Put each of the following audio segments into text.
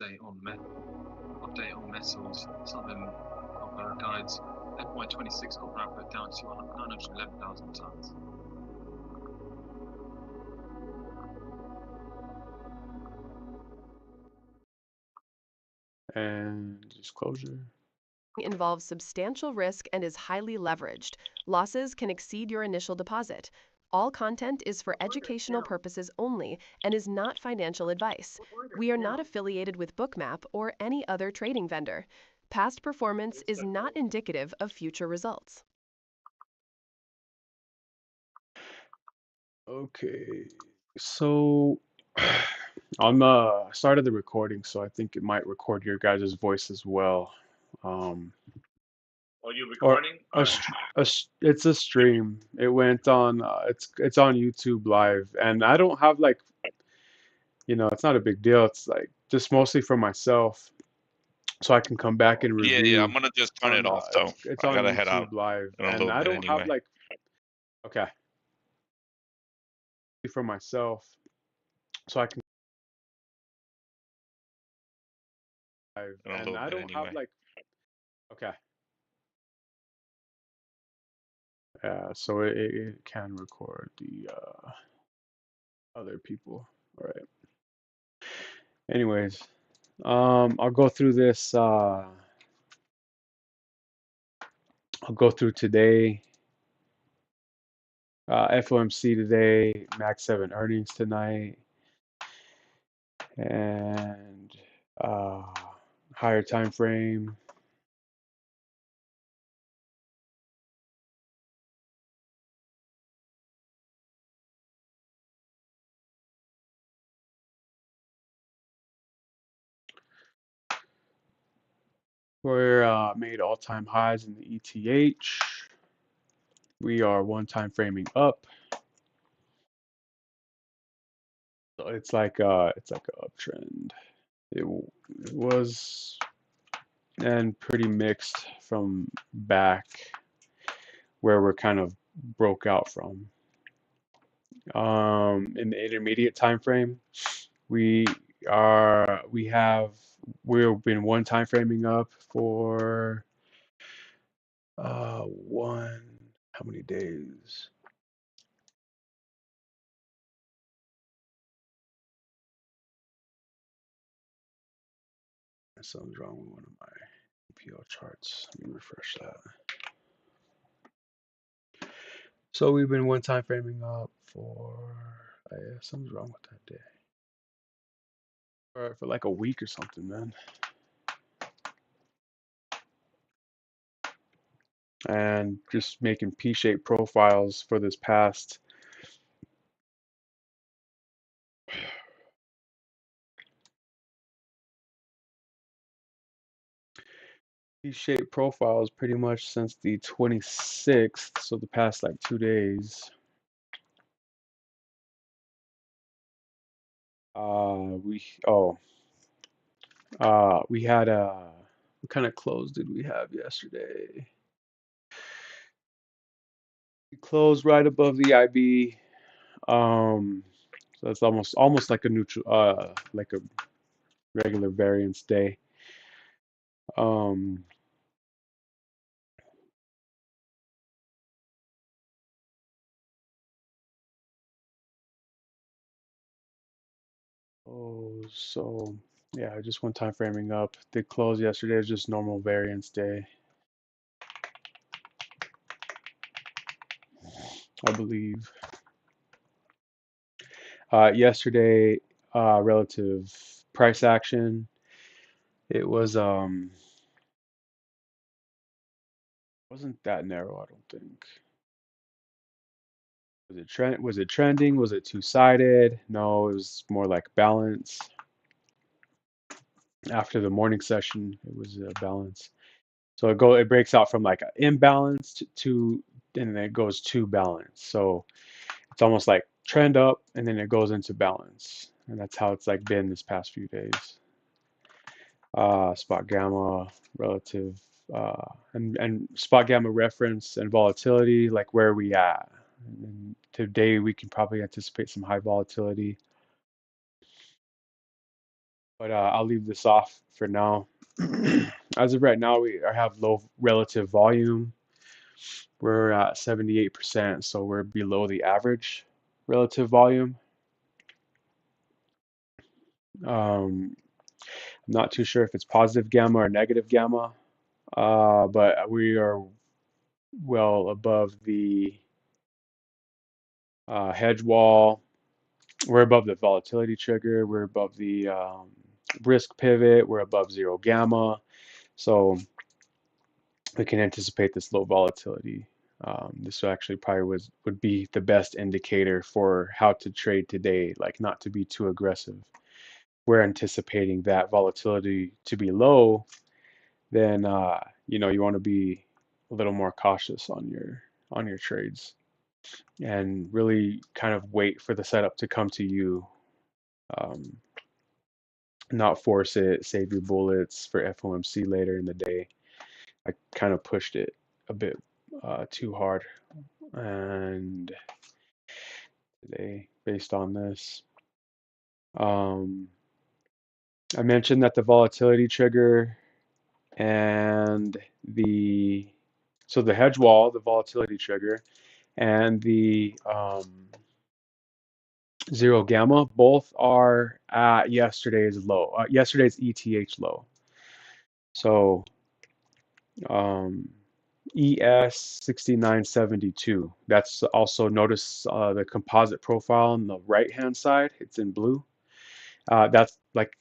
update on metals. Southern copper guides FY26 copper output down to 911,000 tons. And disclosure. Involves substantial risk and is highly leveraged. Losses can exceed your initial deposit. All content is for educational purposes only and is not financial advice. We are not affiliated with Bookmap or any other trading vendor. Past performance is not indicative of future results. Okay, so I'm started the recording, so I think it might record your guys' voice as well. Um, Are you or recording? it's a stream. It went on. It's on YouTube Live, and I don't have like it's not a big deal. It's like just mostly for myself, so I can come back and Yeah. I'm review. gonna just It's turn it on off though. it's I on gotta head out YouTube Live, in a and little I bit don't have anyway. like okay for myself, so I can live, In a and little I bit don't have anyway. like okay. So it can record the other people. All right. Anyways, I'll go through this. I'll go through today. FOMC today, Max 7 earnings tonight, and uh, higher time frame. We're made all-time highs in the ETH. We are one time framing up. So it's like an uptrend. It was and pretty mixed from back where we're kind of broke out from. In the intermediate time frame, we we've been one time framing up for one how many days? Something's wrong with one of my PO charts. Let me refresh that. So we've been one time framing up for something's wrong with that day. For like a week or something, man. And just making P-shaped profiles for this past P-shaped profiles pretty much since the 26th, so the past like 2 days. We oh we had what kind of close did we have yesterday? We closed right above the IB. So it's almost like a neutral like a regular variance day. Um, so yeah, just one time framing up. The close yesterday was just normal variance day, I believe. Yesterday, relative price action, it wasn't that narrow, I don't think. Was it trending? Was it two-sided? No, it was more like balance. After the morning session, it was a balance. So it breaks out from like an imbalance to and then it goes to balance. So it's almost like trend up and then it goes into balance. And that's how it's like been this past few days. Spot gamma relative and spot gamma reference and volatility, like where are we at? And today we can probably anticipate some high volatility. but I'll leave this off for now. As of right now, we have low relative volume. We're at 78%, so we're below the average relative volume. I'm not too sure if it's positive gamma or negative gamma, but we are well above the hedge wall. We're above the volatility trigger. We're above the risk pivot. We're above zero gamma. So we can anticipate this low volatility. This actually probably would be the best indicator for how to trade today, like not to be too aggressive. We're anticipating that volatility to be low, then you want to be a little more cautious on your trades and really kind of wait for the setup to come to you. Um, Not force it, save your bullets for FOMC later in the day. I kind of pushed it a bit too hard and today based on this. Um, I mentioned that the volatility trigger and the hedge wall, the volatility trigger, and the zero gamma both are at yesterday's low, yesterday's ETH low. So um, ES 6972. That's also notice the composite profile on the right hand side. It's in blue. That's like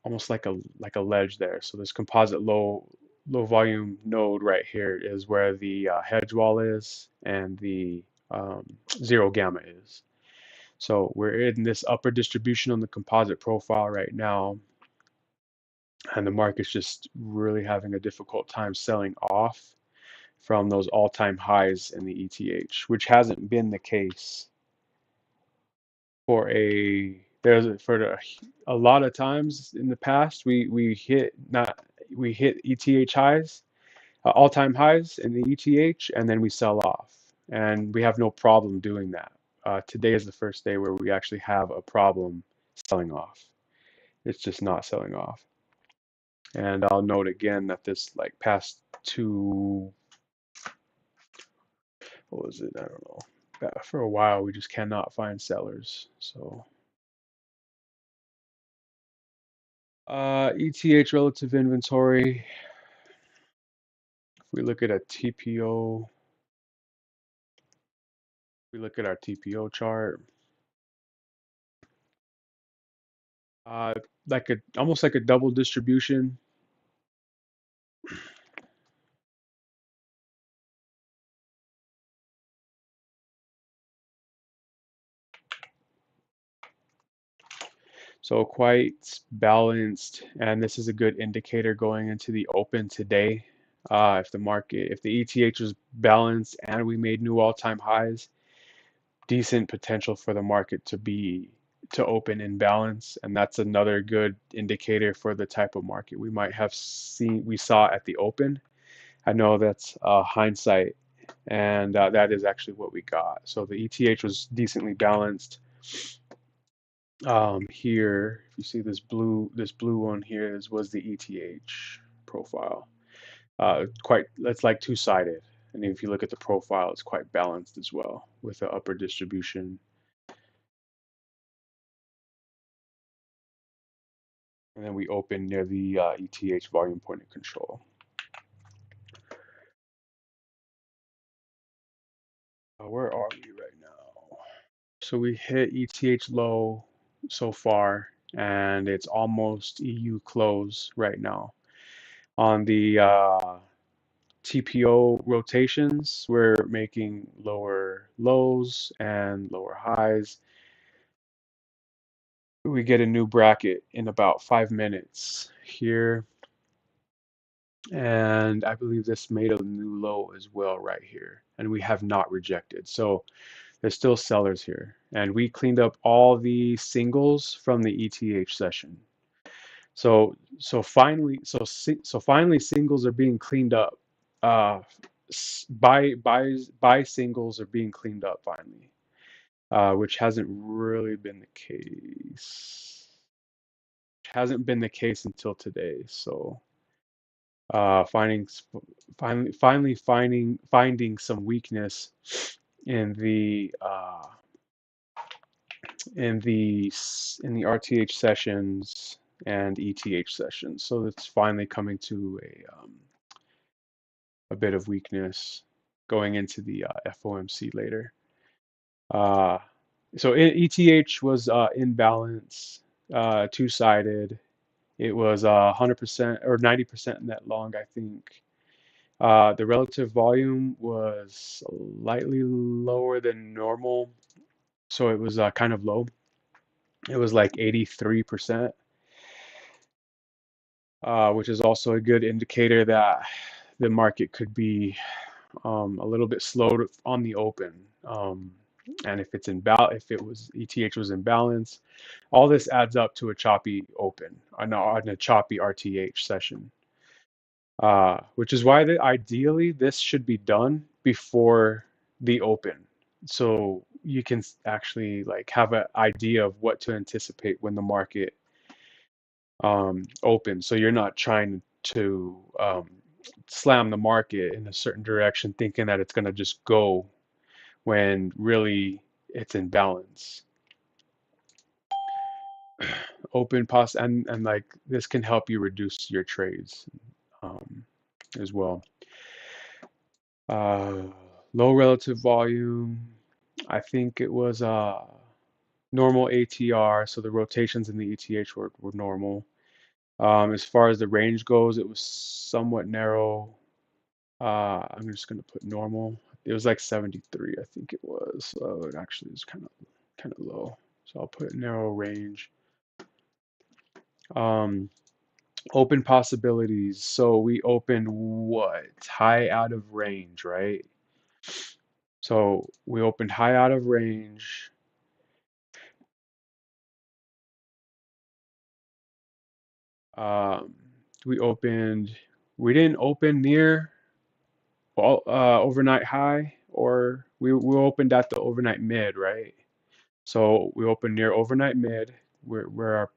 almost like a ledge there. So this composite low volume node right here is where the hedge wall is and the zero gamma is. So we're in this upper distribution on the composite profile right now, and the market's just really having a difficult time selling off from those all-time highs in the ETH, which hasn't been the case for a lot of times in the past. We hit ETH highs, all-time highs in the ETH, and then we sell off, and we have no problem doing that. Today is the first day where we actually have a problem selling off. It's just not selling off. And I'll note again that this like past two, what was it? I don't know. For a while, we just cannot find sellers. So ETH relative inventory. If we look at a TPO, we look at our TPO chart, uh, almost like a double distribution. So quite balanced, and this is a good indicator going into the open today. If the ETH was balanced and we made new all-time highs, decent potential for the market to open in balance, and that's another good indicator for the type of market we saw at the open. I know that's hindsight, and that is actually what we got. So the ETH was decently balanced. Here, if you see this blue one here was the ETH profile. It's like two-sided. And if you look at the profile, it's quite balanced as well with the upper distribution. And then we open near the ETH volume point of control. Where are we right now? So we hit ETH low so far, and it's almost EU close right now. On the TPO rotations, we're making lower lows and lower highs. We get a new bracket in about 5 minutes here. And I believe this made a new low as well right here. And we have not rejected. So there's still sellers here. And we cleaned up all the singles from the ETH session. So finally singles are being cleaned up. Buy singles are being cleaned up finally, which hasn't really been the case. hasn't been the case until today. So finding finally finding some weakness in the in the RTH sessions and ETH sessions. So it's finally coming to a bit of weakness going into the FOMC later. So ETH was in balance, two-sided. It was 100% or 90% net long, I think. The relative volume was slightly lower than normal, so it was kind of low. It was like 83%, which is also a good indicator that the market could be a little bit slow on the open. And if it's if it was ETH was in balance, all this adds up to a choppy open on a choppy RTH session. Which is why ideally this should be done before the open, so you can actually like have an idea of what to anticipate when the market opens. So you're not trying to slam the market in a certain direction, thinking that it's going to just go when really it's in balance. Open and like this can help you reduce your trades as well. Low relative volume. I think it was normal ATR, so the rotations in the ETH were normal. As far as the range goes, it was somewhat narrow. I'm just gonna put normal. It was like 73, I think it was. So it actually is kind of low. So I'll put narrow range. Open possibilities. So we opened what? High out of range, right? So we opened high out of range. Um, we didn't open near overnight high, or we opened at the overnight mid, right? So we opened near overnight mid, where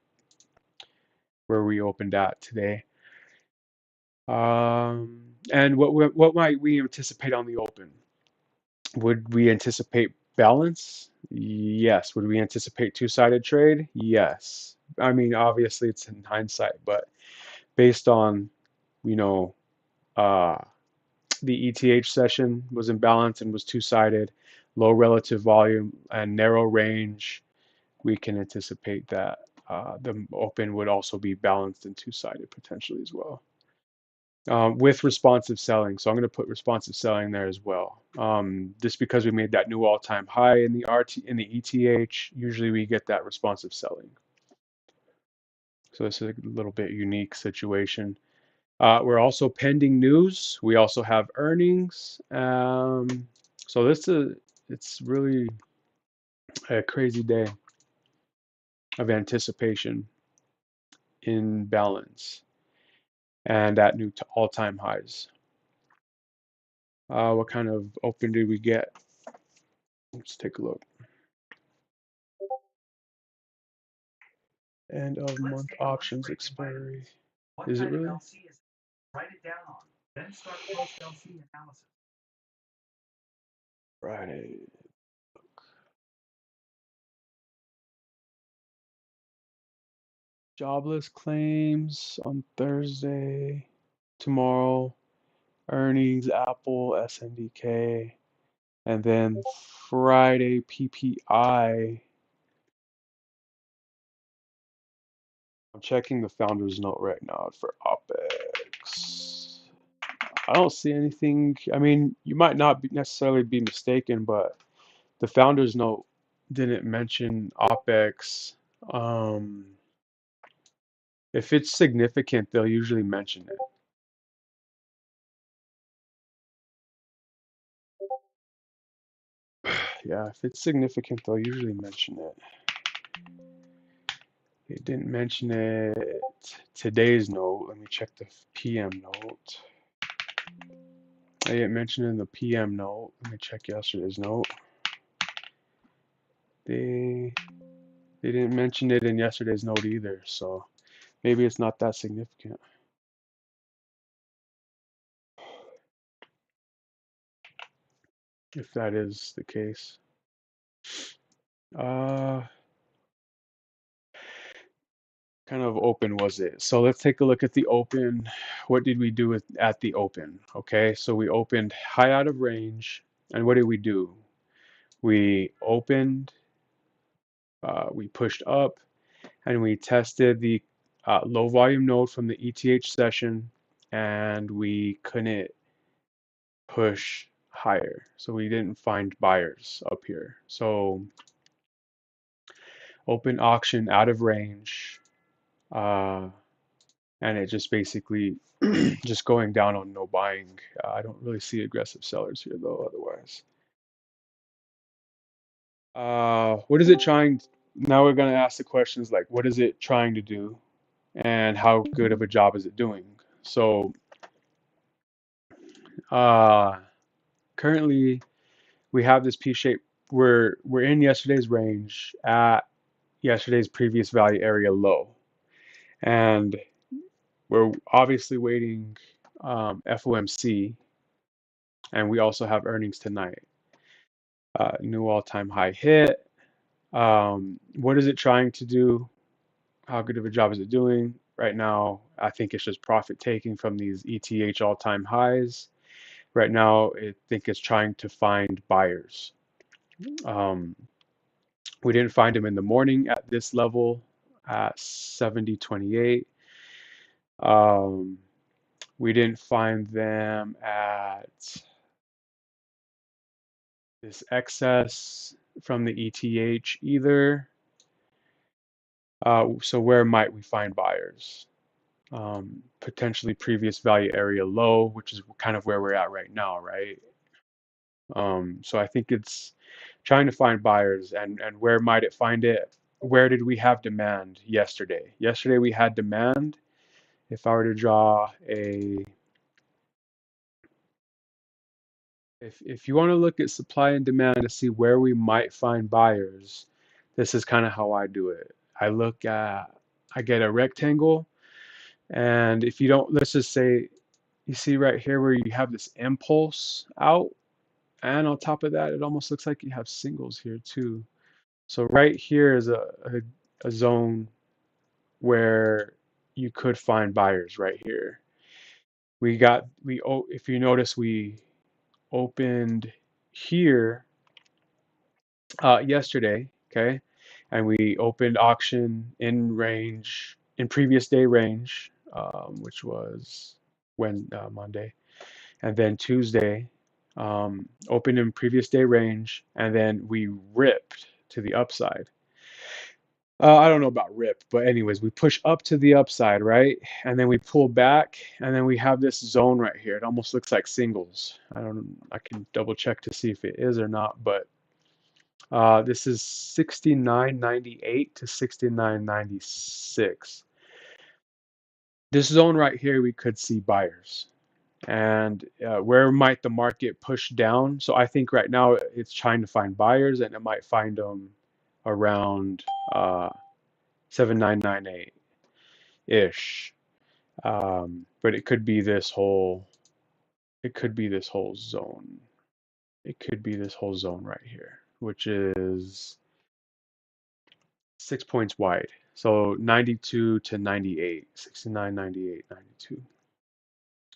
we opened at today. And what might we anticipate on the open? Would we anticipate balance? Yes. Would we anticipate two-sided trade? Yes. I mean, obviously it's in hindsight, but based on, you know, uh, the ETH session was in balance and was two-sided, low relative volume and narrow range, we can anticipate that the open would also be balanced and two-sided potentially as well. With responsive selling. So I'm going to put responsive selling there as well. Just because we made that new all-time high in the ETH, usually we get that responsive selling. So this is a little bit unique situation. We're also pending news. We also have earnings. So it's really a crazy day of anticipation in balance and at new all-time highs. What kind of open did we get? Let's take a look. End of month options expiry. Is it really? Write it down. Then start post LC analysis. Friday. Jobless claims on Thursday. Tomorrow, earnings, Apple, SNDK. And then Friday, PPI. I'm checking the founder's note right now for OPEX. I don't see anything. I mean, you might not necessarily be mistaken, but the founder's note didn't mention OPEX. If it's significant, they'll usually mention it. Yeah, if it's significant, they'll usually mention it. They didn't mention it today's note. Let me check the PM note. They didn't mention it in the PM note. Let me check yesterday's note. They didn't mention it in yesterday's note either. So Maybe it's not that significant. If that is the case. Kind of open was it? So let's take a look at the open. What did we do at the open? Okay, so we opened high out of range, and what did we do? We opened, we pushed up, and we tested the low volume node from the ETH session, and we couldn't push higher. So we didn't find buyers up here. So open auction out of range, and it just basically just going down on no buying. I don't really see aggressive sellers here though, otherwise. What is it trying? Now we're going to ask the questions like, what is it trying to do? And how good of a job is it doing? So currently we have this P shape. We're in yesterday's range at yesterday's previous value area low, and we're obviously waiting FOMC, and we also have earnings tonight. New all-time high hit. What is it trying to do? How good of a job is it doing? Right now, I think it's just profit taking from these ETH all-time highs. Right now, I think it's trying to find buyers. We didn't find them in the morning at this level at 70.28. We didn't find them at this excess from the ETH either. So where might we find buyers? Potentially previous value area low, which is kind of where we're at right now, right? So I think it's trying to find buyers, and where might it find it? Where did we have demand yesterday? Yesterday we had demand. If I were to draw a, if you want to look at supply and demand to see where we might find buyers, this is kind of how I do it. I get a rectangle, and if you don't, let's just say, you see right here where you have this impulse out, and on top of that, it almost looks like you have singles here too. So right here is a zone where you could find buyers right here. If you notice, we opened here yesterday, okay, and we opened auction in range, in previous day range, which was Monday, and then Tuesday, opened in previous day range, and then we ripped to the upside. I don't know about rip, but anyways, we push up to the upside, right? And then we pull back, and then we have this zone right here. It almost looks like singles. I can double check to see if it is or not, but this is 69.98 to 69.96. This zone right here, we could see buyers. And where might the market push down? So I think right now it's trying to find buyers, and it might find them around 7998 ish. But it could be this whole, it could be this whole zone. It could be this whole zone right here, which is 6 points wide. So 92 to 98, 69, 98, 92.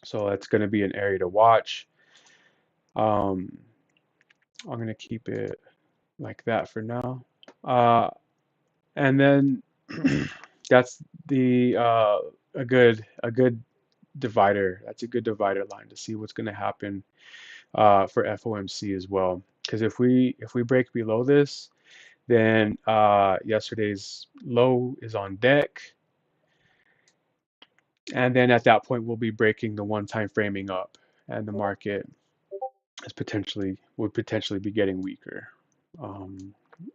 So that's going to be an area to watch. I'm going to keep it like that for now. And then that's a good divider. That's a good divider line to see what's going to happen for FOMC as well. Because if we break below this, then yesterday's low is on deck, and then at that point we'll be breaking the one-time framing up, and the market would potentially be getting weaker. And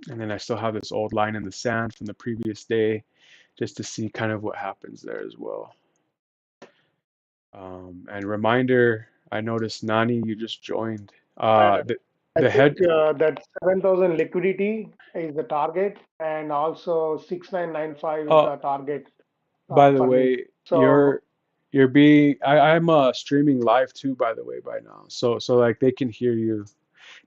then I still have this old line in the sand from the previous day, just to see kind of what happens there as well. And reminder, I noticed Nani, you just joined. I The head. think that 7,000 liquidity is the target, and also 6995 is Oh, the target. By the for me. way, So you're being I'm streaming live too, by the way, by now. So like they can hear you.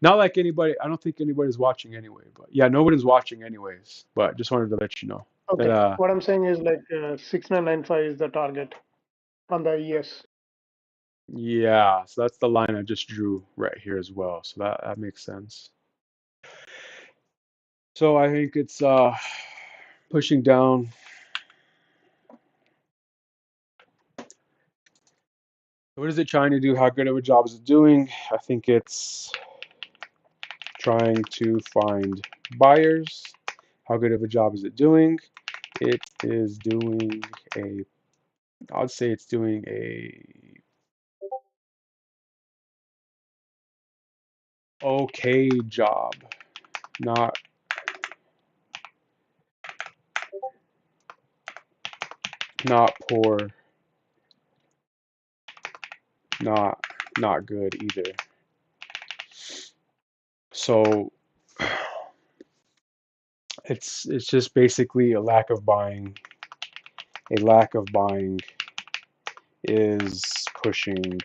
Not like anybody, I don't think anybody's watching anyway, but yeah, nobody's watching anyways. But just wanted to let you know that okay, what I'm saying is like 6995 is the target on the ES. yeah, so that's the line I just drew right here as well. So that makes sense. So I think it's pushing down. What is it trying to do? How good of a job is it doing? I think it's trying to find buyers. How good of a job is it doing? It is doing a, I'd say it's doing a okay job, not poor, not good either. So it's just basically a lack of buying. A lack of buying is pushing.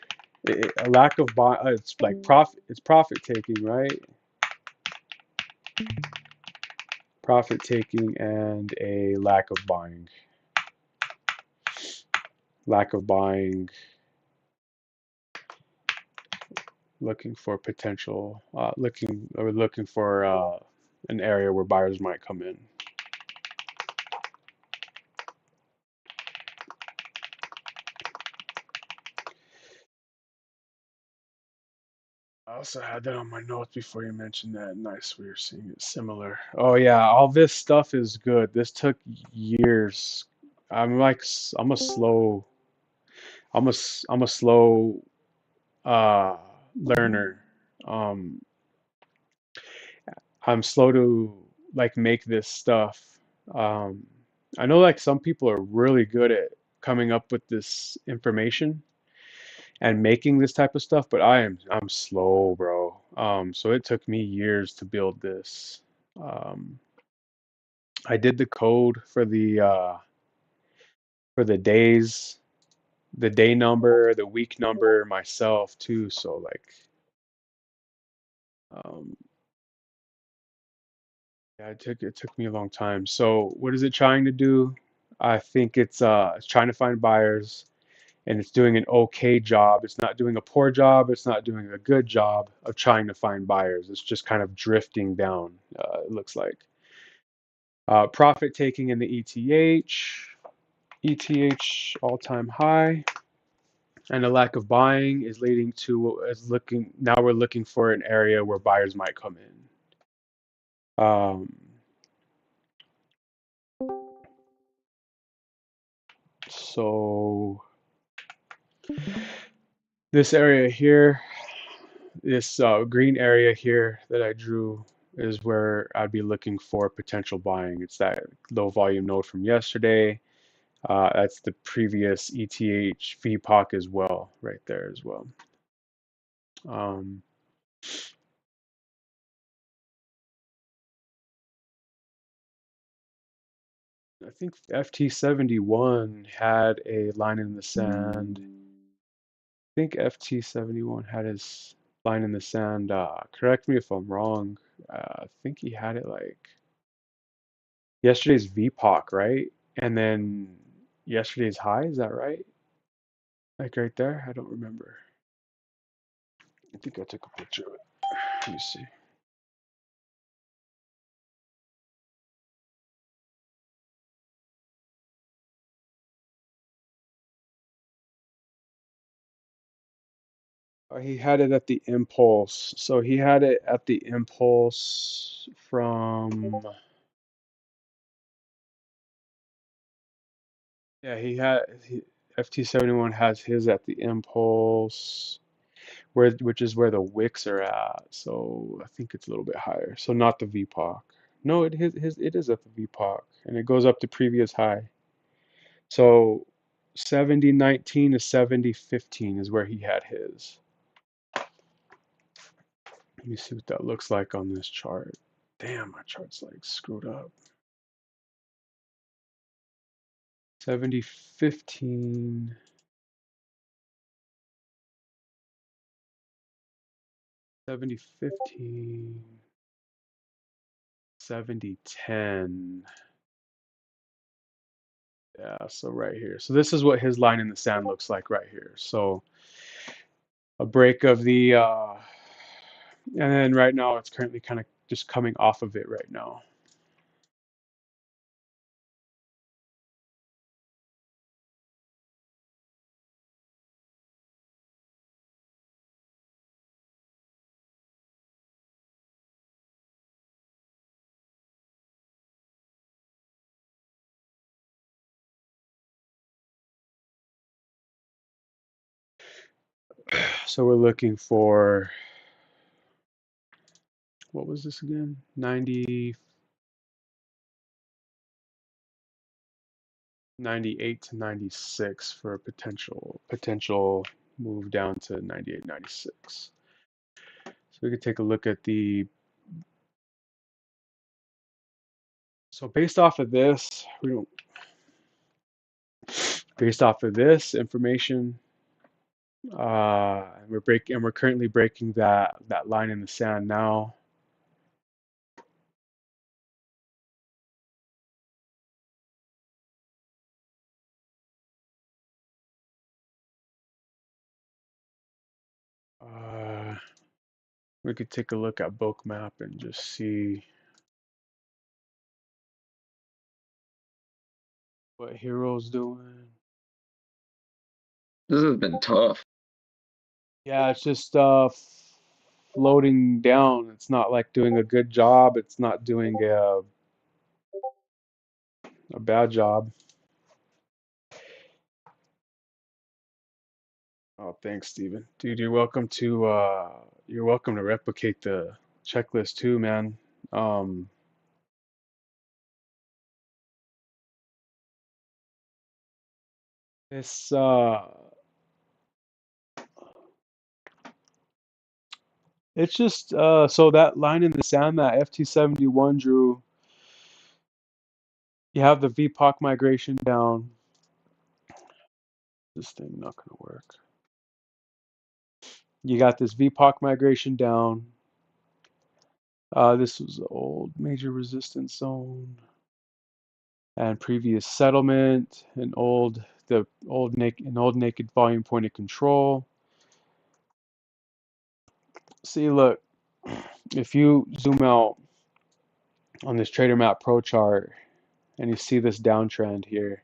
A lack of buy. It's like profit. It's profit taking, right? Profit taking and a lack of buying. Lack of buying. Looking for potential. Looking for an area where buyers might come in. I also had that on my notes before you mentioned that. Nice, we were seeing it similar. Oh yeah, all this stuff is good. This took years. I'm like, I'm a slow, I'm a slow learner. Um, I'm slow to like make this stuff. Um, I know like some people are really good at coming up with this information and making this type of stuff, but I'm slow, bro. So it took me years to build this. Um, I did the code for the days, the day number, the week number myself too. So like, um, yeah, it took me a long time. So what is it trying to do? I think it's trying to find buyers and it's doing an okay job. It's not doing a poor job. It's not doing a good job of trying to find buyers. It's just kind of drifting down, it looks like. Profit taking in the ETH all-time high, and a lack of buying is leading to now we're looking for an area where buyers might come in. So this area here, this green area here that I drew is where I'd be looking for potential buying. It's that low volume node from yesterday. That's the previous ETH VPOC as well, right there as well. Um, I think FT71 had a line in the sand. I think FT71 had his line in the sand. Correct me if I'm wrong. I think he had it like yesterday's VPOC, right? And then yesterday's high, is that right? Like right there? I don't remember. I think I took a picture of it. Let me see. He had it at the impulse. So he had it at the impulse from, yeah, FT71 has his at the impulse, which is where the wicks are at. So I think it's a little bit higher. So not the VPOC. No, it is at the VPOC and it goes up to previous high. So 7019 to 7015 is where he had his. Let me see what that looks like on this chart. Damn, my chart's like screwed up. 70, 15. 70, 15. 70, 10. Yeah, so right here. So this is what his line in the sand looks like right here. So a break of the, and then right now it's currently kind of just coming off of it right now. So we're looking for, what was this again? 90, 98 to 96 for a potential move down to 98, 96. So we could take a look at the, so based off of this, based off of this information, and we're currently breaking that line in the sand now. We could take a look at Bookmap and just see what Hero's doing. This has been tough. Yeah, it's just floating down. It's not like doing a good job. It's not doing a bad job. Oh, thanks, Steven. Dude, you're welcome to replicate the checklist too, man. It's it's just so that line in the sand, that FT71 drew, you have the VPOC migration down. This thing not gonna work. You got this VPOC migration down. This was the old major resistance zone and previous settlement, an old naked volume point of control. See, look, if you zoom out on this Trader Map Pro chart and you see this downtrend here,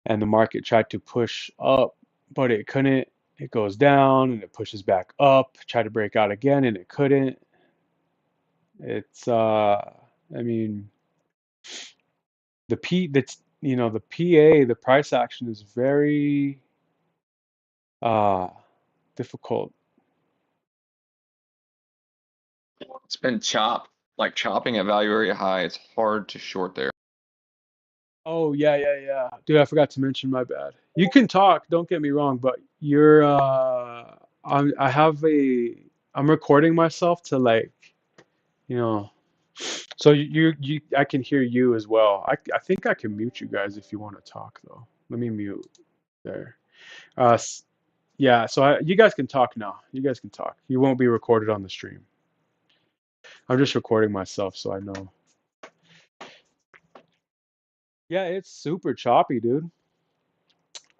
and the market tried to push up, but it couldn't. It goes down and it pushes back up, try to break out again, and it couldn't. It's I mean, the PA, the price action is very uh difficult. It's been like chopping at value area high. It's hard to short there. Oh yeah. Dude, I forgot to mention, my bad. You can talk, don't get me wrong, but you're I have I'm recording myself to, like, you know, so you I can hear you as well. I think I can mute you guys if you want to talk though. Let me mute there. Yeah, so you guys can talk now. You guys can talk. You won't be recorded on the stream. I'm just recording myself so I know. Yeah, it's super choppy, dude.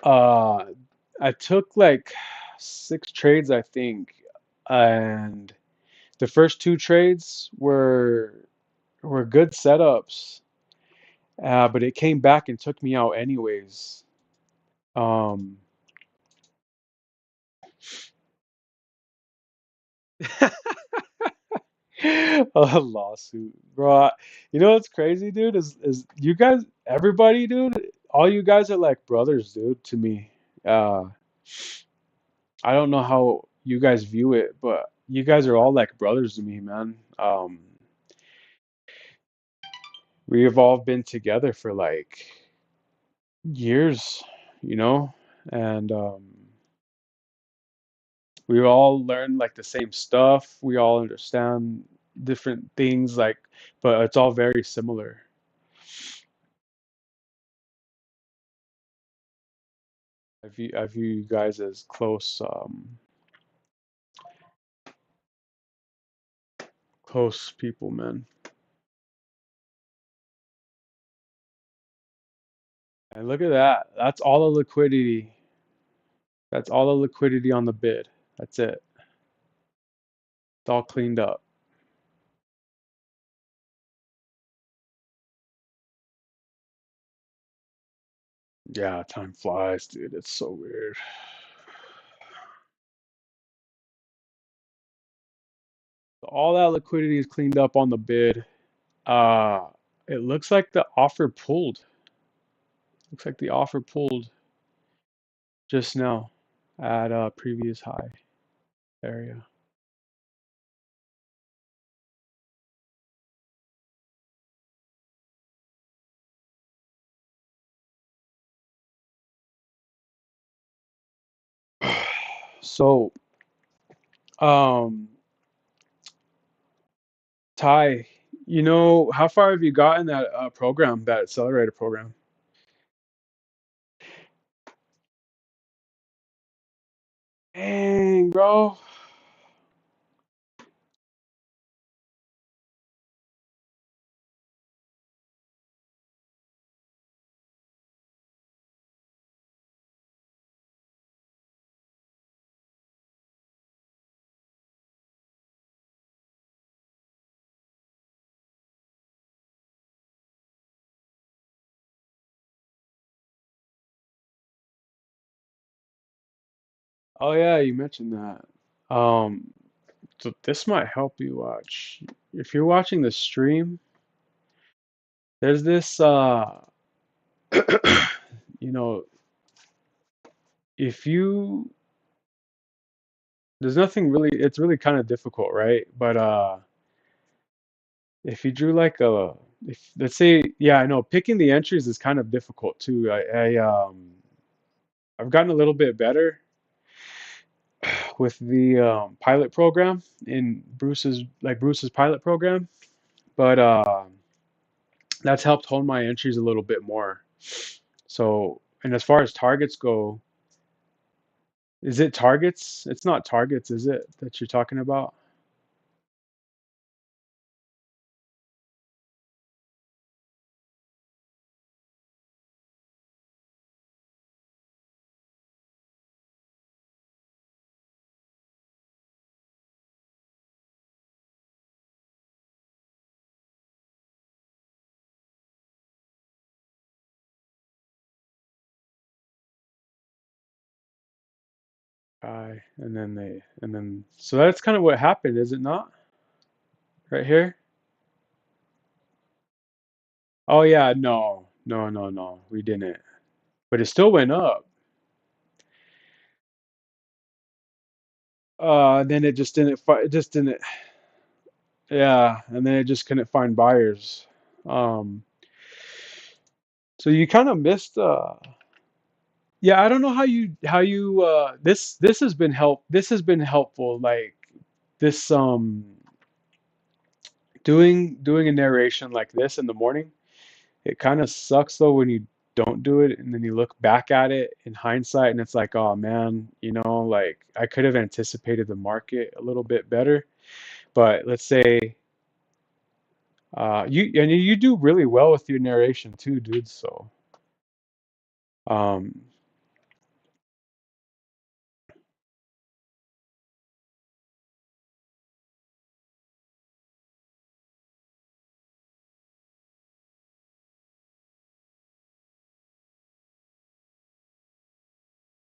I took like 6 trades, I think, and the first 2 trades were good setups, but it came back and took me out anyways. Um, a lawsuit, bro. You know what's crazy, dude? Is you guys, everybody, dude, all you guys are like brothers, dude, to me. Uh, I don't know how you guys view it, but you guys are all like brothers to me, man. We have all been together for like years, you know, and we all learn like the same stuff. We all understand different things, like, but it's all very similar. I view you guys as close people, man. And look at that. That's all the liquidity. That's all the liquidity on the bid. That's it. It's all cleaned up. Yeah, time flies, dude. It's so weird. All that liquidity is cleaned up on the bid. It looks like the offer pulled. Looks like the offer pulled just now at a previous high area. So, um, Ty, you know, how far have you gotten that program, that accelerator program? Dang, bro. Oh yeah, you mentioned that. Um, so this might help you watch. If you're watching the stream, there's this you know, if you there's nothing really, it's really kind of difficult, right? But if you drew like a, if let's say, yeah, I know picking the entries is kind of difficult too. I've gotten a little bit better with the pilot program in Bruce's pilot program, but that's helped hone my entries a little bit more. So, and as far as targets go, is it targets? It's not targets, is it, that you're talking about? And then, so that's kind of what happened, is it not? Right here? Oh yeah, no, we didn't. But it still went up. Then it just didn't, it just didn't, yeah, and then it just couldn't find buyers. Um, so you kind of missed, yeah, I don't know this has been helpful, like this, doing a narration like this in the morning. It kind of sucks though when you don't do it and then you look back at it in hindsight and it's like, oh man, like I could have anticipated the market a little bit better. But let's say you do really well with your narration too, dude. So um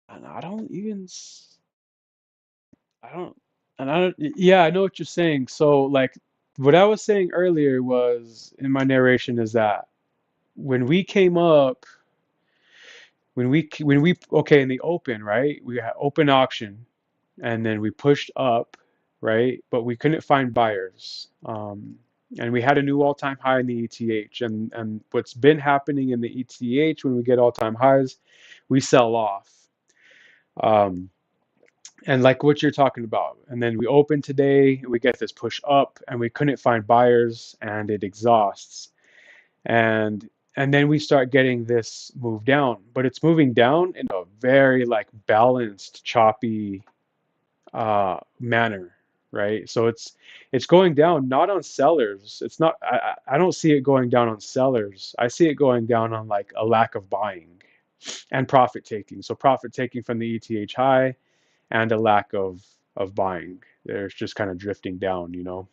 and I don't even I don't and I don't yeah, I know what you're saying. So like what I was saying earlier was in my narration is that when we came up when we okay, in the open, right, we had open auction and then we pushed up, right, but we couldn't find buyers, and we had a new all-time high in the ETH, and what's been happening in the ETH when we get all-time highs, we sell off, um, and like what you're talking about, and then we open today, we get this push up and we couldn't find buyers and it exhausts, and and then we start getting this move down, but it's moving down in a very like balanced, choppy manner, right? So it's going down not on sellers. It's not. I don't see it going down on sellers. I see it going down on like a lack of buying and profit taking. So profit taking from the ETH high and a lack of buying. There's just kind of drifting down, you know.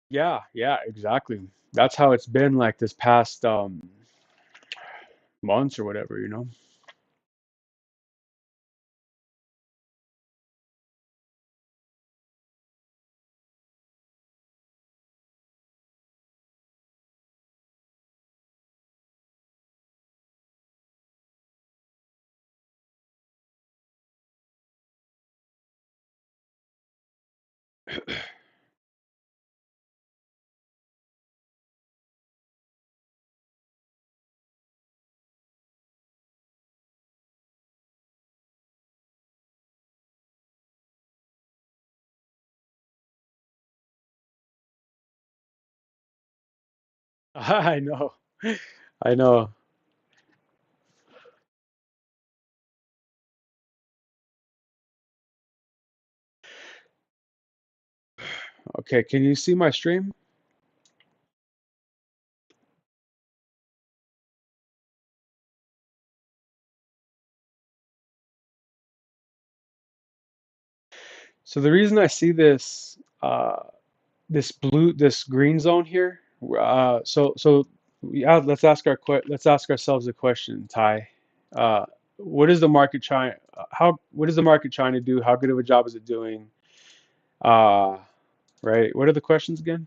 Yeah, yeah, exactly. That's how it's been like this past months or whatever, you know. I know. I know. Okay, can you see my stream? So the reason I see this this green zone here, so yeah, let's ask ourselves a question, Ty. Uh, what is the market trying? What is the market trying to do? How good of a job is it doing? Uh, right. What are the questions again?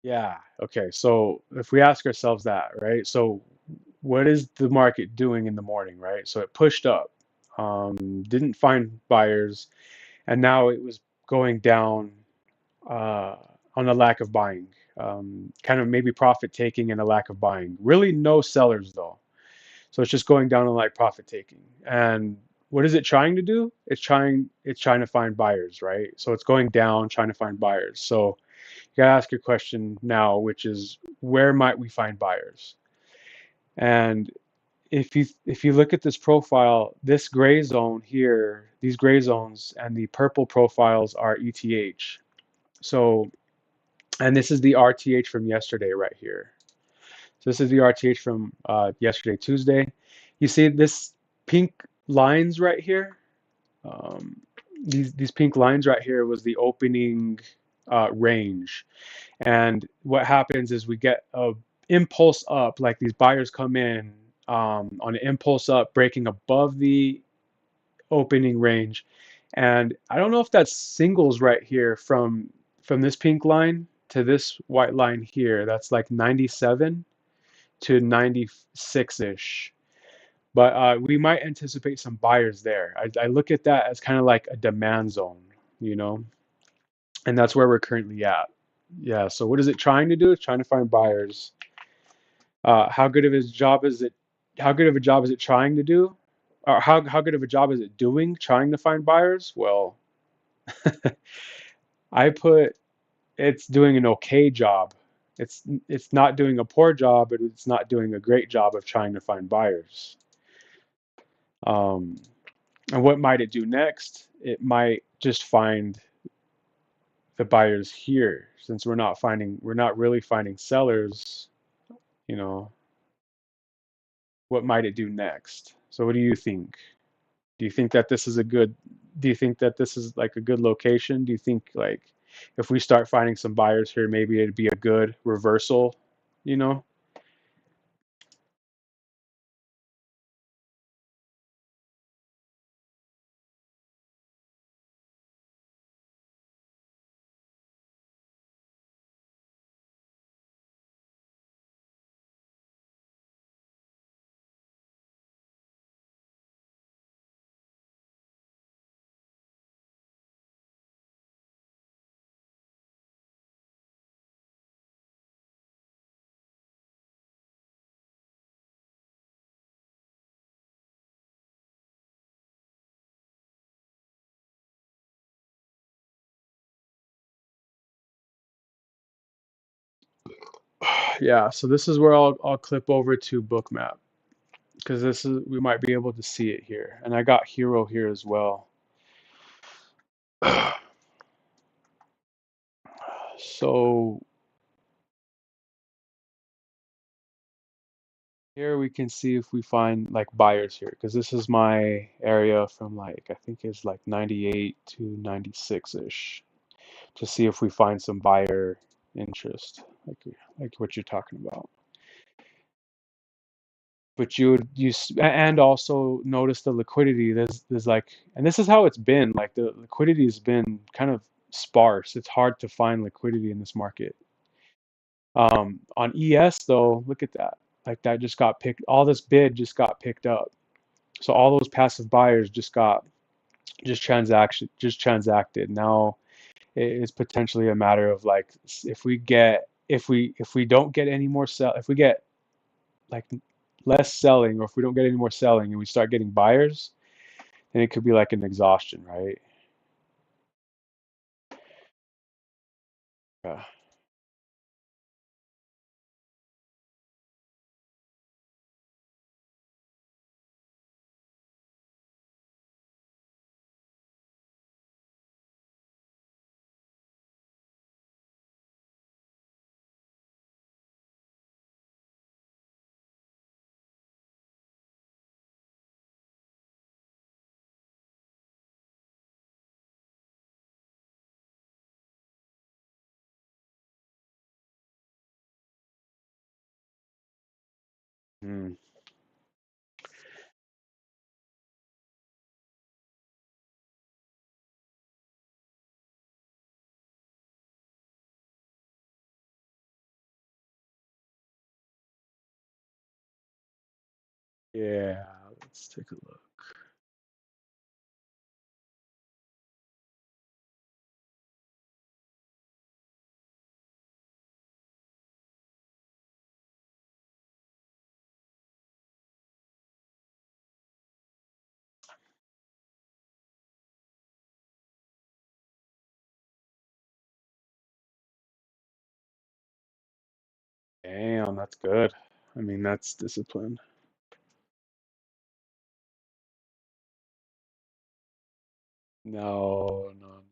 Yeah. Okay. So if we ask ourselves that, right? So what is the market doing in the morning, right? So it pushed up, didn't find buyers, and now it was going down uh, on a lack of buying, kind of maybe profit taking and a lack of buying. Really, no sellers though. So it's just going down on like profit taking. And what is it trying to do? It's trying to find buyers, right? So it's going down, trying to find buyers. So you gotta ask your question now, which is where might we find buyers? And if you look at this profile, this gray zone here, these gray zones and the purple profiles are ETH. So, and this is the RTH from yesterday right here. So this is the RTH from yesterday, Tuesday. You see this pink lines right here? Um, these pink lines right here was the opening range. And what happens is we get a impulse up, like these buyers come in on an impulse up, breaking above the opening range. And I don't know if that's singles right here from this pink line to this white line here. That's like 97 to 96-ish. But we might anticipate some buyers there. I look at that as kind of like a demand zone, you know, and that's where we're currently at. Yeah. So what is it trying to do? It's trying to find buyers. How good of a job is it? How good of a job is it trying to do? Or how good of a job is it doing trying to find buyers? Well, I put it's doing an okay job. It's not doing a poor job, but it's not doing a great job of trying to find buyers. Um, and what might it do next? It might just find the buyers here, since we're not really finding sellers, you know, what might it do next? So what do you think? Do you think that this is a good, do you think that this is like a good location? Do you think like if we start finding some buyers here, maybe it'd be a good reversal, you know? Yeah, so this is where I'll clip over to Bookmap because this is we might be able to see it here. And I got Hero here as well. So here we can see if we find like buyers here because this is my area from like I think it's like 98 to 96-ish to see if we find some buyer interest like what you're talking about. But and also notice the liquidity. There's like, and this is how it's been. Like the liquidity has been kind of sparse. It's hard to find liquidity in this market. On ES though, look at that. Like that just got picked. All this bid just got picked up. So all those passive buyers just transacted. Now it's potentially a matter of like if we don't get any more if we get like less selling, or if we don't get any more selling and we start getting buyers, then it could be like an exhaustion, right? Yeah. Mm. Yeah, let's take a look. Damn, that's good. I mean, that's discipline. No, no.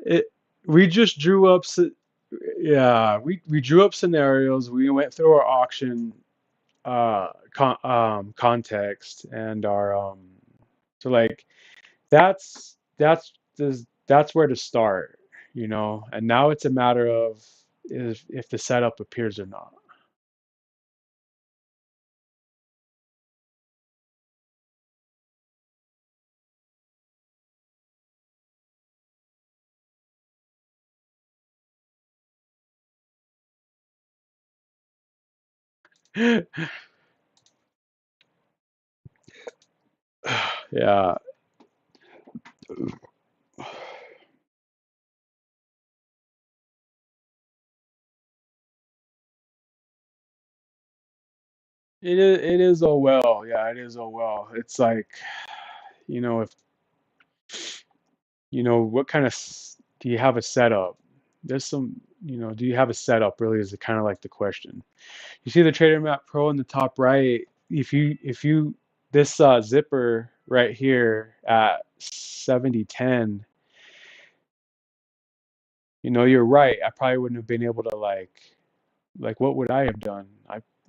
It, we just drew up, yeah, we drew up scenarios. We went through our auction context and our so like that's where to start, you know. And now it's a matter of if the setup appears or not. Yeah, it is oh well. Yeah, it is oh well. It's like, you know, if you know what kind of do you have a setup? There's some, you know, do you have a setup really is kind of like the question. You see the Trader Map Pro in the top right. If you this zipper right here at 7010, you know, you're right. I probably wouldn't have been able to like what would I have done?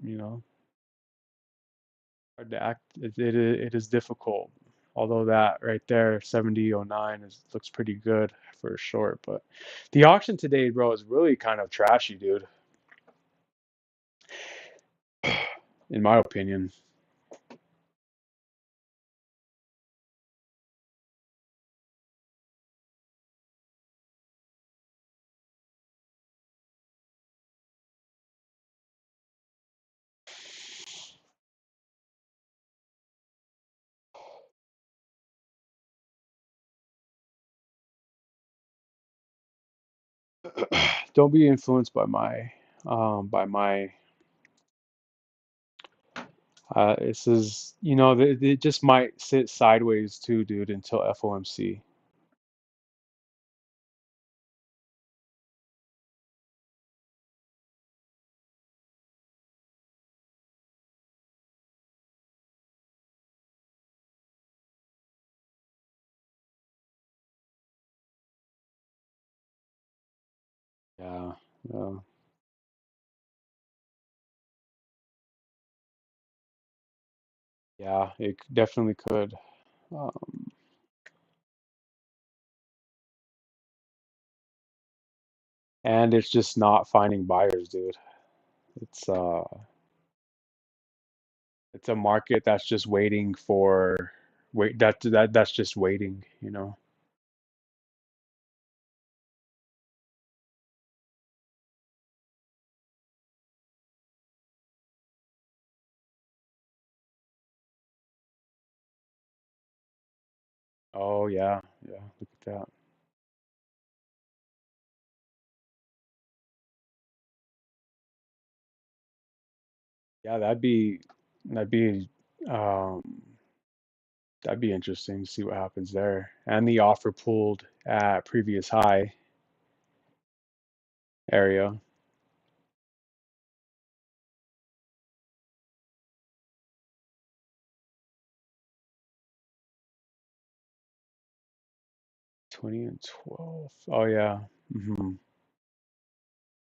You know, hard to act. It is difficult. Although that right there, 7009 looks pretty good for a short, but the auction today, bro, is really kind of trashy, dude, in my opinion. Don't be influenced by my this is, you know, it just might sit sideways too, dude, until FOMC. Yeah, yeah, it definitely could. Um, and it's just not finding buyers, dude. It's uh, it's a market that's just waiting for that's just waiting, you know. Oh yeah, yeah. Look at that. Yeah, that'd be um that'd be interesting to see what happens there. And the offer pulled at previous high area. 20 and 12. Oh yeah.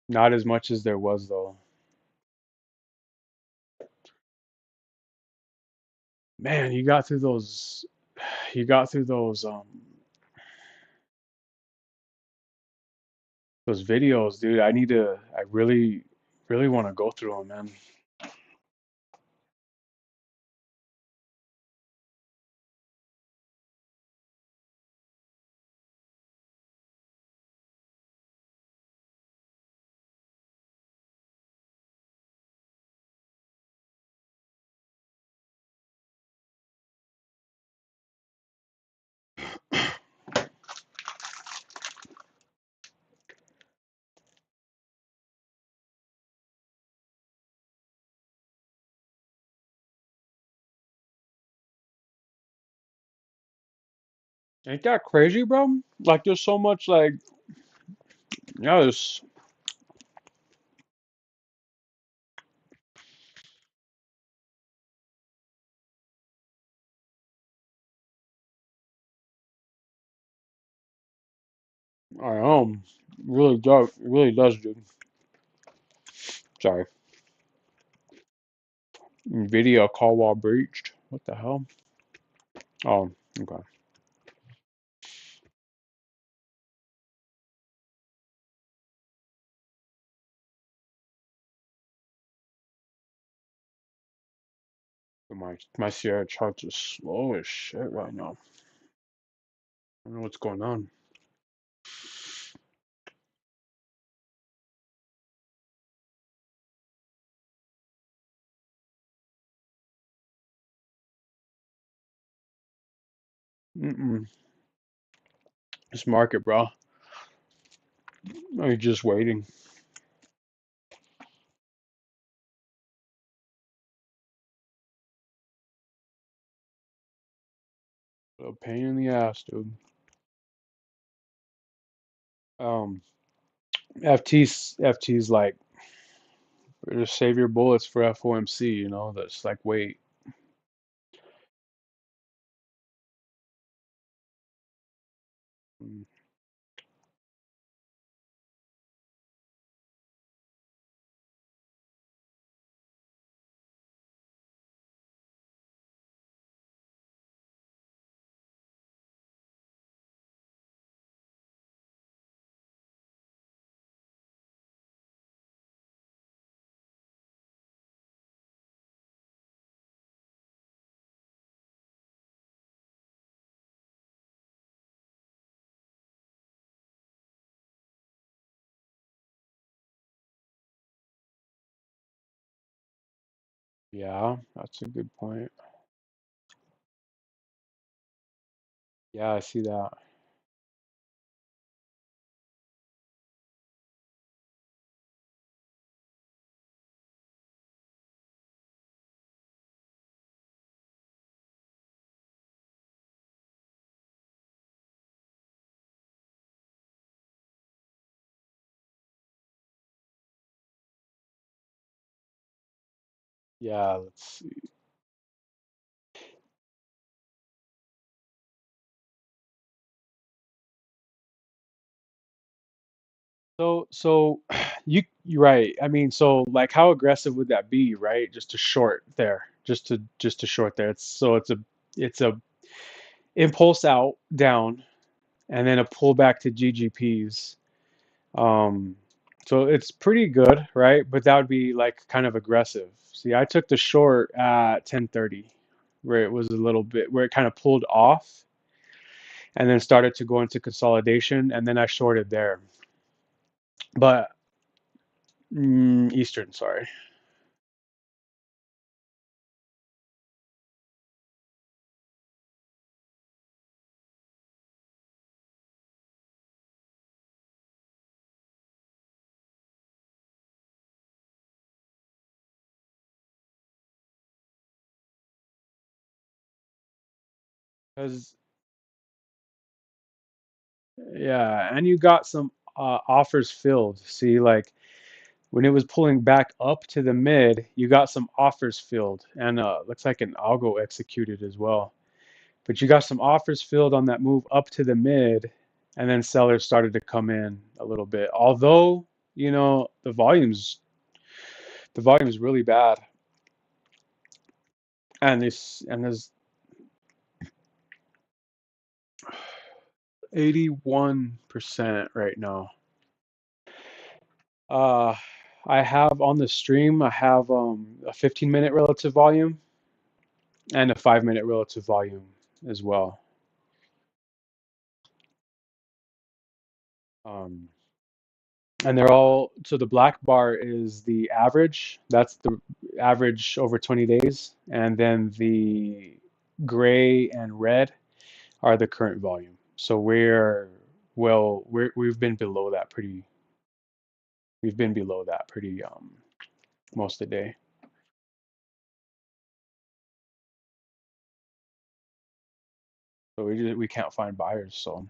Not as much as there was though. Man, you got through those videos, dude. I really want to go through them, man. Ain't that crazy, bro? Like there's so much like yeah, there's I really does, dude. Sorry. Nvidia call wall breached. What the hell? Oh, okay. My Sierra charts is slow as shit right now. I don't know what's going on. Mm-mm. This market, bro. I'm just waiting. A pain in the ass, dude. Um, FT's like just save your bullets for FOMC, you know. That's like wait. Mm, yeah, that's a good point. Yeah, I see that. Yeah, let's see. So you're right. I mean, so like how aggressive would that be, right? Just to short there, just to short there. It's a impulse out down and then a pullback to GGPs. Um, so it's pretty good, right? But that would be like kind of aggressive. See, I took the short at 10:30, where it was a little bit where it kind of pulled off and then started to go into consolidation, and then I shorted there. But Eastern, sorry. Because yeah, and you got some offers filled. See, like when it was pulling back up to the mid, you got some offers filled, and looks like an algo executed as well. But you got some offers filled on that move up to the mid, and then sellers started to come in a little bit. Although, the volume's really bad, and there's 81% right now. Uh, I have on the stream, I have a 15-minute relative volume and a 5-minute relative volume as well. Um, and they're all, so the black bar is the average. That's the average over 20 days. And then the gray and red are the current volume. So we've been below that pretty most of the day. So we can't find buyers. So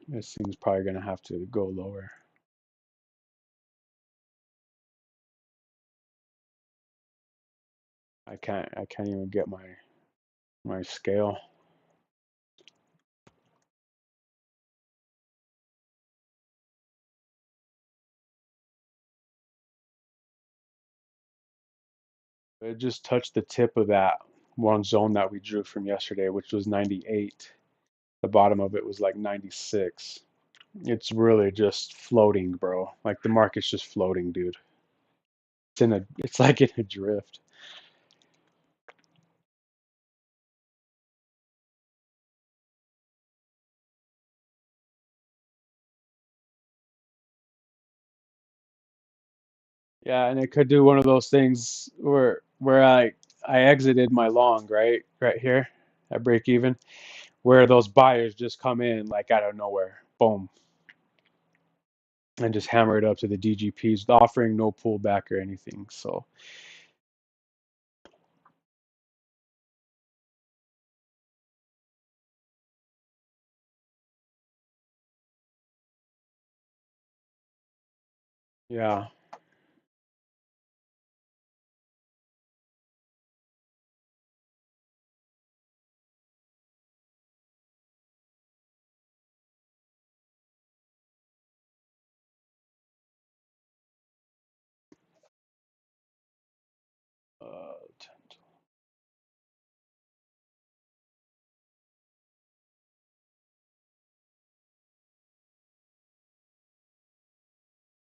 this thing's probably gonna have to go lower. I can't even get my scale. It just touched the tip of that one zone that we drew from yesterday, which was 98. The bottom of it was like 96. It's really just floating, bro. Like the market's just floating, dude. It's like in a drift. Yeah, and it could do one of those things where I exited my long, right here at break even, where those buyers just come in like out of nowhere, boom, and just hammer it up to the DGPs, offering no pullback or anything. So yeah. Uh,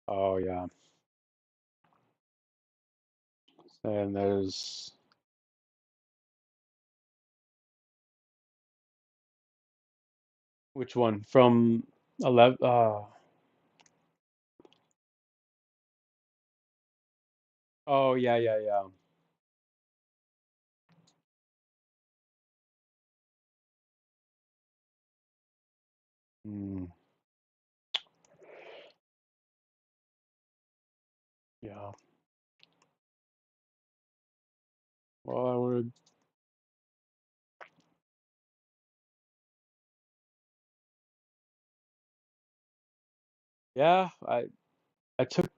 oh yeah, and there's which one from 11? Oh yeah, yeah, yeah. Mm, yeah. Well, I would. Yeah, I took.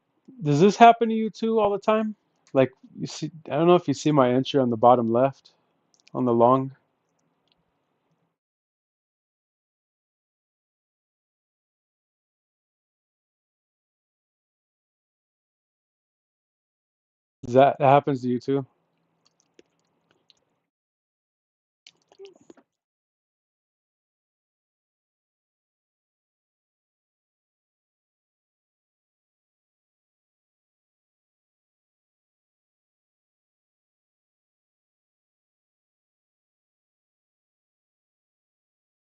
Does this happen to you too all the time? Like you see, I don't know if you see my entry on the bottom left on the long. Does that happens to you too?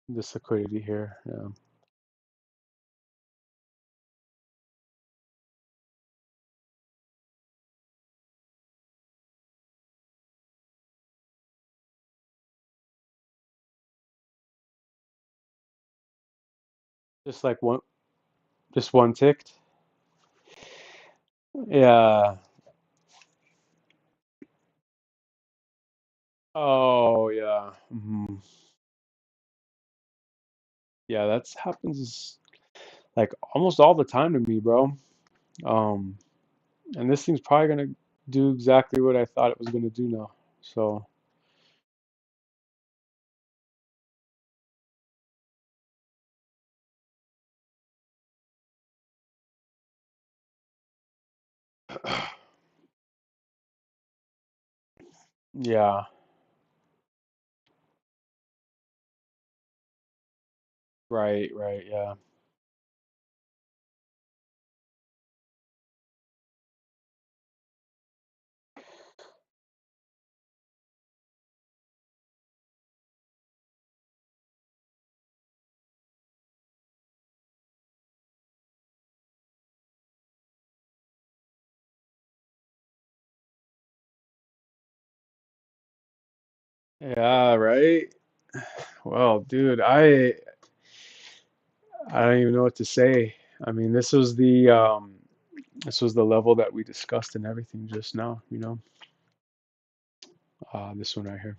This liquidity here. Yeah. Just like one, just one ticked. Yeah. Oh yeah. Yeah, that's happens like almost all the time to me, bro. Um, and this thing's probably gonna do exactly what I thought it was gonna do now. So yeah, right, right, yeah. Yeah, right. Well, dude, I don't even know what to say. I mean, this was the level that we discussed and everything just now, you know. This one right here.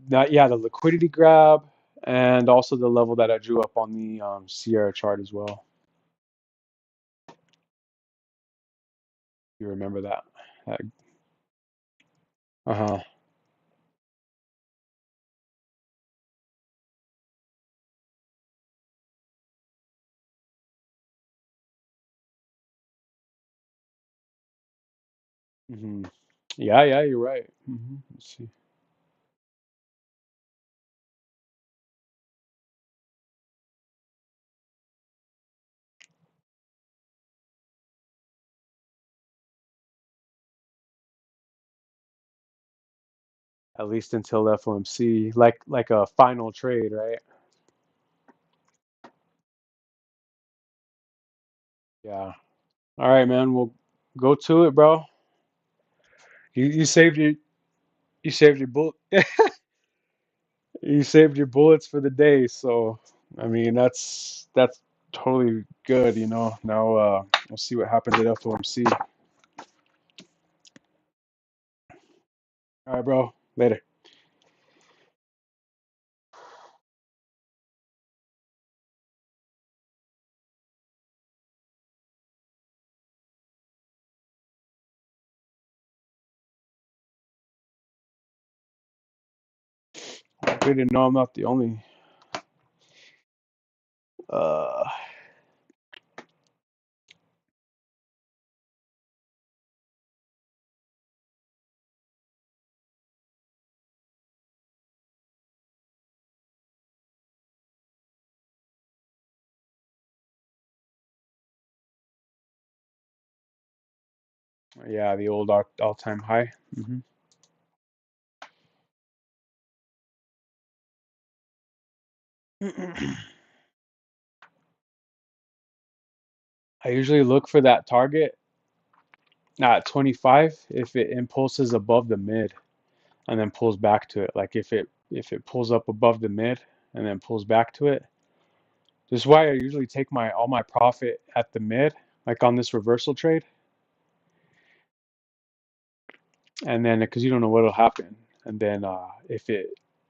That yeah, the liquidity grab and also the level that I drew up on the Sierra chart as well. You remember that? That uh-huh. Hmm. Yeah, yeah, you're right. Let's see. At least until FOMC, like a final trade, right? Yeah. All right, man. We'll go to it, bro. You saved you saved your bullet you saved your bullets for the day. So I mean that's totally good, you know. Now we'll see what happens at FOMC. All right, bro. Later. Good to know I'm not the only. Uh, yeah, the old all-time high. I usually look for that target at 25 if it impulses above the mid and then pulls back to it. Like if it pulls up above the mid and then pulls back to it. This is why I usually take my all my profit at the mid, like on this reversal trade, and then because you don't know what'll happen. And then if it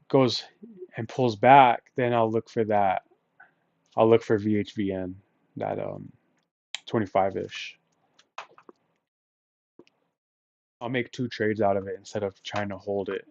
goes and pulls back, then I'll look for that. I'll look for VHVN, that 25-ish. I'll make two trades out of it instead of trying to hold it.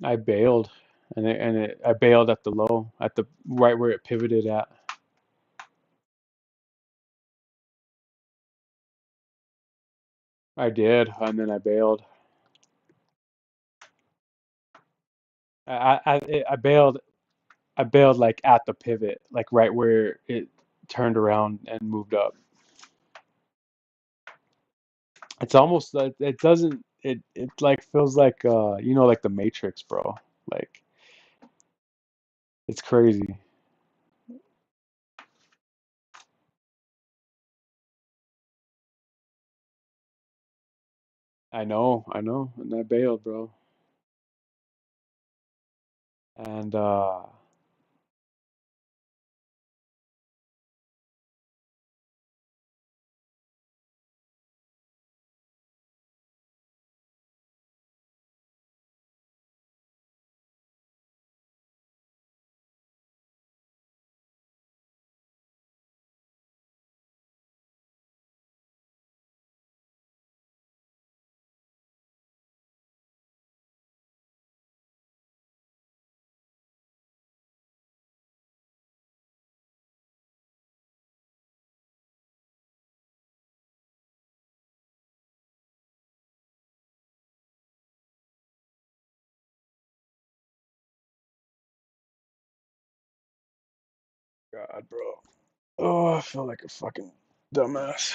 I bailed, I bailed at the low, at the right where it pivoted at. I did, and then I bailed. I bailed. I bailed like at the pivot, like right where it turned around and moved up. It's almost like it doesn't. It like feels like you know, like the Matrix, bro. Like it's crazy. I know, and I bailed, bro. And God, bro. Oh, I feel like a fucking dumbass.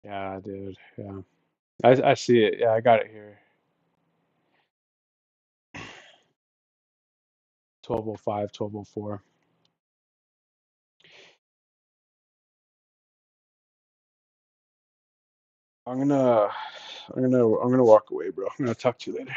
Yeah, dude. Yeah. I see it. Yeah, I got it here. 1205, 1204. I'm gonna I'm gonna walk away, bro. I'm gonna talk to you later.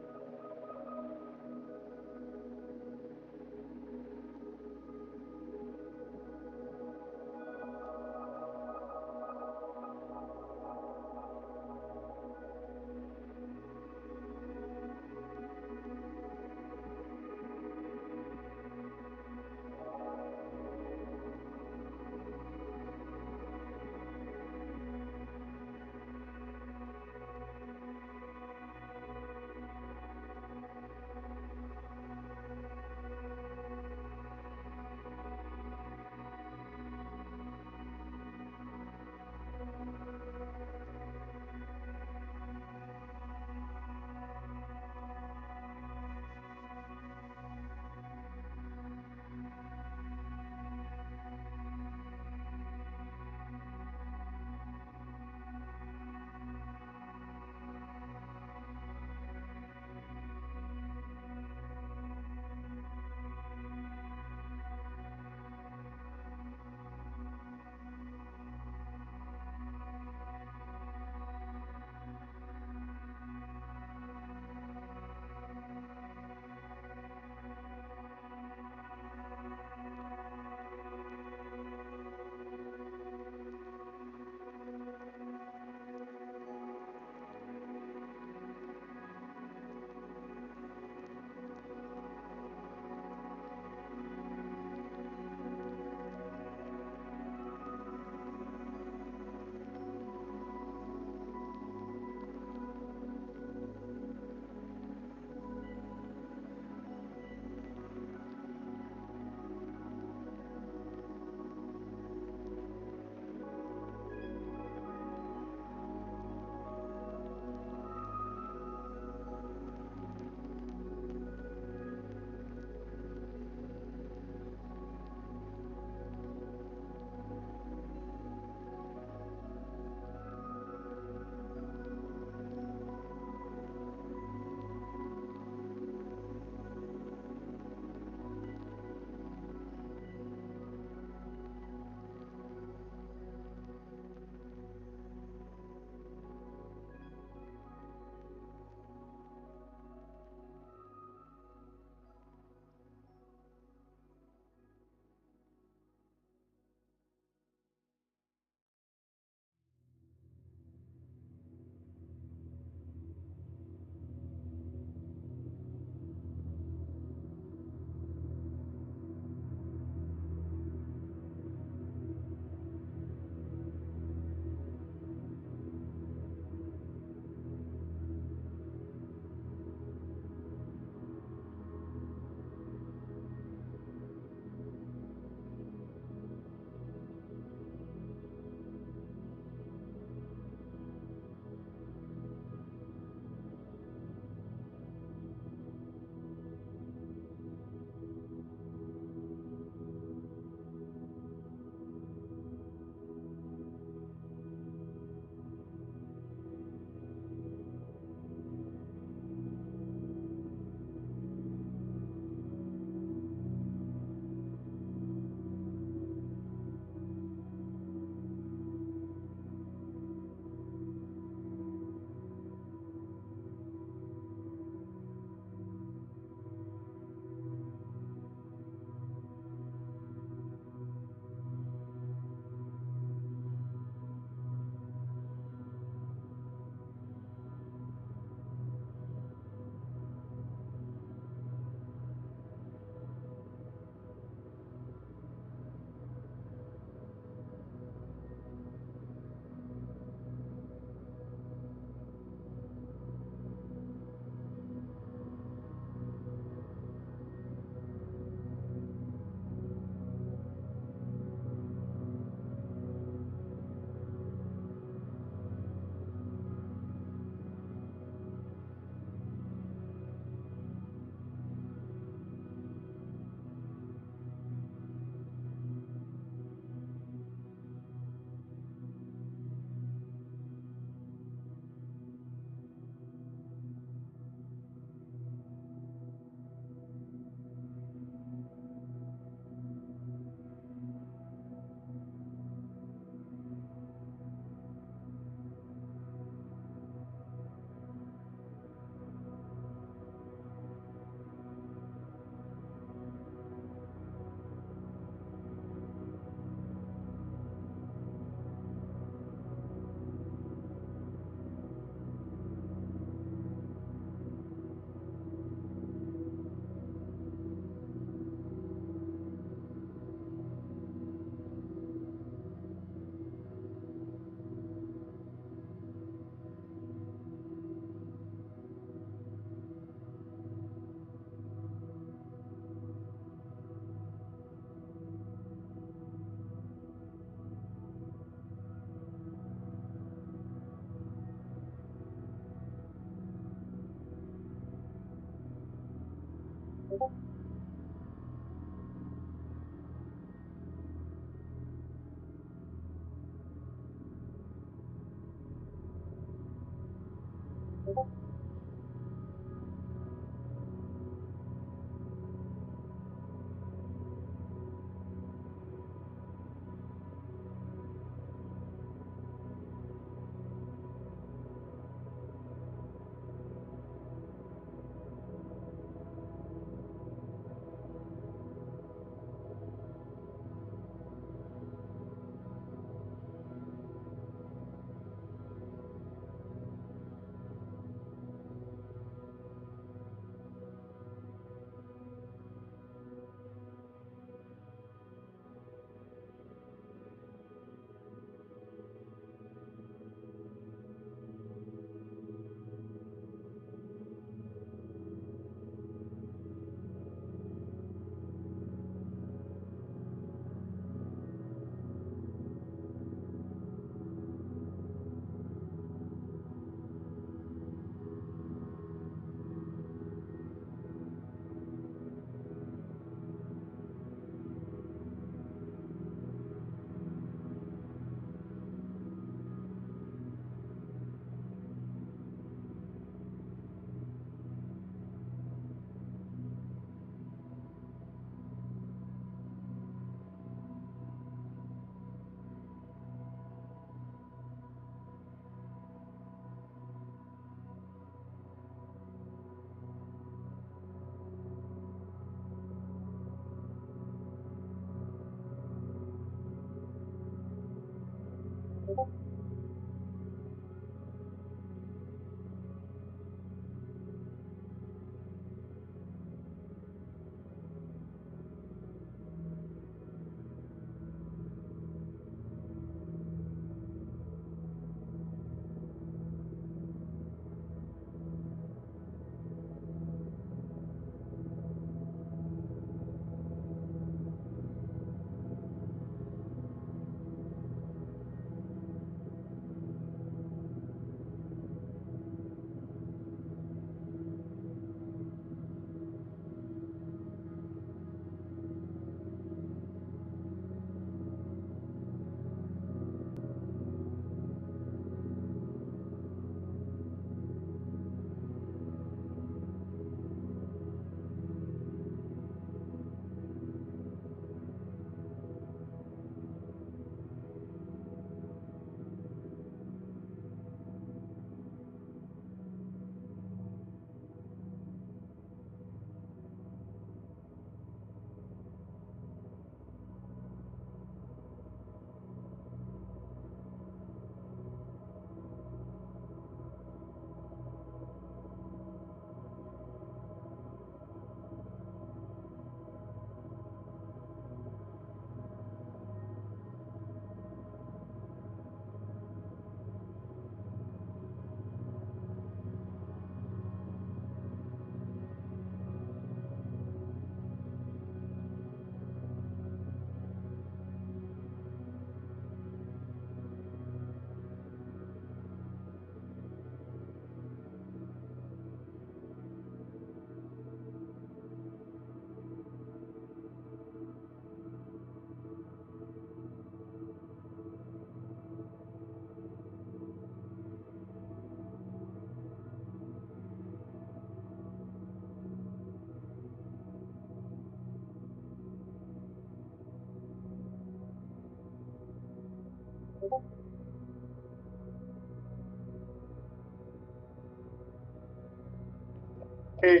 Hey,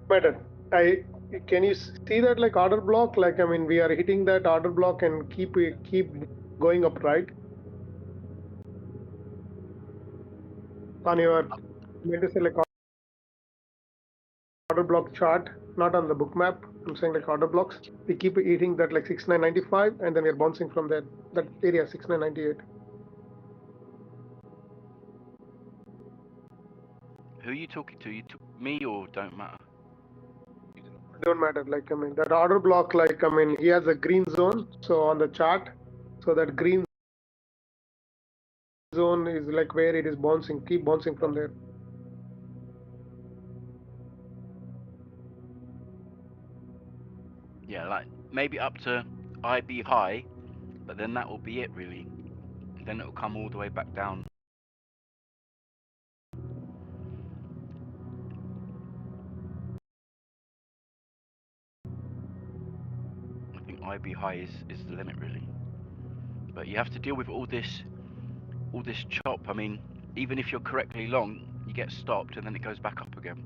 better. I can you see that like order block? Like I mean, we are hitting that order block and keep going up, right? On your meant to say like order block chart, not on the book map. I'm saying like order blocks. We keep eating that like 6995, and then we're bouncing from that area 6998. Who are you talking to? You me or don't matter? Don't matter. Like I mean, that order block. Like I mean, he has a green zone. So on the chart, so that green zone is like where it is bouncing. Keep bouncing from there. Yeah, like maybe up to IB high, but then that will be it really. Then it will come all the way back down. I think IB high is the limit really. But you have to deal with all this chop. I mean, even if you're correctly long, you get stopped and then it goes back up again.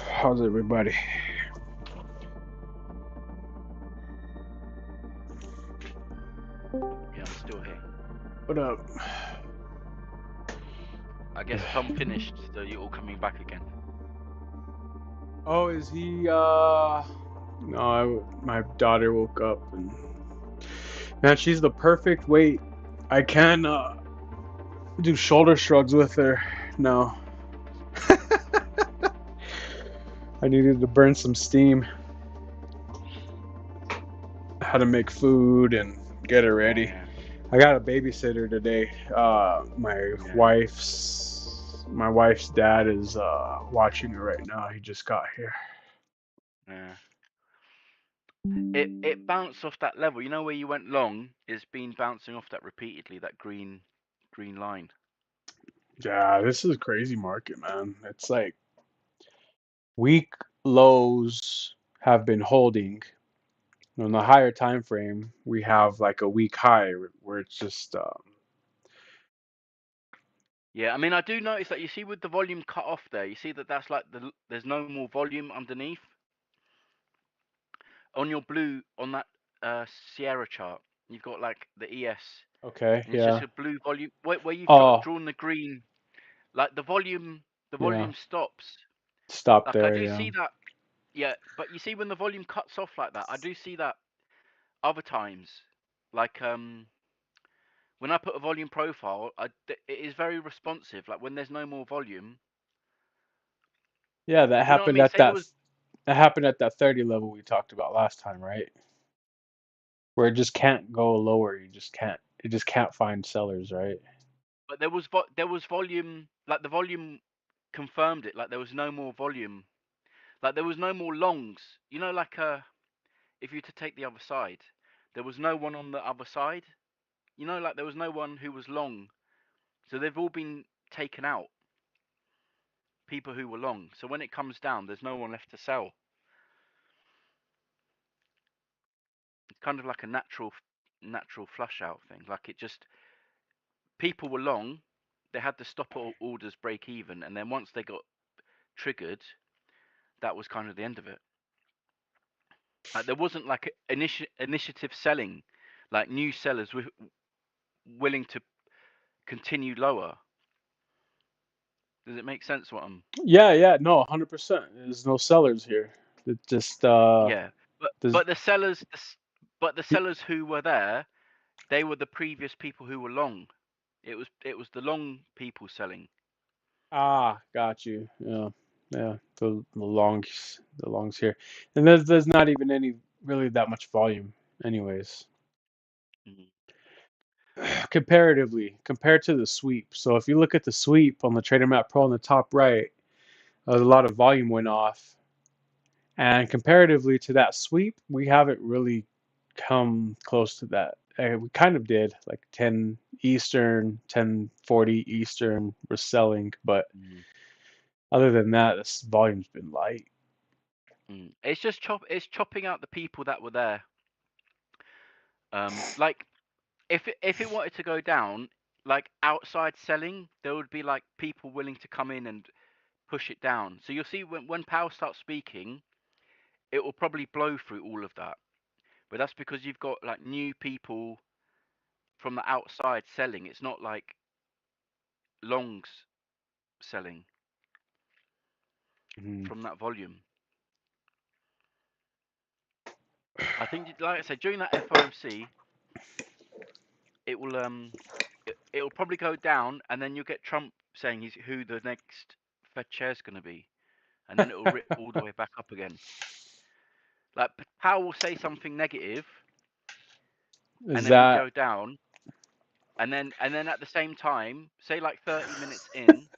How's everybody? Yeah, I'm still here. What up? I guess Tom finished, so you're all coming back again. Oh, is he? No, my daughter woke up and man, she's the perfect weight. I can do shoulder shrugs with her now. I needed to burn some steam. How to make food and get her ready. Yeah, I got a babysitter today. My wife's dad is watching her right now. He just got here. yeah. It bounced off that level. You know where you went long? It's been bouncing off that repeatedly. That green line. Yeah, this is a crazy market, man. It's like weak lows have been holding. On the higher time frame, we have like a weak high where it's just Yeah, I mean, I do notice that you see with the volume cut off there, you see that that's like there's no more volume underneath. On your blue, on that Sierra chart, you've got like the ES, okay, and it's just yeah. a blue volume where you've Oh, drawn the green, like the volume yeah. stops. Stop Like I there, do yeah. see that, yeah, but you see when the volume cuts off like that, I do see that other times, like when I put a volume profile, it is very responsive. Like when there's no more volume, Yeah, that you know what I happened mean? at Say there was, that happened at that 30 level we talked about last time, right? Where it just can't go lower. You just can't. It just can't find sellers, right? but there was volume. Like the volume confirmed it. Like there was no more volume. Like there was no more longs. You know, like if you were to take the other side, there was no one on the other side. You know, like there was no one who was long. So they've all been taken out. People who were long. So when it comes down, there's no one left to sell. It's kind of like a natural flush out thing. Like it just people were long. They had to stop orders break even, and then once they got triggered, that was kind of the end of it. Like there wasn't like initiative selling, like new sellers were willing to continue lower. Does it make sense what I'm? Yeah, yeah, no, 100%. There's no sellers here. It just Yeah, there's but the sellers, but the sellers who were there, they were the previous people who were long. It was the long people selling. got you. Yeah. Yeah, the longs here, and there's not even any really that much volume, anyways. Mhm. Comparatively, compared to the sweep. So if you look at the sweep on the Trader Map Pro on the top right, a lot of volume went off. And comparatively to that sweep, we haven't really come close to that. We kind of did, like 10 Eastern, 1040 Eastern, we're selling, but Mm. other than that, this volume's been light. It's just it's chopping out the people that were there. Like if it wanted to go down, like outside selling, there would be like people willing to come in and push it down. So you'll see when Powell starts speaking, it will probably blow through all of that. But that's because you've got like new people from the outside selling. It's not like longs selling Mhm. from that volume. I think, like I said, during that FOMC, it will probably go down, and then you'll get Trump saying he's who the next Fed chair is going to be, and then it will rip all the way back up again. Like Powell will say something negative, and Is then we that go down, and then at the same time, say like 30 minutes in,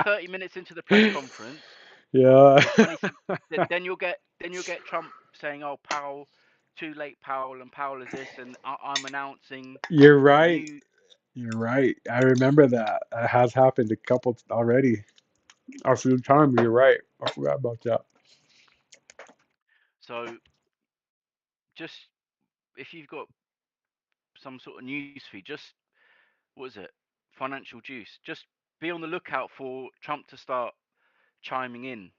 30 minutes into the press conference, yeah. or 20, then you'll get Trump saying, "Oh, Powell, too late, Powell, and Powell is this, and I'm announcing You're a right. new." You're right. I remember that. It has happened a couple already. A few times. You're right. I forgot about that. So just if you've got some sort of news feed, just what is it, financial juice? Just be on the lookout for Trump to start chiming in,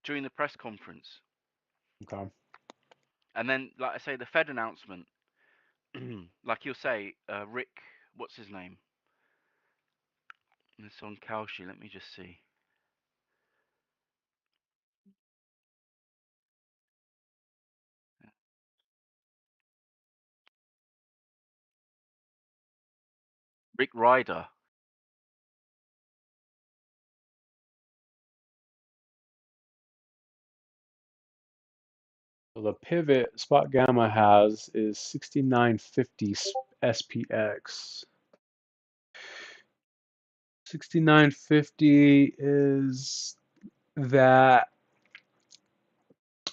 during the press conference, Okay. and then, like I say, the Fed announcement, like you'll say, Rick, what's his name? It's on Kalshi. Let me just see. Rick Ryder. So the pivot spot gamma has is 6950 SPX. 6950 is that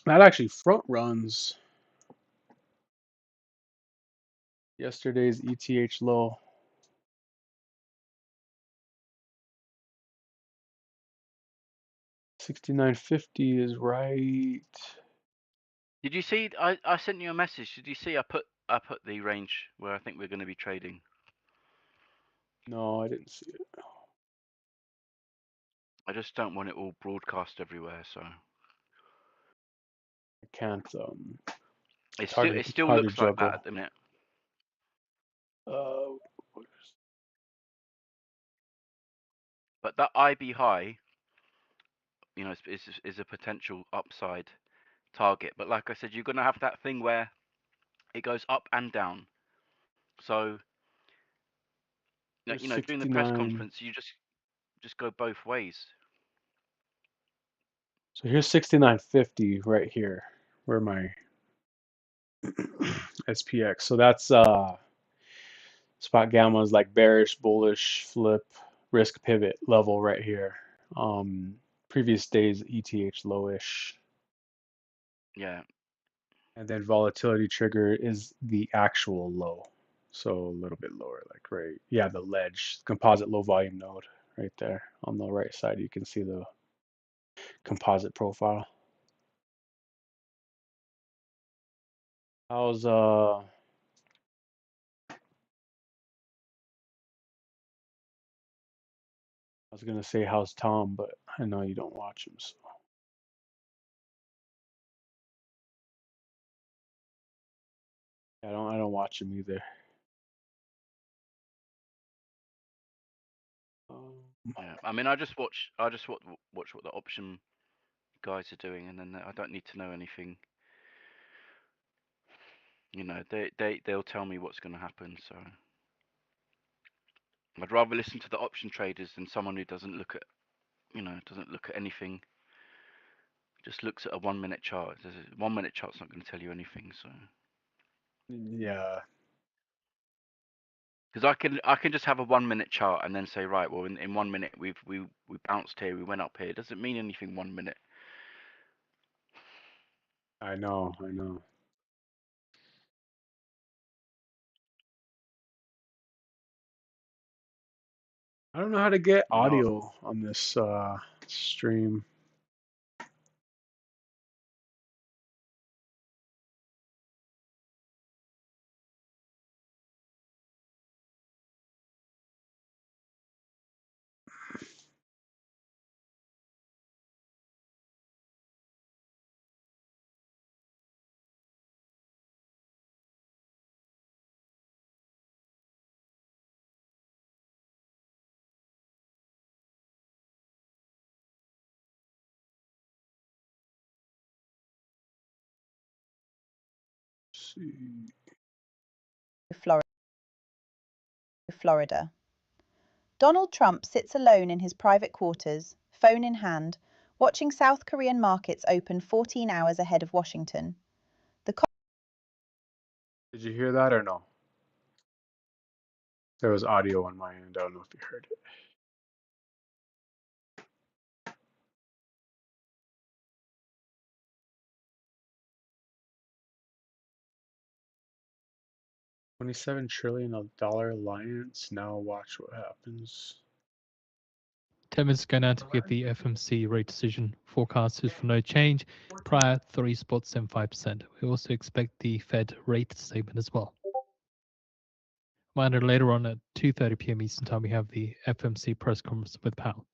actually front runs yesterday's ETH low. 6950 is right. Did you see? I sent you a message. Did you see? I put the range where I think we're going to be trading. No, I didn't see it. I just don't want it all broadcast everywhere. So I can't. it It's hard still to it still hard to looks like that juggle. at the minute. Uh, But that IB high, is a potential upside target. But like I said, you're going to have that thing where it goes up and down. So here's during the press 69. conference, you just go both ways. So here's 6950 right here. Where my SPX. So that's spot gamma is like bearish, bullish, flip, risk pivot level right here. Previous days ETH lowish. Yeah, And then volatility trigger is the actual low. So a little bit lower, like right, yeah, the ledge, composite low volume node right there on the right side. You can see the composite profile. How's I was gonna say how's Tom, but I know you don't watch him, so I don't watch him either. Um, yeah. I mean, I just watch what the option guys are doing, and then I don't need to know anything. They'll tell me what's going to happen. So I'd rather listen to the option traders than someone who doesn't look at, doesn't look at anything. Just looks at a 1 minute chart. 1 minute chart's not going to tell you anything. So Yeah. because I can just have a 1 minute chart and then say, right, well, in 1 minute we bounced here, we went up here. It doesn't mean anything 1 minute. I know. I know. I don't know how to get No. audio on this stream. Let's see. Florida. Donald Trump sits alone in his private quarters, phone in hand, watching South Korean markets open 14 hours ahead of Washington. Did you hear that or no? There was audio on my end. I don't know if you heard it. $27 trillion alliance. Now watch what happens. 10 minutes ago now to get the FMC rate decision. Forecast is for no change. Prior 3.75%. We also expect the Fed rate statement as well. Reminder later on at 2:30 p.m. Eastern Time, we have the FMC press conference with Powell.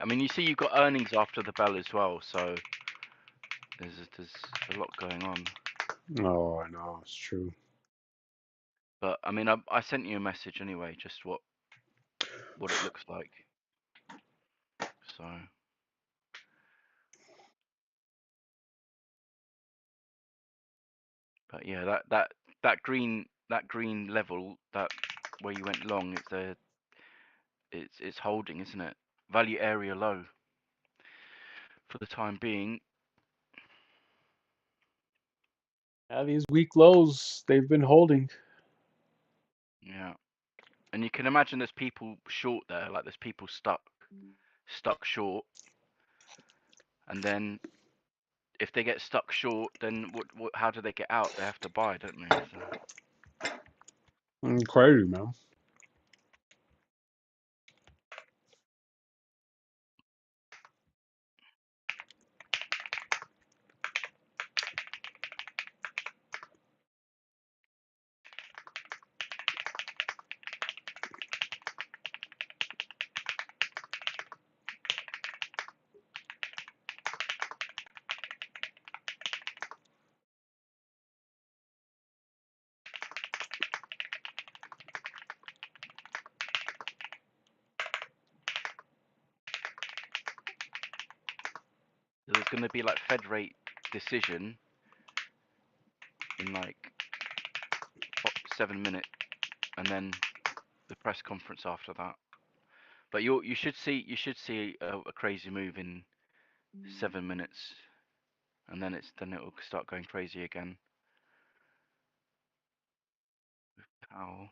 I mean, you see, you've got earnings after the bell as well, so there's a lot going on. Oh, I know. It's true. But I mean, I sent you a message anyway, just what it looks like. So, but yeah, that green level, that where you went long, it's holding, isn't it? Value area low for the time being. Yeah, these weak lows, they've been holding. Yeah, and you can imagine there's people short there, like there's people stuck short, and then if they get stuck short, then what? How do they get out? They have to buy, don't they? So. Crazy, man. there's going to be like Fed rate decision in like 7 minutes, and then the press conference after that. But you should see a crazy move in 7 minutes, and then it will start going crazy again. With Powell.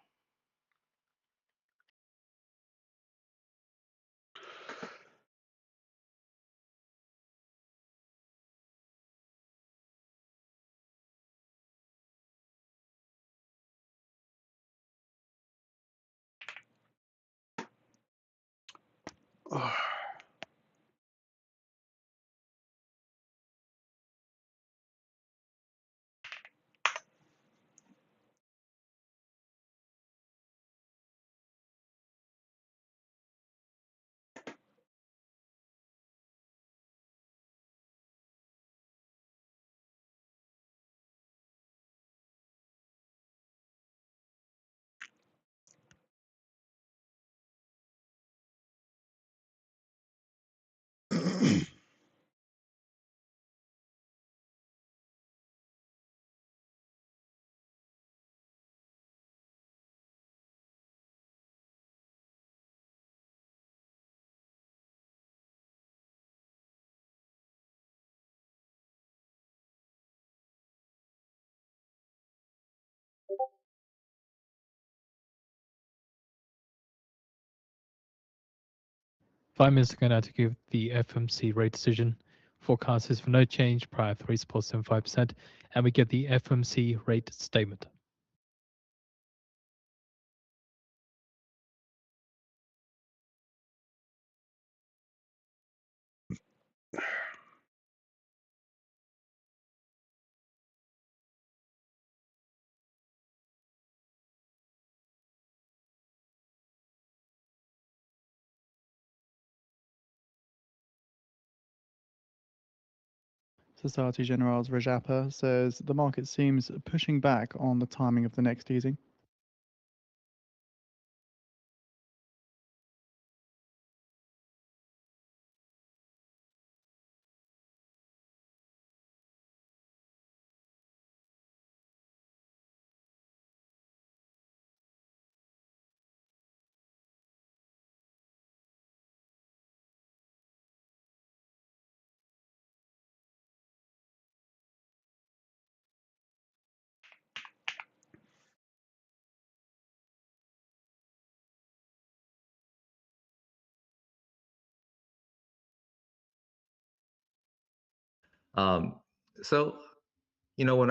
Five minutes ago now to give the FMC rate decision. Forecast is for no change, prior 3.75%, and we get the FMC rate statement. Societe Generale's Rajappa says the market seems pushing back on the timing of the next easing. So, you know, when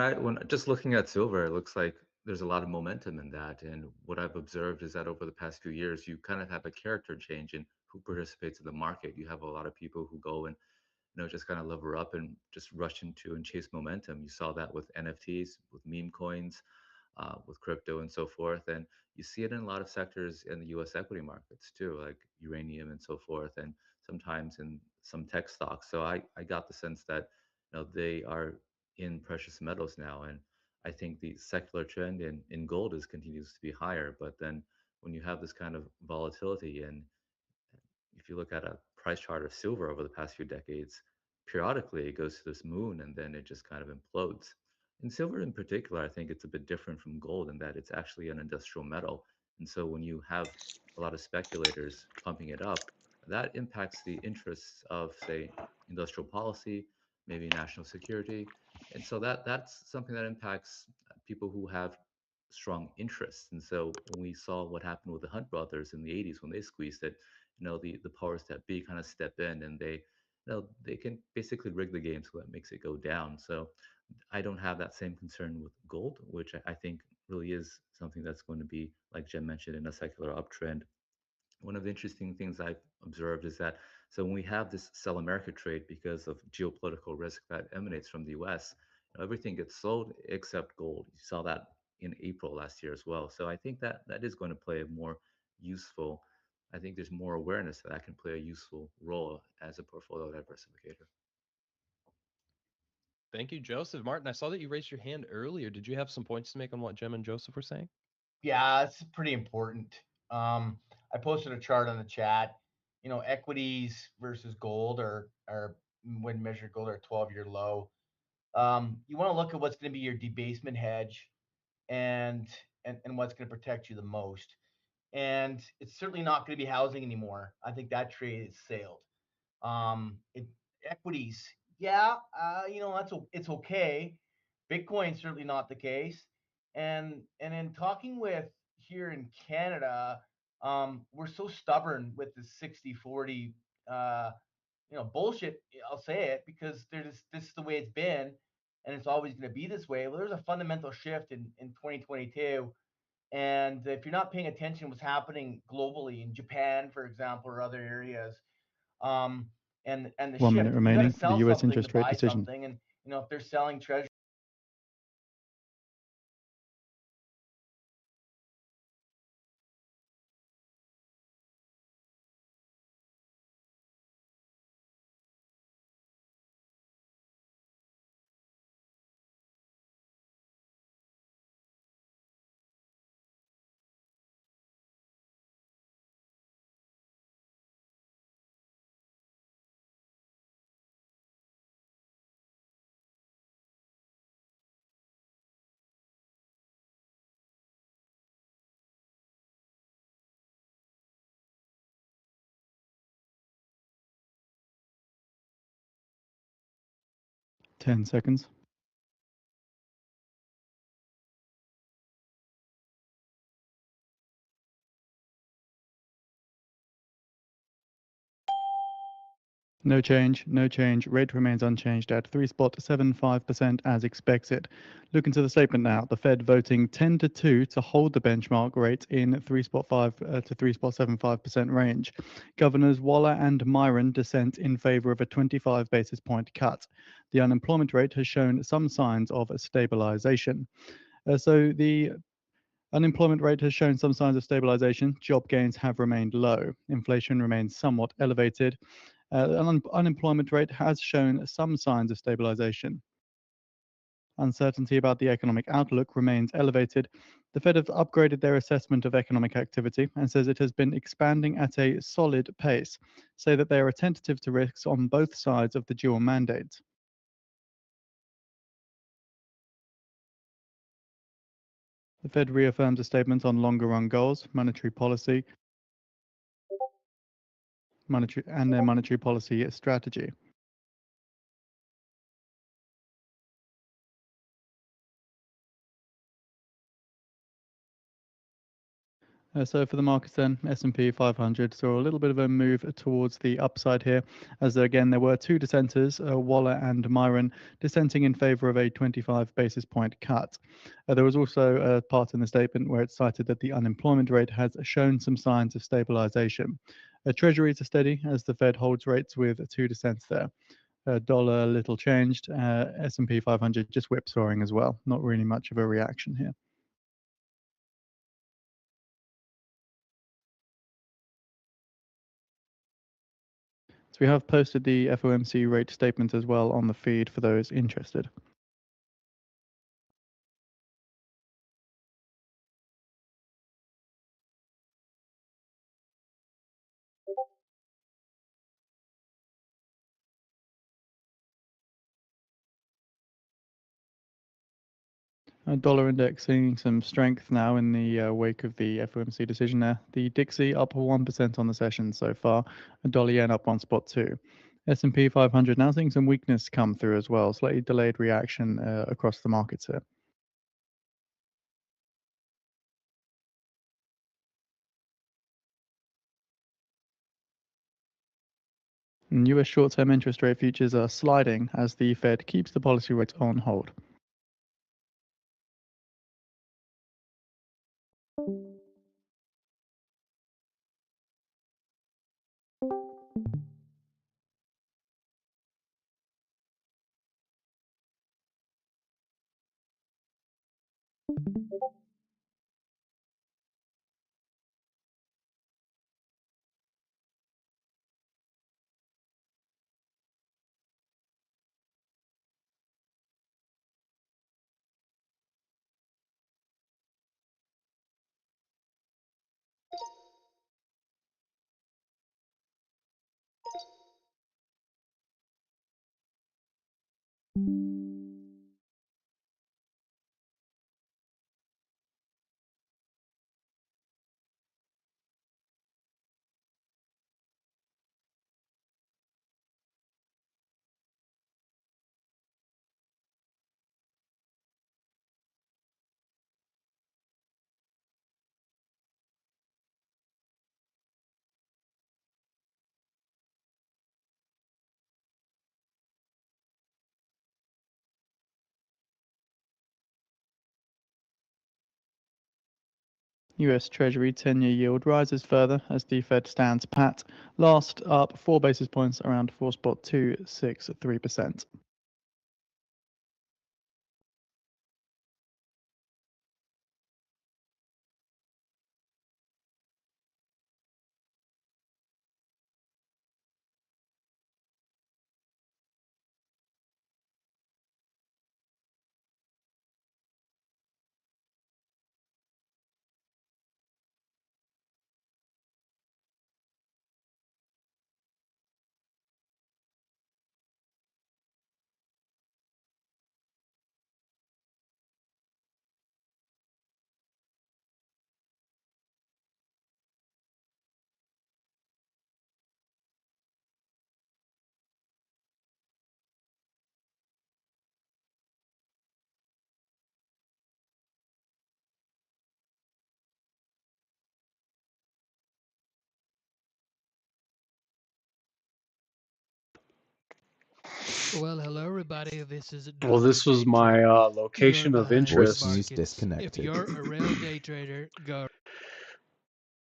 just looking at silver, it looks like there's a lot of momentum in that. And what I've observed is that over the past few years, you kind of have a character change in who participates in the market. You have a lot of people who go and, you know, just kind of lever up and just rush into and chase momentum. You saw that with NFTs, with meme coins, with crypto and so forth. And you see it in a lot of sectors in the US equity markets too, like uranium and so forth, and sometimes in some tech stocks. So I got the sense that, you know, they are in precious metals now. And I think the secular trend in gold is continues to be higher. But then when you have this kind of volatility, and if you look at a price chart of silver over the past few decades, periodically it goes to this moon and then it just kind of implodes. In silver in particular, I think it's a bit different from gold in that it's actually an industrial metal. And so when you have a lot of speculators pumping it up, that impacts the interests of, say, industrial policy, maybe national security. And so that's something that impacts people who have strong interests. And so when we saw what happened with the Hunt brothers in the 80s when they squeezed it, you know, the powers that be kind of step in and they, you know, they can basically rig the game so that makes it go down. So I don't have that same concern with gold, which I think really is something that's going to be, like Jen mentioned, in a secular uptrend. One of the interesting things I've observed is that so when we have this sell America trade because of geopolitical risk that emanates from the US, you know, everything gets sold except gold. You saw that in April last year as well. So I think that that is going to play a more useful, I think there's more awareness that can play a useful role as a portfolio diversificator. Thank you, Joseph. Martin, I saw that you raised your hand earlier. Did you have some points to make on what Jem and Joseph were saying? Yeah, it's pretty important. I posted a chart on the chat. You know, equities versus gold are when measured Treasury gold at 12-year low. You want to look at what's going to be your debasement hedge and what's going to protect you the most. And it's certainly not going to be housing anymore. I think that trade is sailed. Equities, yeah, it's okay. Bitcoin's certainly not the case. And in talking with here in Canada, we're so stubborn with the 60-40 bullshit. I'll say it because this is the way it's been, and it's always going to be this way. Well, there's a fundamental shift in 2022, and if you're not paying attention to what's happening globally in Japan, for example, or other areas, and the 1 shift, minute you got to remaining for the sell US something to interest rate buy decision. something, and if they're selling treasury. 10 seconds. No change, no change. Rate remains unchanged at 3.75% as expected. Look into the statement now. The Fed voting 10-2 to hold the benchmark rate in 3.5 to 3.75% range. Governors Waller and Myron dissent in favor of a 25 basis point cut. The unemployment rate has shown some signs of stabilization. So the unemployment rate has shown some signs of stabilization. Job gains have remained low. Inflation remains somewhat elevated. Unemployment rate has shown some signs of stabilization. Uncertainty about the economic outlook remains elevated. The Fed have upgraded their assessment of economic activity and says it has been expanding at a solid pace, say that they are attentive to risks on both sides of the dual mandate. The Fed reaffirms a statement on longer run goals, monetary policy, and their monetary policy strategy. So for the markets then, S&P 500 saw a little bit of a move towards the upside here, as again there were two dissenters, Waller and Myron, dissenting in favor of a 25 basis point cut. There was also a part in the statement where it cited that the unemployment rate has shown some signs of stabilization. Treasuries are steady as the Fed holds rates with two dissents there. Dollar little changed, S&P 500 just whipsawing as well, not really much of a reaction here. So we have posted the FOMC rate statement as well on the feed for those interested. Dollar index seeing some strength now in the wake of the FOMC decision there. The Dixie up 1% on the session so far. Dollar yen up 1.2. S&P 500 now seeing some weakness come through as well. Slightly delayed reaction across the markets here. And US short-term interest rate futures are sliding as the Fed keeps the policy rate on hold. US Treasury 10-year yield rises further as the Fed stands pat, last up 4 basis points around 4.263%. Well, hello everybody. This is Well, this was Dr. my J2. location You're of behind the interest, Voice use markets. If disconnected. you're a real day trader, go.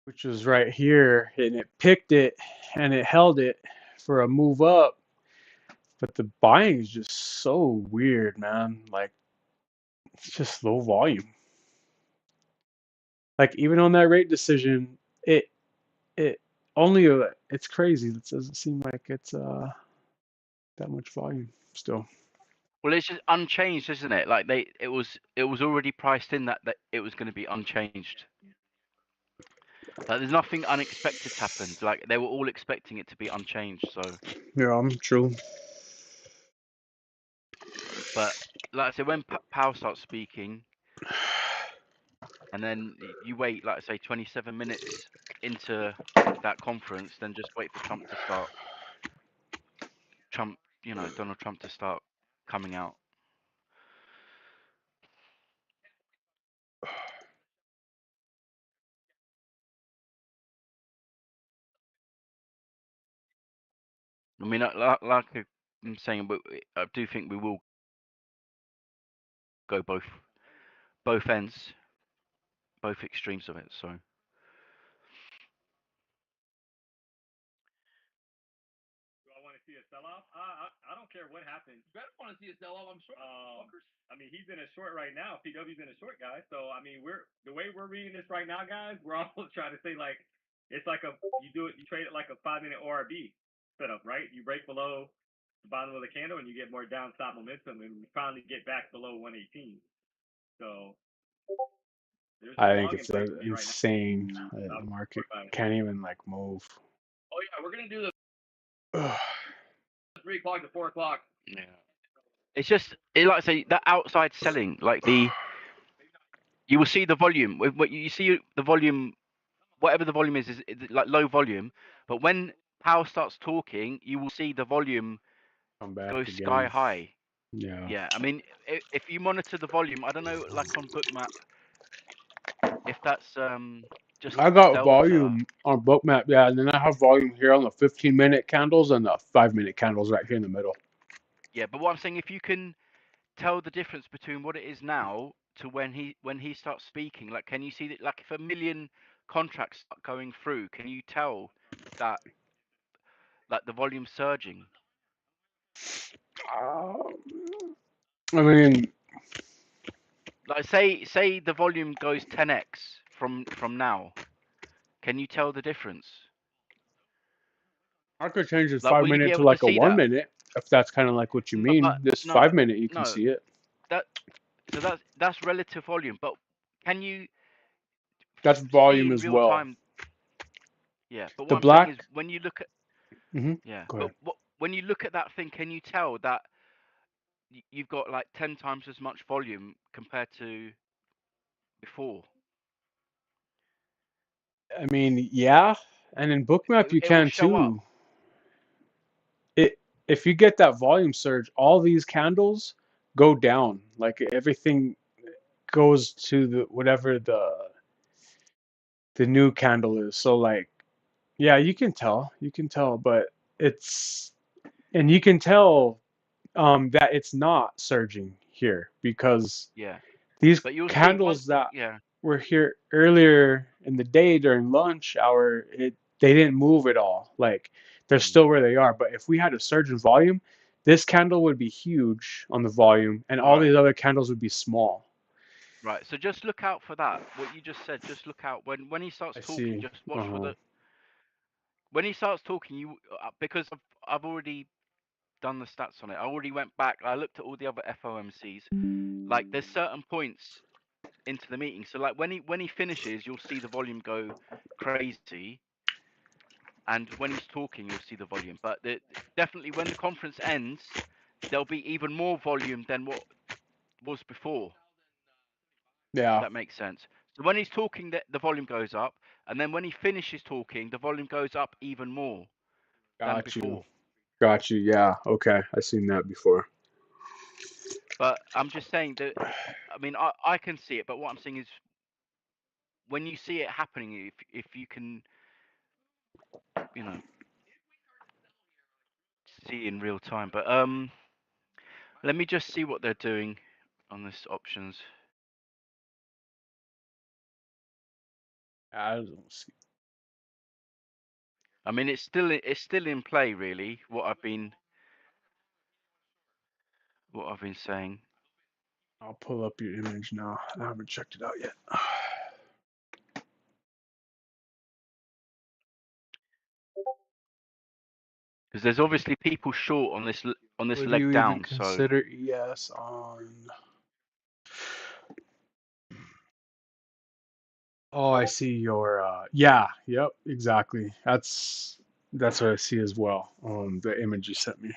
which was right here, and it picked it and it held it for a move up. But the buying is just so weird, man. Like, it's just low volume. Like, even on that rate decision, it only it's crazy. It doesn't seem like it's that much volume still. Well, it's just unchanged, isn't it? Like it was already priced in that it was going to be unchanged. Like there's nothing unexpected happened. Like they were all expecting it to be unchanged. So, Yeah, I'm true. but like I said, when Powell starts speaking, and then you wait, like I say, 27 minutes into that conference, then just wait for Trump to start. Donald Trump to start coming out. I mean, like I'm saying, but I do think we will go both ends, both extremes of it. So. I want to see a sell-off. I don't care what happens. You better want to see a sell-off. I'm sure. I mean, he's in a short right now. PW's in a short, guys. So I mean, the way we're reading this right now, guys. We're almost trying to say like it's like you trade it like a 5-minute ORB setup, right? You break below the bottom of the candle and you get more downside momentum, and we finally get back below 118. So there's I no think long in it's play for me right now. insane. The market can't even like move. Oh yeah, we're gonna do the 3 o'clock to 4 o'clock. Yeah. It's just like I say, that outside selling, like you will see the volume. What you see the volume, whatever the volume is like low volume. But when Powell starts talking, you will see the volume Come back go again. sky high. Yeah. Yeah, I mean, if you monitor the volume, I don't know, like on Bookmap, if that's just I got delta. volume on Bookmap, yeah, and then I have volume here on the 15-minute candles and the 5-minute candles right here in the middle. Yeah, but what I'm saying, if you can tell the difference between what it is now to when he starts speaking, like can you see that, like if 1 million contracts start going through, can you tell that like the volume surging? I mean, Like say the volume goes 10x from now, can you tell the difference? I could change the Like will you be 5-minute to able to like a see that? 1-minute if that's kind of like what you mean. This No, 5-minute, you can no, see it. that's relative volume, but can you That's see volume in as real well. time? Yeah, but The what I'm saying is black. when you look at yeah, Go but ahead. when you look at that thing, can you tell that you've got like 10 times as much volume compared to before? I mean, yeah, and in Bookmap you It will can show up. too. If you get that volume surge, all these candles go down. Like everything goes to the whatever the new candle is. So like, yeah, you can tell, but it's and you can tell that it's not surging here because Yeah, these but you'll see once candles that yeah were here earlier in the day during lunch hour, they didn't move at all. Like they're still where they are. But if we had a surge in volume, this candle would be huge on the volume, and all Right. these other candles would be small. Right. So just look out for that. What you just said. Just look out when he starts I talking. see. Just watch for Uh-huh. the when he starts talking. Because I've already done the stats on it. I already went back. I looked at all the other FOMCs. Like there's certain points into the meeting. So like when he finishes, you'll see the volume go crazy, and when he's talking, you'll see the volume. But definitely when the conference ends, there'll be even more volume than what was before. Yeah, That makes sense. So when he's talking, the volume goes up, and then when he finishes talking, the volume goes up even more than got you. before. Got you. Yeah. Okay. I've seen that before. But I'm just saying that, I mean, I can see it, but what I'm saying is when you see it happening, if you can, you know, see in real time. But let me just see what they're doing on this options. I don't see. I mean, it's still in play, really. What I've been saying. I'll pull up your image now. I haven't checked it out yet. Because there's obviously people short on this Would leg you even down, so consider ES on? Oh, I see your yeah, yep, exactly. That's what I see as well. The image you sent me.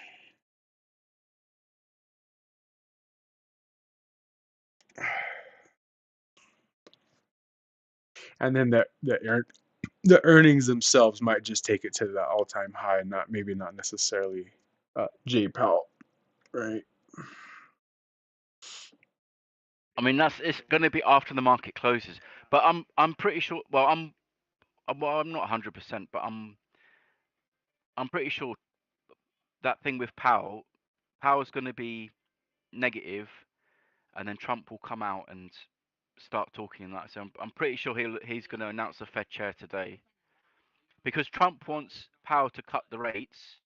And then the earnings themselves might just take it to the all-time high, not maybe not necessarily J Powell, right? I mean it's going to be after the market closes. But I'm pretty sure. Well, I'm not 100%, but I'm pretty sure that thing with Powell's going to be negative, and then Trump will come out and start talking and that. So I'm pretty sure he's going to announce the Fed chair today, because Trump wants Powell to cut the rates,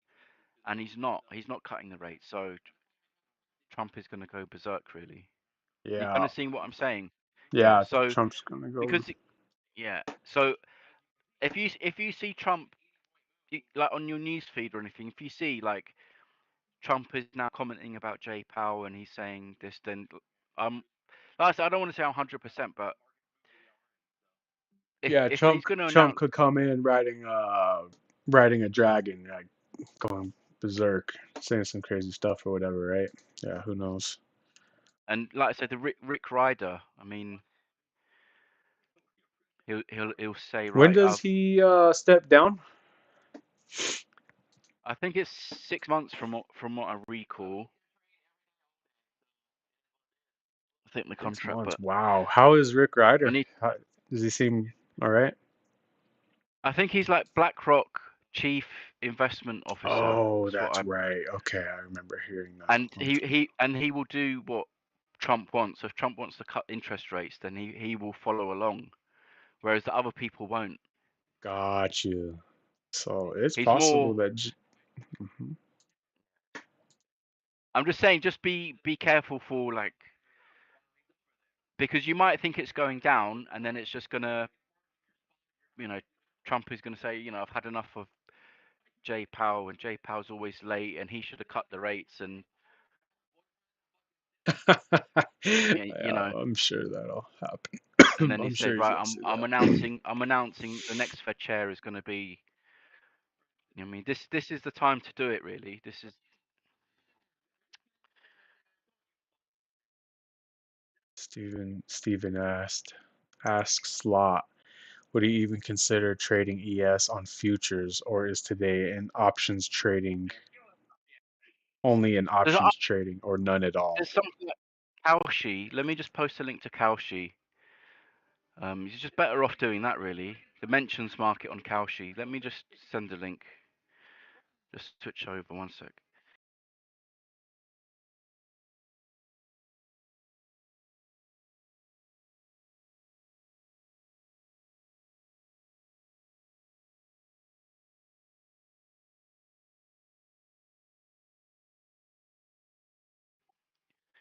and he's not. He's not cutting the rates, so Trump is going to go berserk. Really, you Yeah, kind of seeing what I'm saying? Yeah. yeah. So Trump's gonna go. because yeah, so if you see Trump like on your news feed or anything, if you see like Trump is now commenting about Jay Powell and he's saying this, then like I said, I don't want to say I'm 100%, but Yeah, if he's going to Trump announce, could come in riding a dragon, like going berserk, saying some crazy stuff or whatever, right? Yeah, who knows? and like I said, the Rick Ryder, I mean, he'll say When right, does he step down? I think it's 6 months from what I recall. I think the Six contract, months. but Wow. How is Rick I Ryder? need. Does he seem all right? I think he's like BlackRock chief investment officer. Oh, That's what that's I. right. Okay, I remember hearing that. And Okay. he will do what Trump wants. So if Trump wants to cut interest rates, then he will follow along, whereas the other people won't. Got you. So it's He's possible more. that. Mhm. I'm just saying, just be careful for like, because you might think it's going down, and then it's just gonna, you know, Trump is gonna say, I've had enough of Jay Powell, and Jay Powell's always late, and he should have cut the rates, and Yeah, I'm sure that'll happen. and then he I'm said, sure he's right, gonna say I'm that. announcing the next Fed chair is gonna be. I mean, this is the time to do it, really. This is. Steven asks Slot, would he even consider trading ES on futures, or is today in options trading only in There's, options trading, or none at all? there's something like Kalshi. Let me just post a link to Kalshi. You're just better off doing that, really. The mentions market on Kalshi. Let me just send a link. Just switch over 1 sec.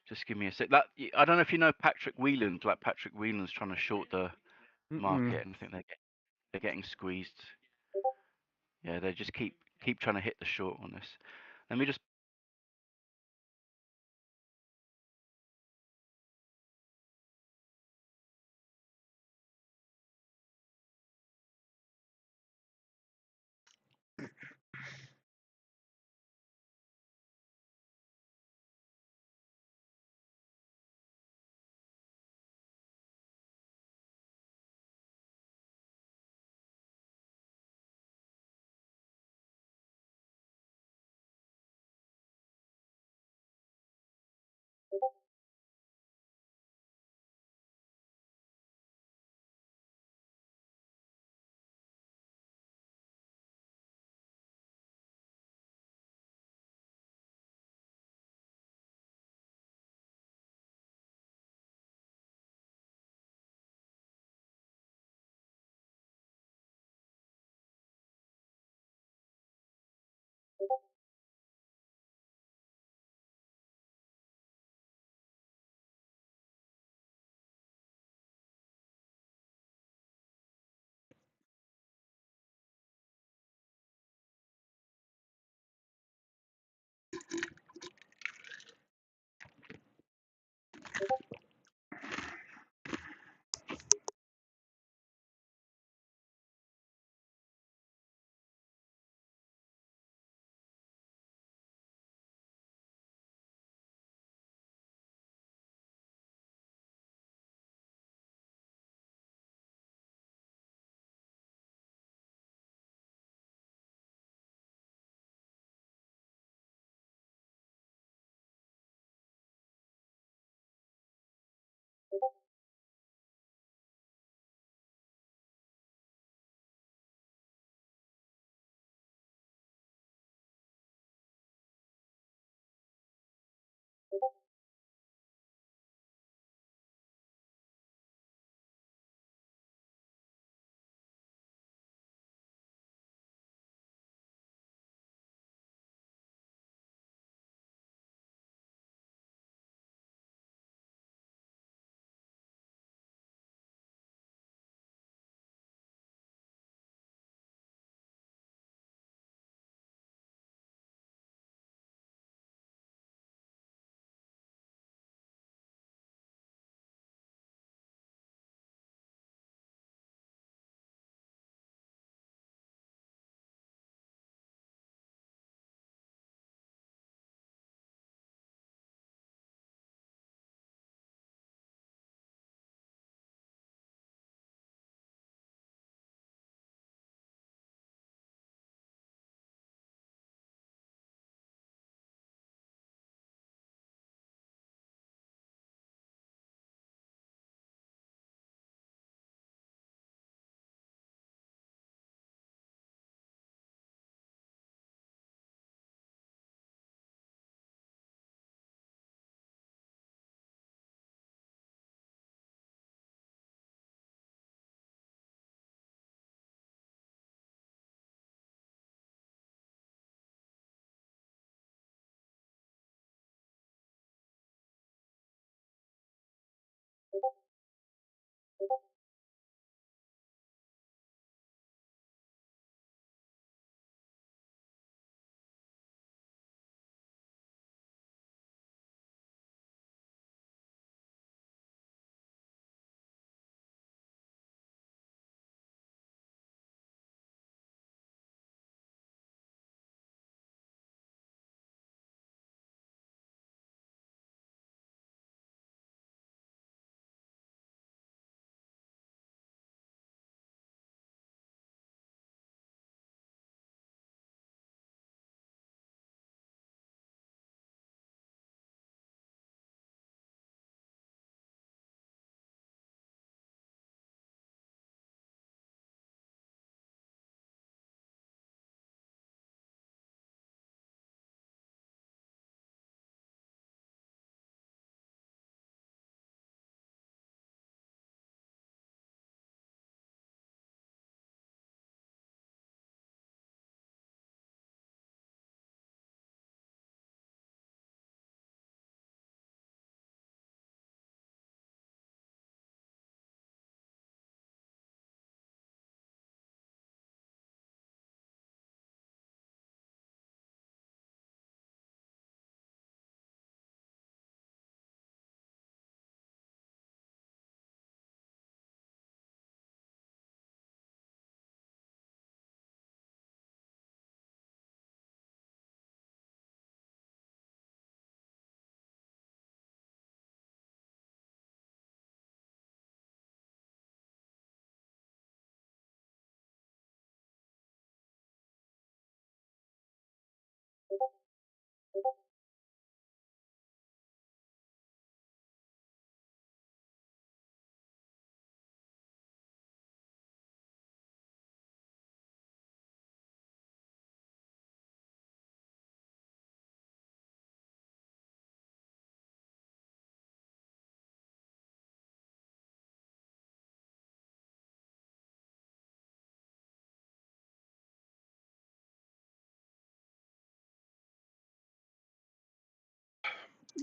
Just give me a sec. I don't know if you know Patrick Whelan's. Like Patrick Whelan's trying to short the market, and I think they're getting squeezed. Yeah, they just keep trying to hit the short on this. Let me just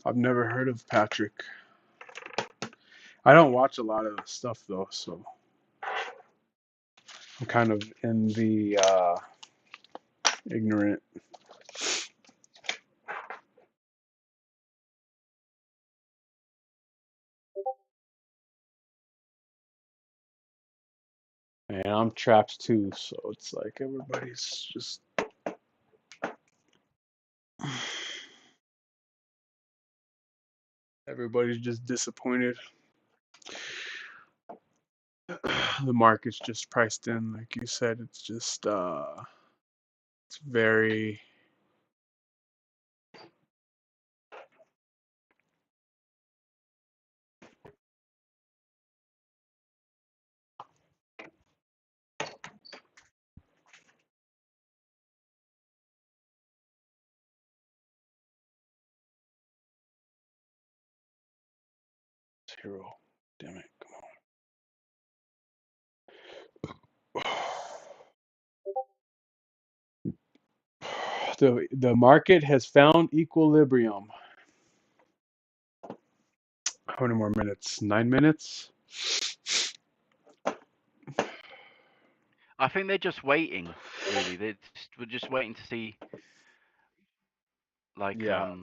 I've never heard of Patrick. I don't watch a lot of stuff though, so I'm kind of in the ignorant. And I'm trapped too, so it's like everybody's just disappointed. The market's just priced in, like you said. It's just it's very zero. Damn it, come on. The market has found equilibrium. How many more minutes? 9 minutes? I think they're just waiting. Really, we're just waiting to see, like, Yeah,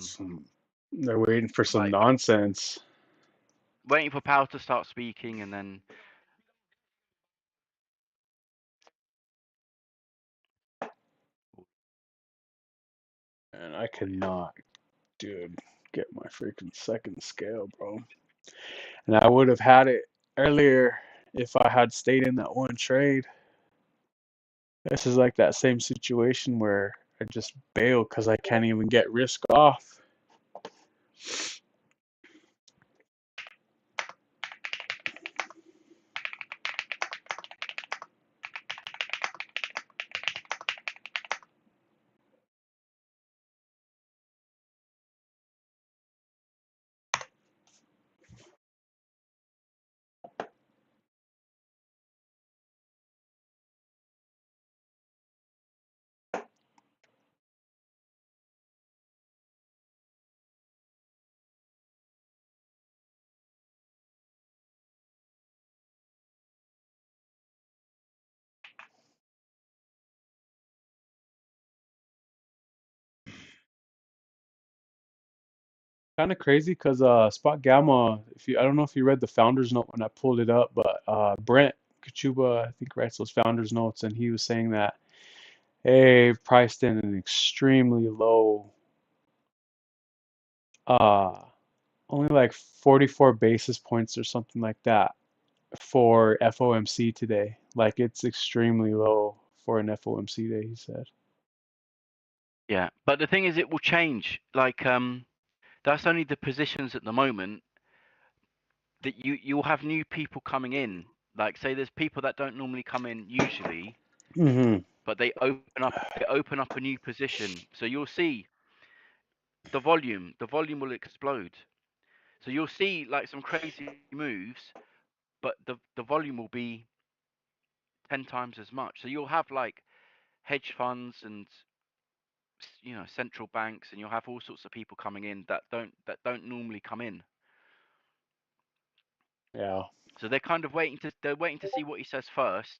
they're waiting for some like nonsense. waiting for Powell to start speaking, and then And I cannot, dude, get my freaking second scale, bro. And I would have had it earlier if I had stayed in that one trade. This is like that same situation where I just bail because I can't even get risk off. Kind of crazy because Spot Gamma, I don't know if you read the founders note when I pulled it up, but Brent Kachuba, I think, writes those founders notes, and he was saying that hey, priced in an extremely low, uh, only like 44 basis points or something like that for FOMC today. Like it's extremely low for an FOMC day, he said. yeah. But the thing is, it will change. Like, that's only the positions at the moment. That you'll have new people coming in. Like, say there's people that don't normally come in usually, but they open up a new position. So you'll see the volume will explode. So you'll see like some crazy moves, but the volume will be 10 times as much. So you'll have like hedge funds and central banks, and you'll have all sorts of people coming in that don't normally come in. Yeah. So they're kind of waiting to see what he says first,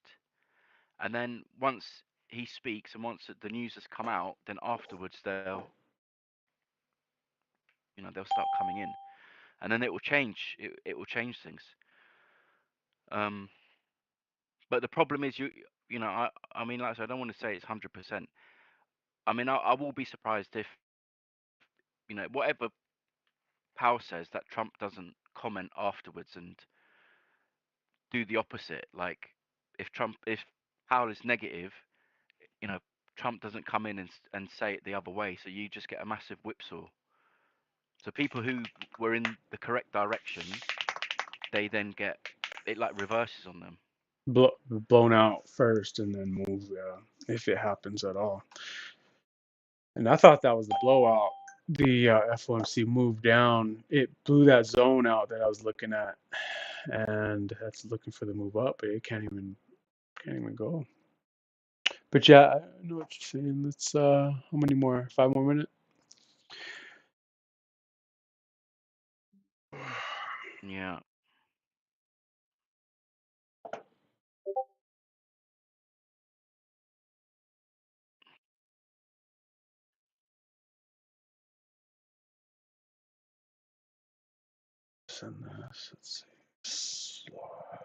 and then once he speaks and once the news has come out, then afterwards they'll start coming in, and then it will change. It will change things. But the problem is I mean, like I said, I don't want to say it's 100%. I mean, I will be surprised if whatever Powell says, that Trump doesn't comment afterwards and do the opposite. Like if Powell is negative, Trump doesn't come in and say it the other way, so you just get a massive whipsaw. So people who were in the correct direction, they then get it like reverses on them. Blown out first and then move, yeah, if it happens at all. And I thought that was the blowout. The FOMC moved down. It blew that zone out that I was looking at, and that's looking for the move up, but it can't even go. But yeah, I know what you're saying. Let's how many more? 5 more minutes? Yeah. Send this. Let's see. Slot.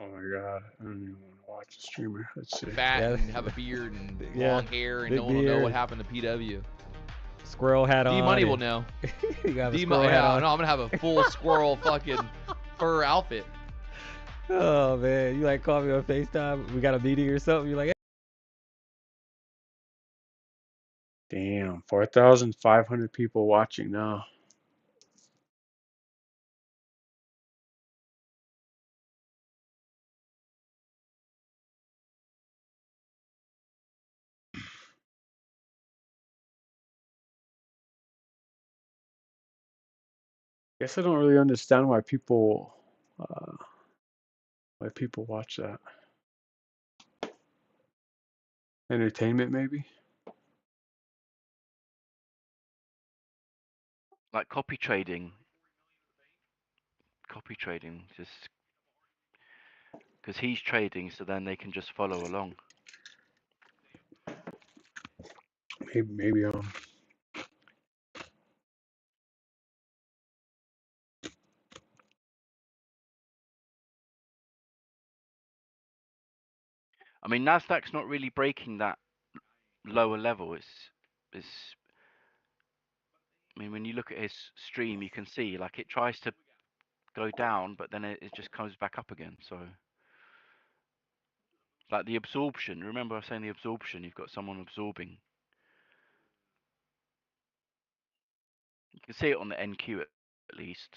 Oh my god, I don't even want to watch a streamer. Let's see. Fat Yeah. and have a beard and Yeah, long hair, and big no one will know what beard. happened to PW. Squirrel hat on. D Money will and- know. you got a D squirrel Money, hat yeah, on. no, I'm gonna have a full squirrel fucking fur outfit. Oh man, you like call me on FaceTime? We got a meeting or something? You're like, Damn, 4,500 people watching now. Guess I don't really understand why people watch that. Entertainment, maybe. Like copy trading. Copy trading, just because he's trading, so then they can just follow along. Maybe I mean, Nasdaq's not really breaking that lower level. It's. I mean, when you look at his stream, you can see like it tries to go down, but then it just comes back up again. So, like the absorption. Remember I was saying the absorption? You've got someone absorbing. You can see it on the NQ at least.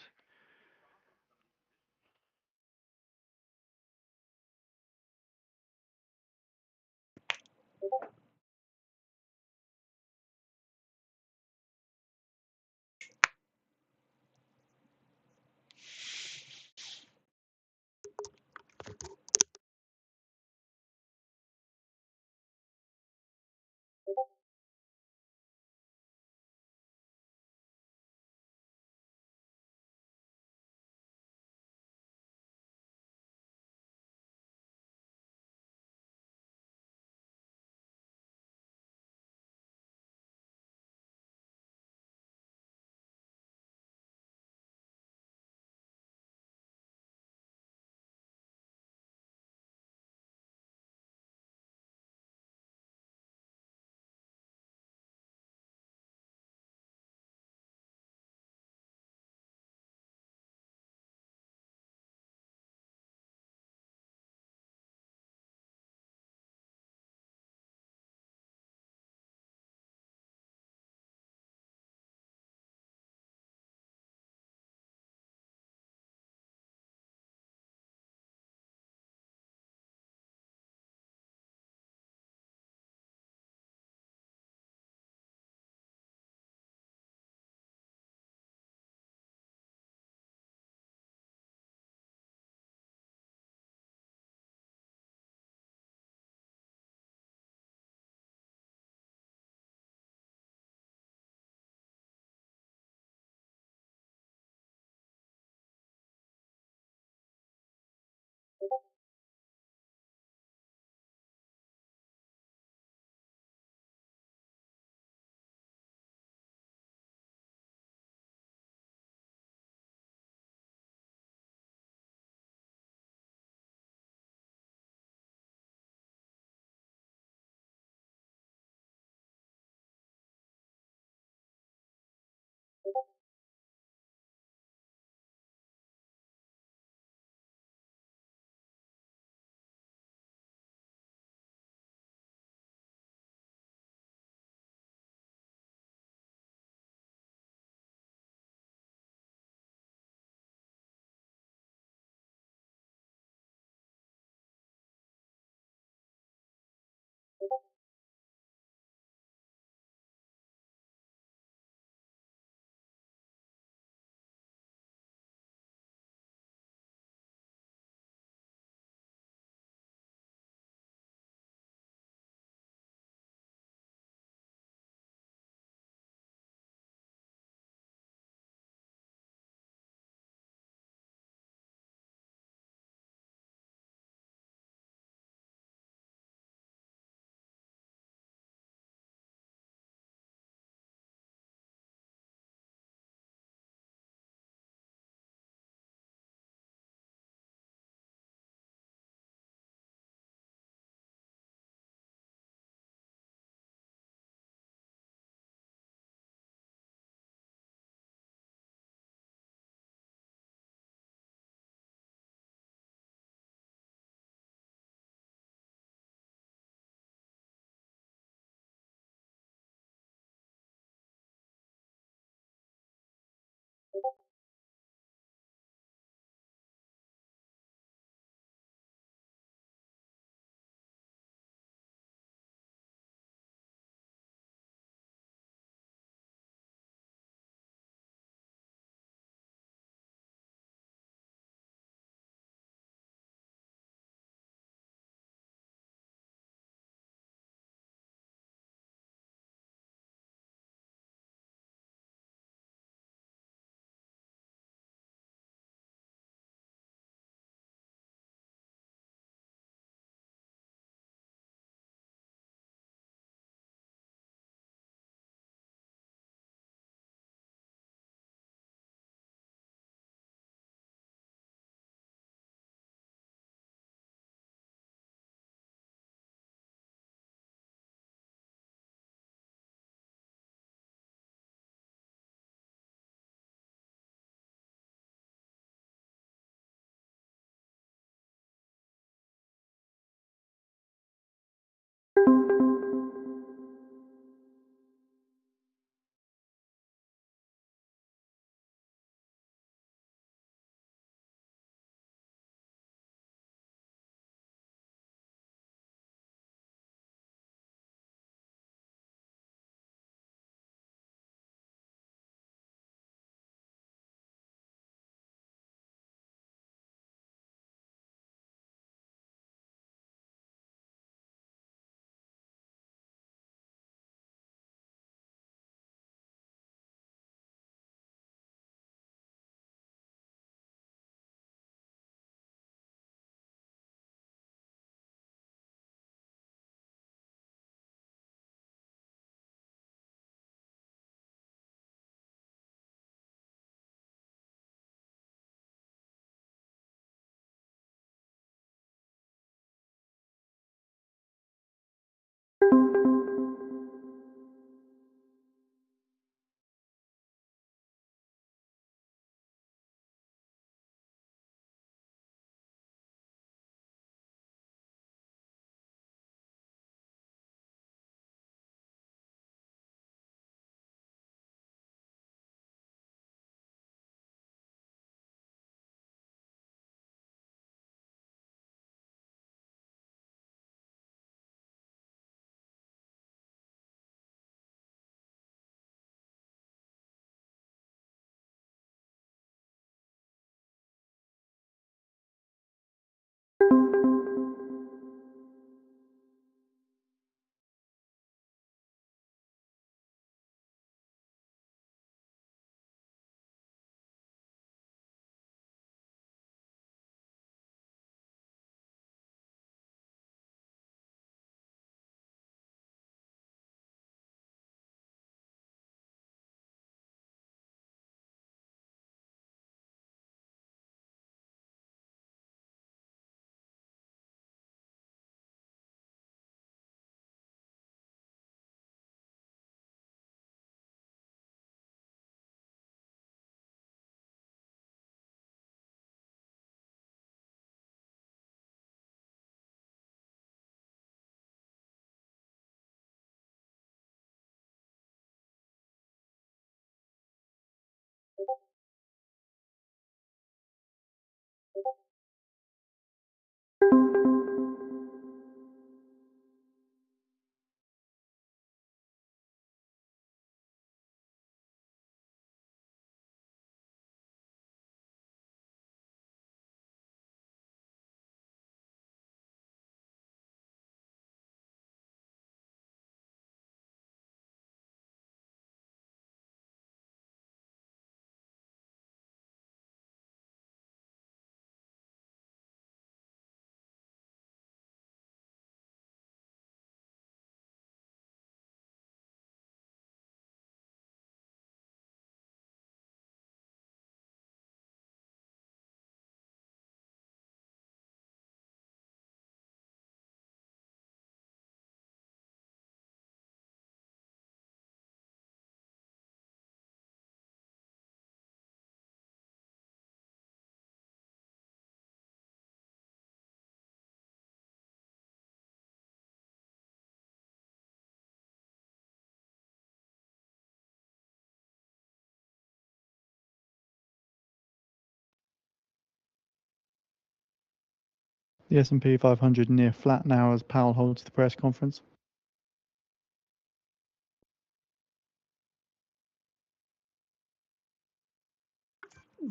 The S&P 500 near flat now as Powell holds the press conference.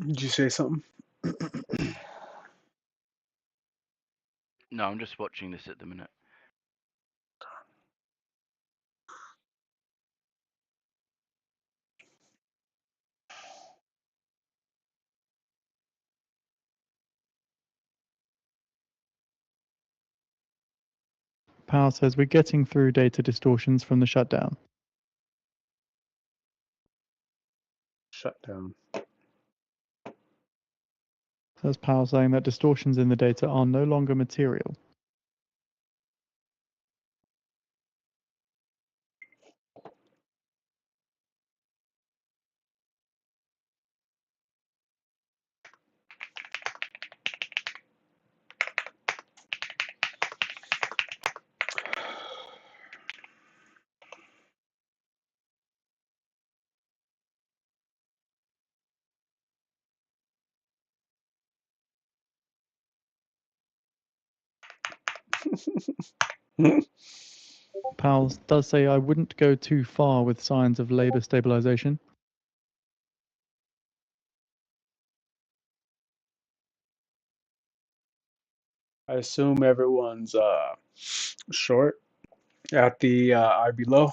Did you say something? No, I'm just watching this at the minute. Powell says we're getting through data distortions from the shutdown. Shutdown. Says Powell saying that distortions in the data are no longer material. Powell does say I wouldn't go too far with signs of labor stabilization. I assume everyone's short at the IB low.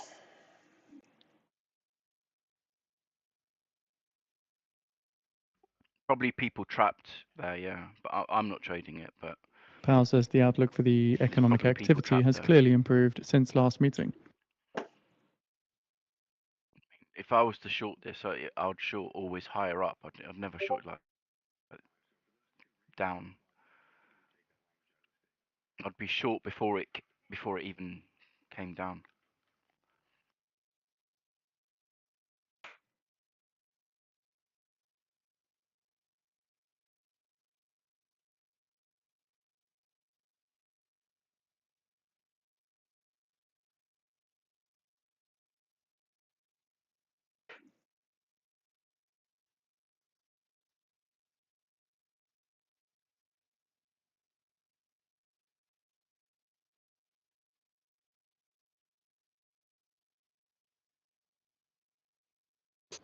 Probably people trapped there, yeah. But I'm not trading it. But Powell says the outlook for the economic probably people activity trapped has there. clearly improved since last meeting. If I was to short this, I would short always higher up. I'd never short like down. I'd be short before it even came down.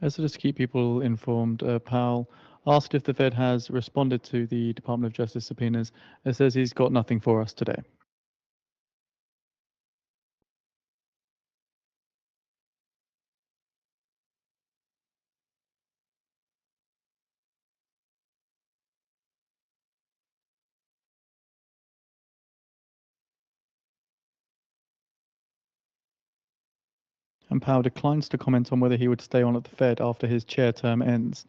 As to just keep people informed, Powell asked if the Fed has responded to the Department of Justice subpoenas. It says he's got nothing for us today. And Powell declines to comment on whether he would stay on at the Fed after his chair term ends.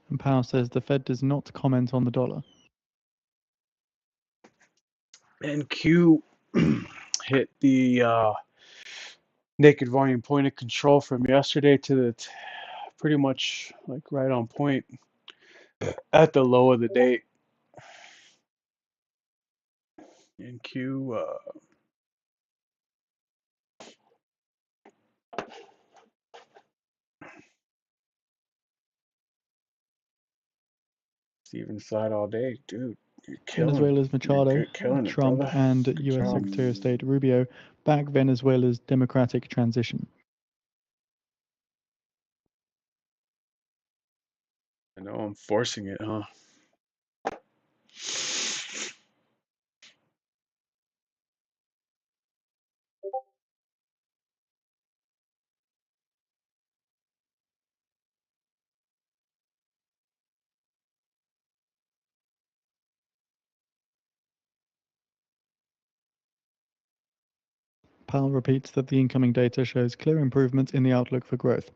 And Powell says the Fed does not comment on the dollar. And Q hit the naked volume point of control from yesterday to the pretty much like right on point at the low of the day. And Q Steven side all day, dude. You're killing it. Venezuela's Machado, Killing it, Trump, brother. and Good U.S. job. Secretary of State Rubio back Venezuela's democratic transition. I know I'm forcing it, huh? Powell repeats that the incoming data shows clear improvement in the outlook for growth.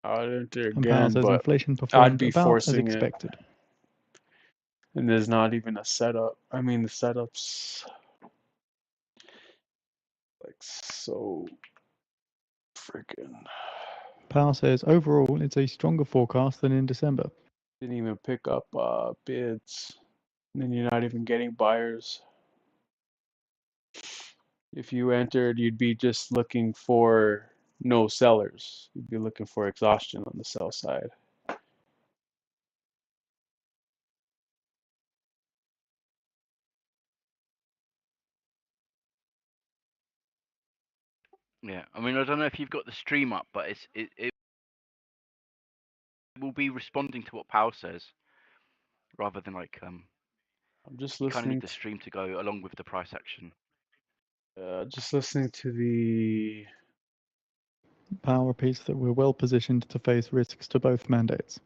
I'd enter And Powell again, says but inflation I'd performed be about as forcing it. expected. And there's not even a setup. I mean, the setup's like so freaking. Powell says overall it's a stronger forecast than in December. Didn't even pick up bids. And then you're not even getting buyers. If you entered, you'd be just looking for no sellers. You'd be looking for exhaustion on the sell side. Yeah, I mean, I don't know if you've got the stream up, but it will be responding to what Powell says rather than like I'm just you kind of need listening the stream to go along with the price action. just listening to the Powell repeats that we're well positioned to face risks to both mandates.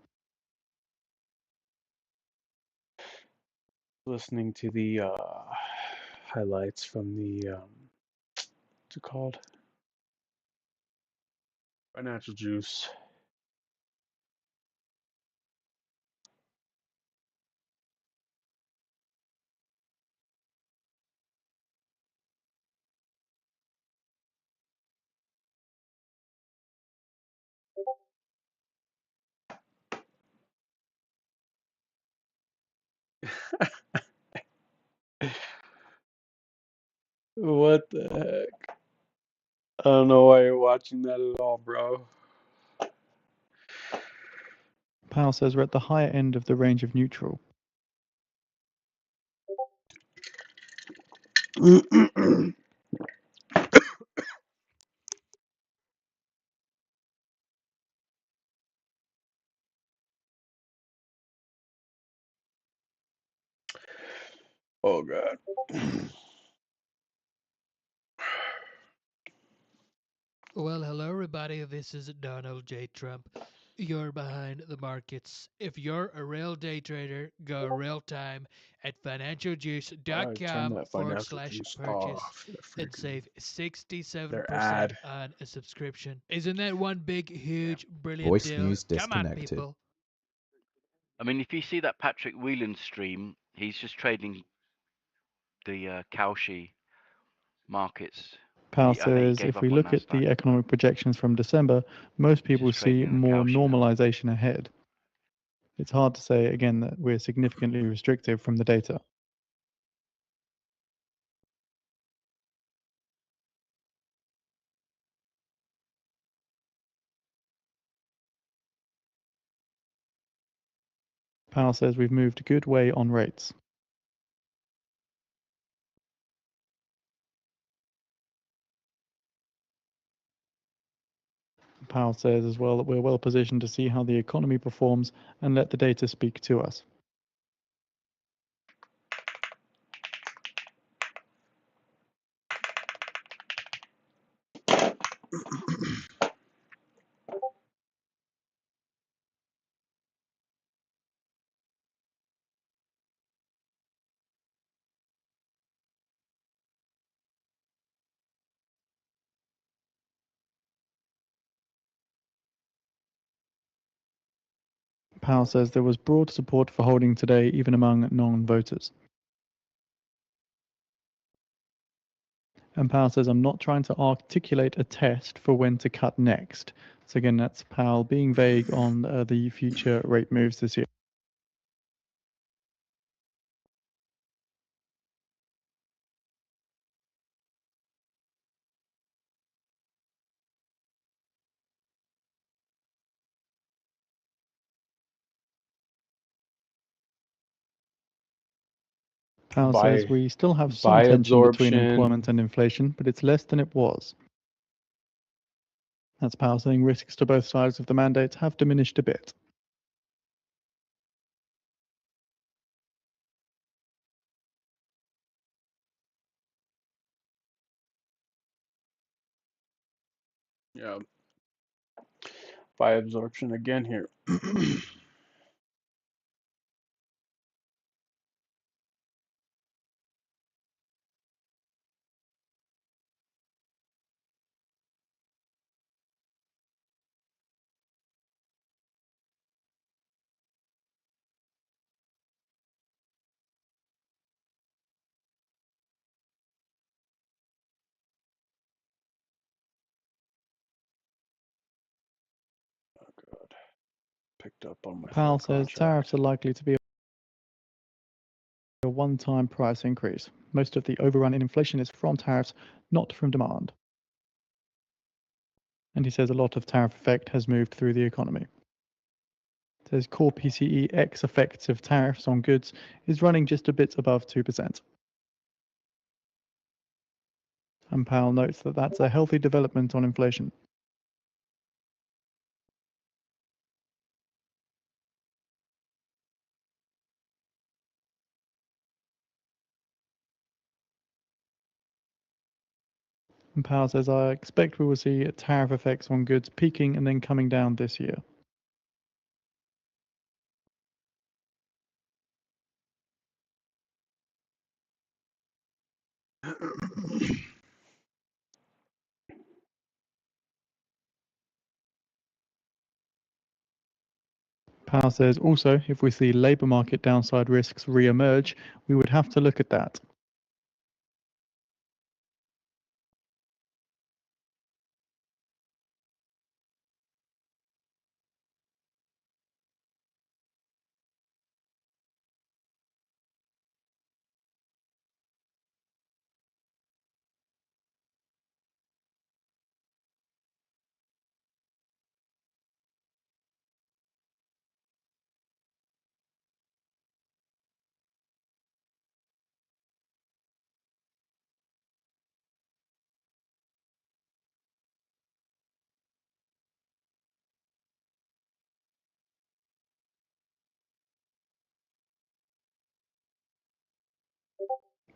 highlights from the what's it called? Financial Juice. What the heck? I don't know why you're watching that at all, bro. Powell says we're at the higher end of the range of neutral. Oh God. Well, hello everybody. This is Donald J. Trump. You're behind the markets. If you're a real day trader, go real time at I turn financialjuice.com that forward financial slash juice purchase off. That and freaking save their 67% ad. on a subscription. Isn't that one big, huge, brilliant Voice deal? news Come on, disconnected. people. I mean, if you see that Patrick Whelan stream, he's just trading the Cauchy markets. Powell I think he says gave if we up on look at Nasdaq. the economic projections from December, most He's people just see trading the more Cauchy now. normalization ahead. It's hard to say again that we're significantly restrictive from the data. Powell says we've moved a good way on rates. Powell says as well that we're well positioned to see how the economy performs and let the data speak to us. Powell says there was broad support for holding today, even among non-voters. And Powell says, I'm not trying to articulate a test for when to cut next. So again, that's Powell being vague on the future rate moves this year. Powell says we still have some Buy tension between absorption. employment and inflation, but it's less than it was. That's Powell saying risks to both sides of the mandate have diminished a bit. Yeah. Buy absorption again here. picked up on my Powell full says contract. tariffs are likely to be a one-time price increase. Most of the overrun in inflation is from tariffs, not from demand. And he says a lot of tariff effect has moved through the economy. Says core PCE X effects of tariffs on goods is running just a bit above 2%. And Powell notes that that's a healthy development on inflation. And Powell says, I expect we will see tariff effects on goods peaking and then coming down this year. Powell says also, if we see labour market downside risks re-emerge, we would have to look at that.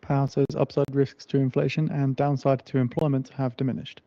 Powell says upside risks to inflation and downside to employment have diminished.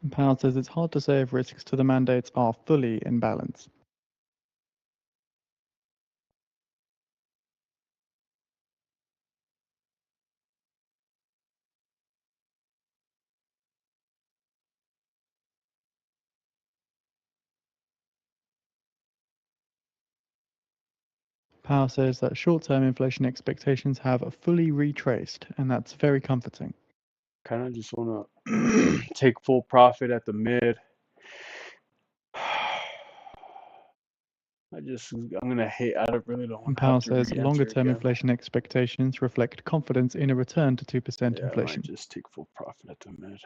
And Powell says it's hard to say if risks to the mandates are fully in balance. Powell says that short-term inflation expectations have fully retraced, and that's very comforting. Kind of just want to take full profit at the mid. I'm gonna hate. Really don't And want to Powell have to says re-enter longer-term again. inflation expectations reflect confidence in a return to 2% Yeah, I might inflation. just take full profit at the mid.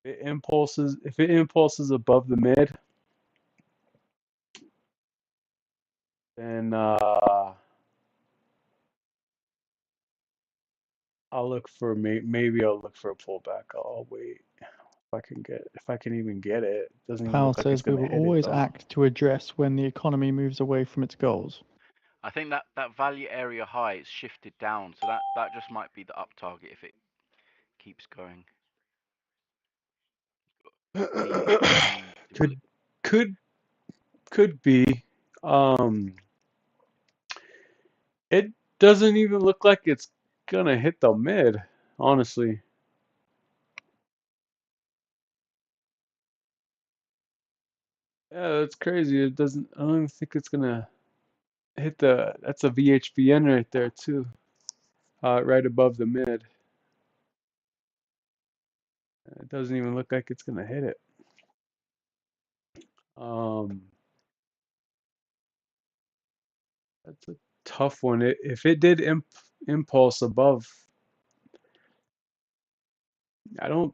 If it impulses above the mid, then I'll look for maybe I'll look for a pullback. I'll wait if I can even get it. Doesn't even Powell look like it's says we gonna will hit it always though. act to address when the economy moves away from its goals. I think that value area high is shifted down, so that just might be the up target if it keeps going. Could be. It doesn't even look like it's gonna hit the mid, honestly. Yeah, that's crazy. It doesn't. I don't even think it's gonna hit the. That's a VHBN right there too, right above the mid. It doesn't even look like it's gonna hit it. That's a tough one. If it did impulse above, I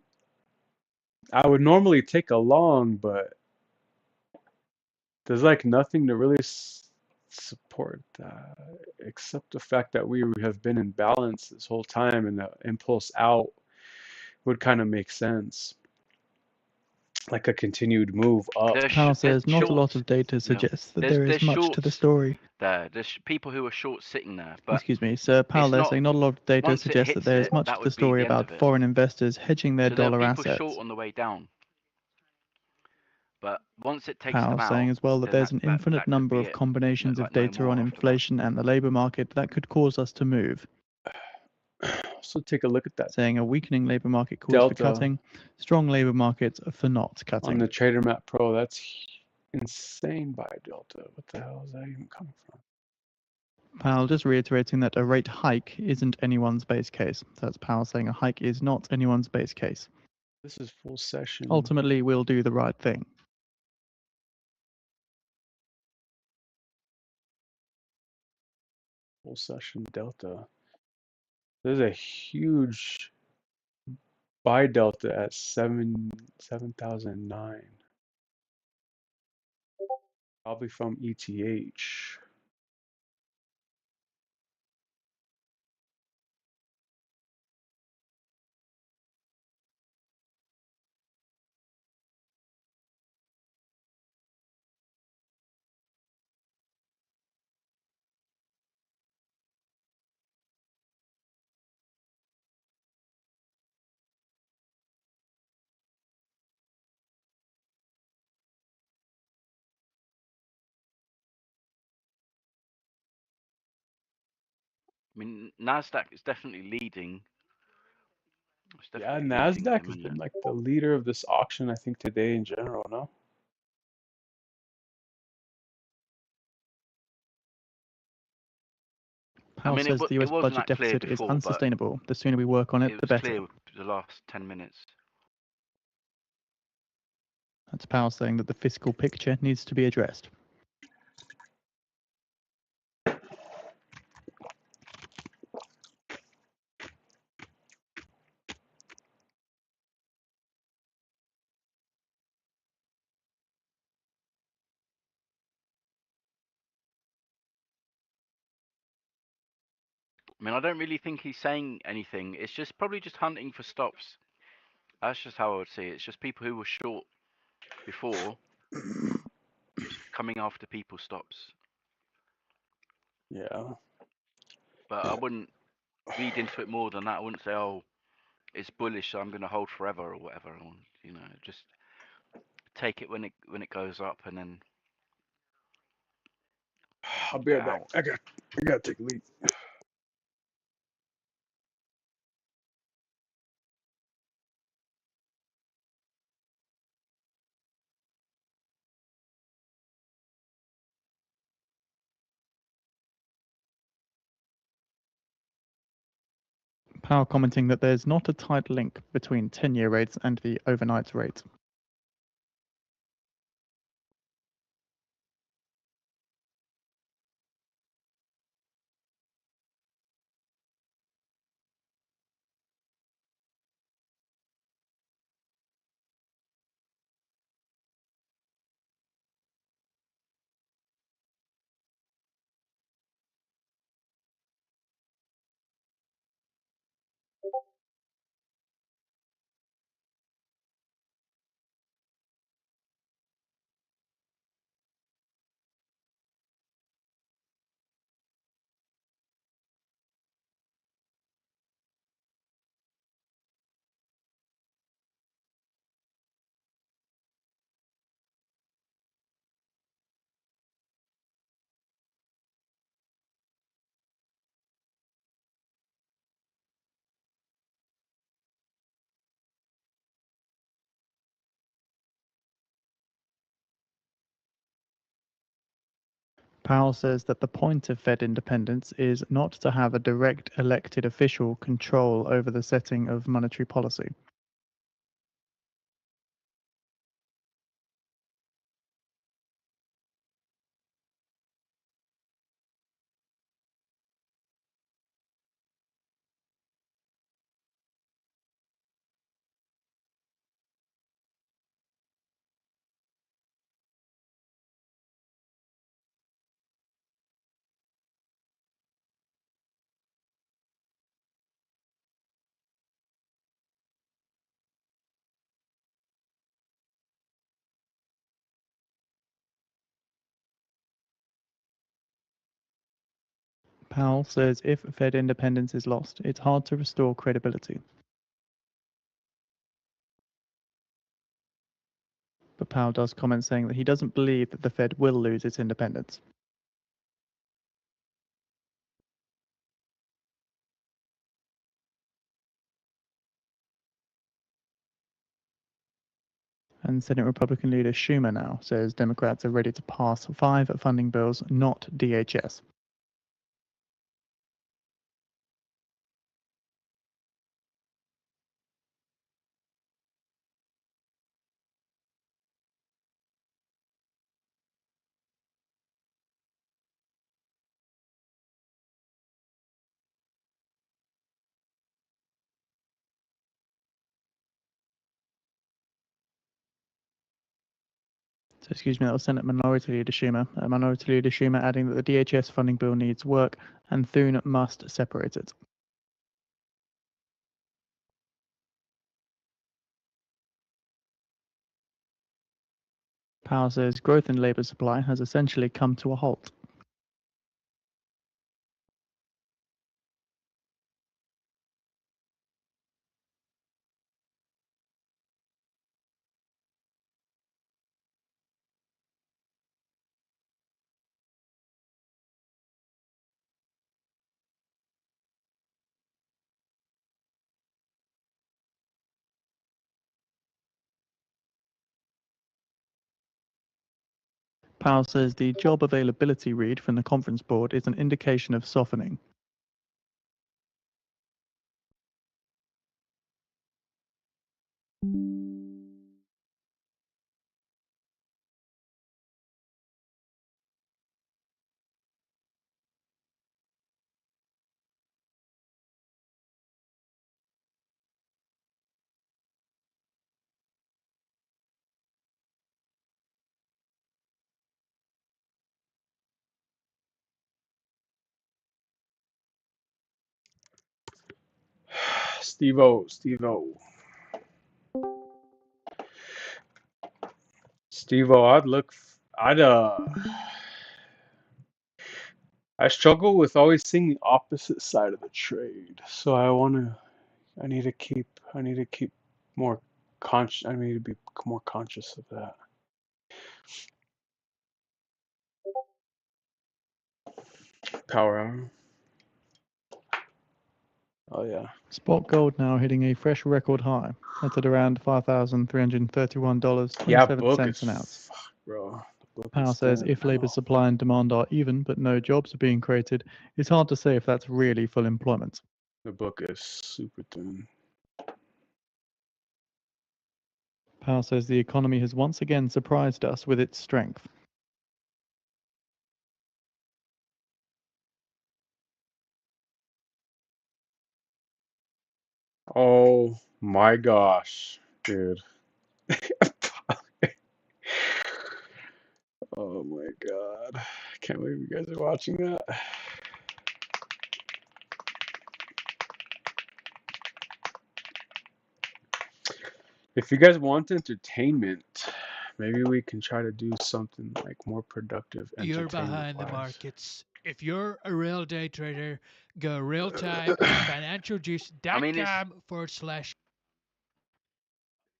would normally take a long, but there's like nothing to really support except the fact that we have been in balance this whole time, and the impulse out would kind of make sense. like a continued move up. Powell says not a shorts. lot of data suggests that there is There's much to the shorts story. there. There's people who are short sitting there, but Excuse me, Sir Powell, it's they're not. saying not a lot of data Once it suggests that hits there is it, much that to the would be story the end about of it. foreign investors hedging their So there are dollar people assets. short on the way down, but once it takes Powell them out, saying as well that then there's an infinite that could number be of it. combinations Like of no data more on after that. inflation and the labour market that could cause us to move. So take a look at that. Saying a weakening labour market calls for Delta cutting, strong labour market for not cutting. on the Trader Map Pro. That's insane buy delta. What the hell is that even coming from? Powell just reiterating that a rate hike isn't anyone's base case. So that's Powell saying a hike is not anyone's base case. This is full session. Ultimately, we'll do the right thing. Full session delta. There's a huge buy delta at 7,009. Probably from ETH. I mean, Nasdaq is definitely leading. Yeah, Nasdaq has been like the leader of this auction, I think, today in general, no? Powell says the US budget that clear deficit is before, but unsustainable. The sooner we work on it, it the was better. clear the last 10 minutes. That's Powell saying that the fiscal picture needs to be addressed. I mean, I don't really think he's saying anything. It's just probably just hunting for stops. That's just how I would see it. It's just people who were short before, just coming after people's stops. Yeah. But I wouldn't read into it more than that. I wouldn't say, oh, it's bullish, so I'm going to hold forever or whatever. You know, just take it when it goes up and then. I'll be right back. I gotta take a leak. Powell commenting that there's not a tight link between 10-year rates and the overnight rate. Powell says that the point of Fed independence is not to have a direct elected official control over the setting of monetary policy. Powell says if Fed independence is lost, it's hard to restore credibility. But Powell does comment saying that he doesn't believe that the Fed will lose its independence. And Senate Republican leader Schumer now says Democrats are ready to pass 5 funding bills, not DHS. So, excuse me, that was Senate Minority Leader Schumer. Minority Leader Schumer adding that the DHS funding bill needs work and Thune must separate it. Powell says growth in labour supply has essentially come to a halt. Powell says the job availability read from the Conference Board is an indication of softening. Steve-O, I struggle with always seeing the opposite side of the trade. So I need to keep more I need to be more conscious of that. Power hour. Oh yeah. Spot gold now hitting a fresh record high. That's at around $5,331.27 Yeah, book is an ounce. fuck, bro. The book Powell is says dead. if labour supply and demand are even, but no jobs are being created, it's hard to say if that's really full employment. The book is super thin. Powell says the economy has once again surprised us with its strength. Oh my gosh, dude. Oh my god. I can't believe you guys are watching that. If you guys want entertainment, maybe we can try to do something like more productive You're behind the entertainment-wise. markets. If you're a real day trader, go real time at financialjuice.com/.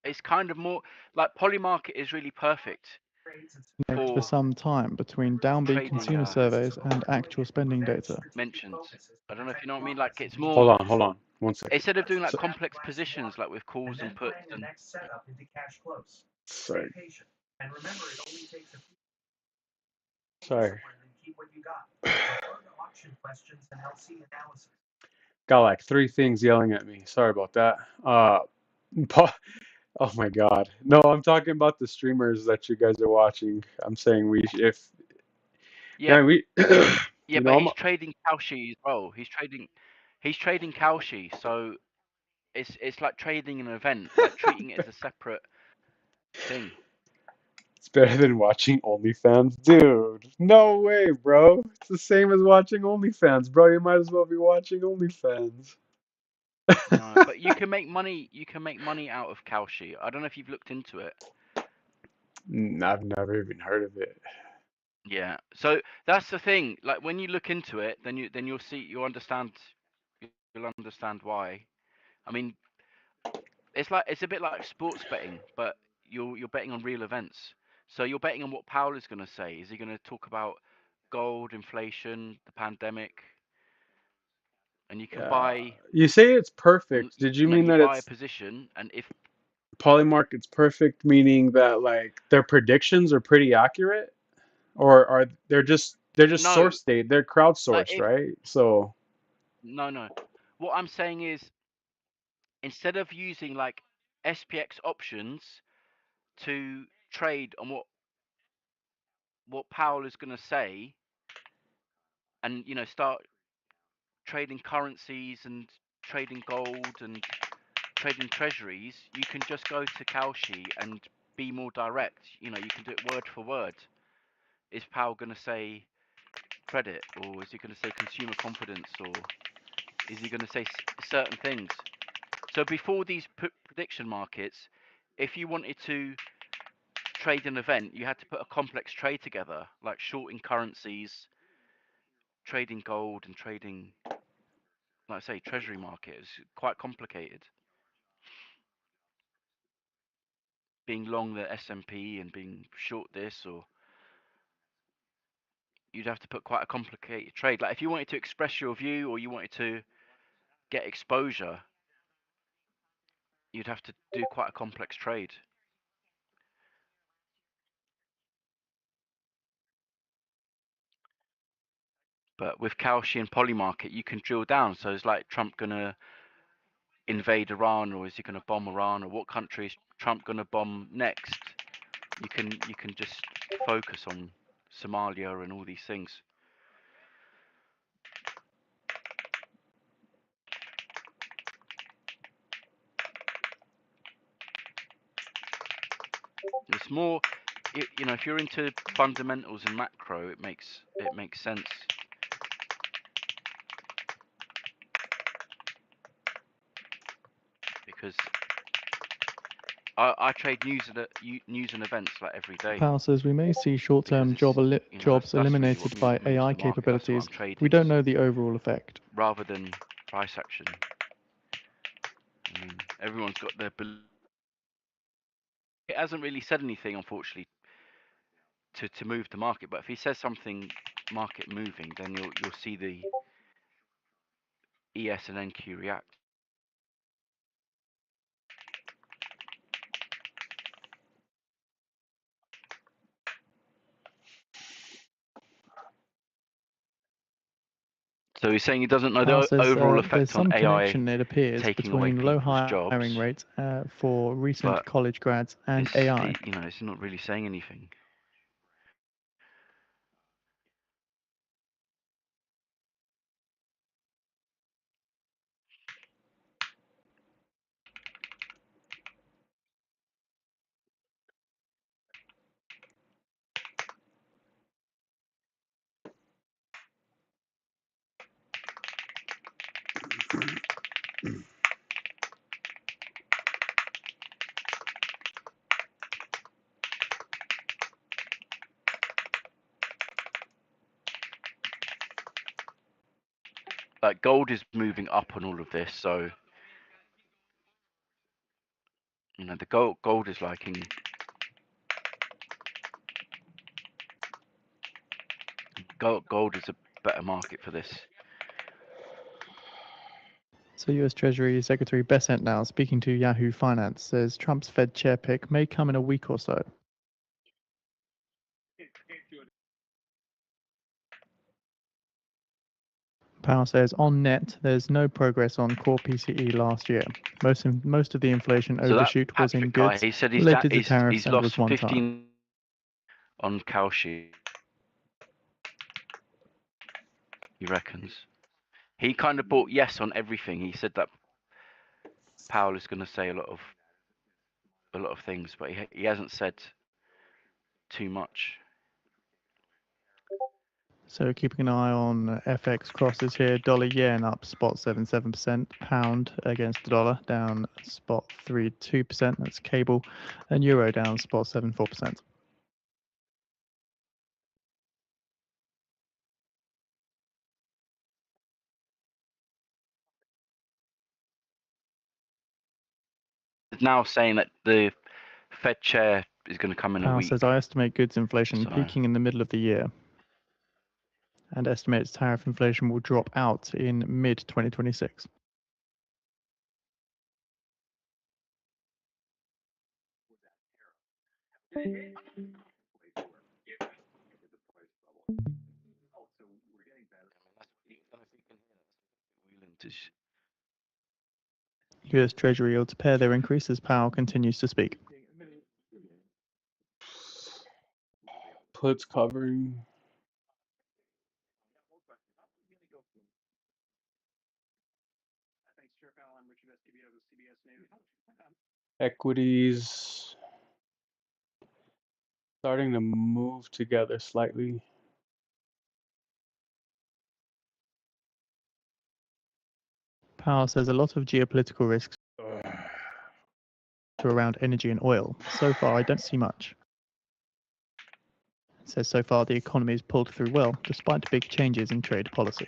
It's kind of more like Polymarket is really perfect For some time between downbeat trading, consumer surveys and actual spending data. mentions. I don't know if you know what I mean. Like it's more. Hold on. 1 second. Instead of doing like complex positions, like with calls and puts and. Sorry. Sorry. Got like 3 things yelling at me. Sorry about that. Oh my god. No, I'm talking about the streamers that you guys are watching. I'm saying Yeah, we yeah, you but know, he's trading Kalshi as well. He's trading Kalshi, so it's like trading an event, like treating it as a separate thing. it's better than watching OnlyFans. Dude, no way, bro. It's the same as watching OnlyFans, bro. You might as well be watching OnlyFans. No, but you can make money. You can make money out of Kalshi. I don't know if you've looked into it. I've never even heard of it. Yeah. So that's the thing. Like when you look into it, then you'll see you'll understand why. I mean, it's a bit like sports betting, but you're betting on real events. So you're betting on what Powell is going to say. Is he going to talk about gold, inflation, the pandemic? And you can buy, You say it's perfect. Did you mean you that buy a it's position, and if Polymarket's perfect, meaning that like their predictions are pretty accurate, or are they're just no, source state, they're like crowdsourced, if right? So no, what I'm saying is instead of using like SPX options to trade on what Powell is going to say, and start trading currencies and trading gold and trading treasuries, you can just go to Kalshi and be more direct. You can do it word for word. Is Powell going to say credit, or is he going to say consumer confidence, or is he going to say certain things? So before these prediction markets, if you wanted to trade an event, you had to put a complex trade together, like shorting currencies, trading gold, and trading, like I say, treasury market. It's quite complicated. Being long the S&P and being short this, or you'd have to put quite a complicated trade. Like if you wanted to express your view or you wanted to get exposure, you'd have to do quite a complex trade. But with Kalshi and Polymarket, you can drill down. So it's like Trump gonna invade Iran, or is he gonna bomb Iran, or what country is Trump gonna bomb next? You can just focus on Somalia and all these things. It's more, if you're into fundamentals and macro, it makes sense. Because I trade news and events like every day. Powell says we may see short-term jobs eliminated what by moves the AI market. That's what capabilities. I'm trading. We don't know the overall effect. Rather than price action. I mean, everyone's got their. It hasn't really said anything, unfortunately, to move the market. But if he says something market moving, then you'll see the ES and NQ react. So he's saying he doesn't know Powell the says overall there's effect on some AI connection, it appears, taking away between low people's hiring jobs. rates for recent But college grads and AI. it's not really saying anything. Like gold is moving up on all of this, so the gold is liking. Gold is a better market for this. So U.S. Treasury Secretary Bessent now, speaking to Yahoo Finance, says Trump's Fed chair pick may come in a week or so. Powell says on net, there's no progress on core PCE last year. Most of the inflation So that overshoot was in Patrick guy, goods he said related to tariffs and lost was one 15 time. on Kalshi. He reckons. He kind of bought yes on everything. He said that Powell is going to say a lot of things, but he hasn't said too much. So keeping an eye on FX crosses here. Dollar yen up spot 77%. Pound against the dollar down spot 32%. That's cable. And euro down spot 74%. is now saying that the Fed chair is going to come in a Powell week. says I estimate goods inflation So- peaking in the middle of the year, and estimates tariff inflation will drop out in mid-2026. US Treasury yields pair their increase as Powell continues to speak. Puts covering. Equities starting to move together slightly. Powell says a lot of geopolitical risks to around energy and oil. So far, I don't see much. Says so far the economy has pulled through well, despite big changes in trade policy.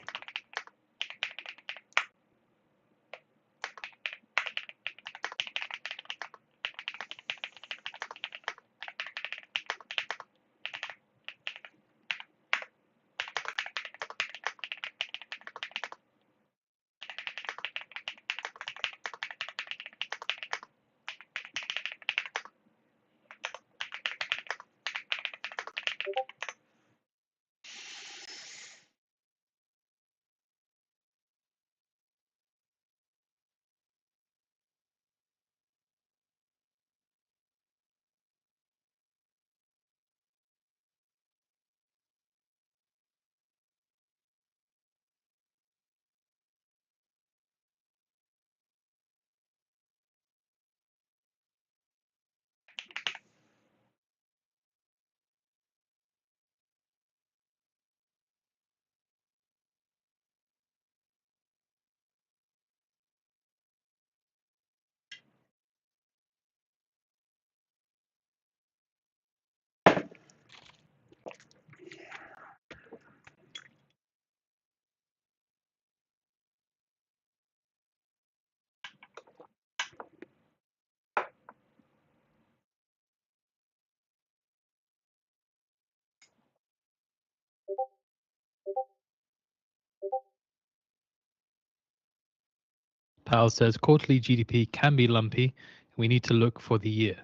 Powell says quarterly GDP can be lumpy. We need to look for the year.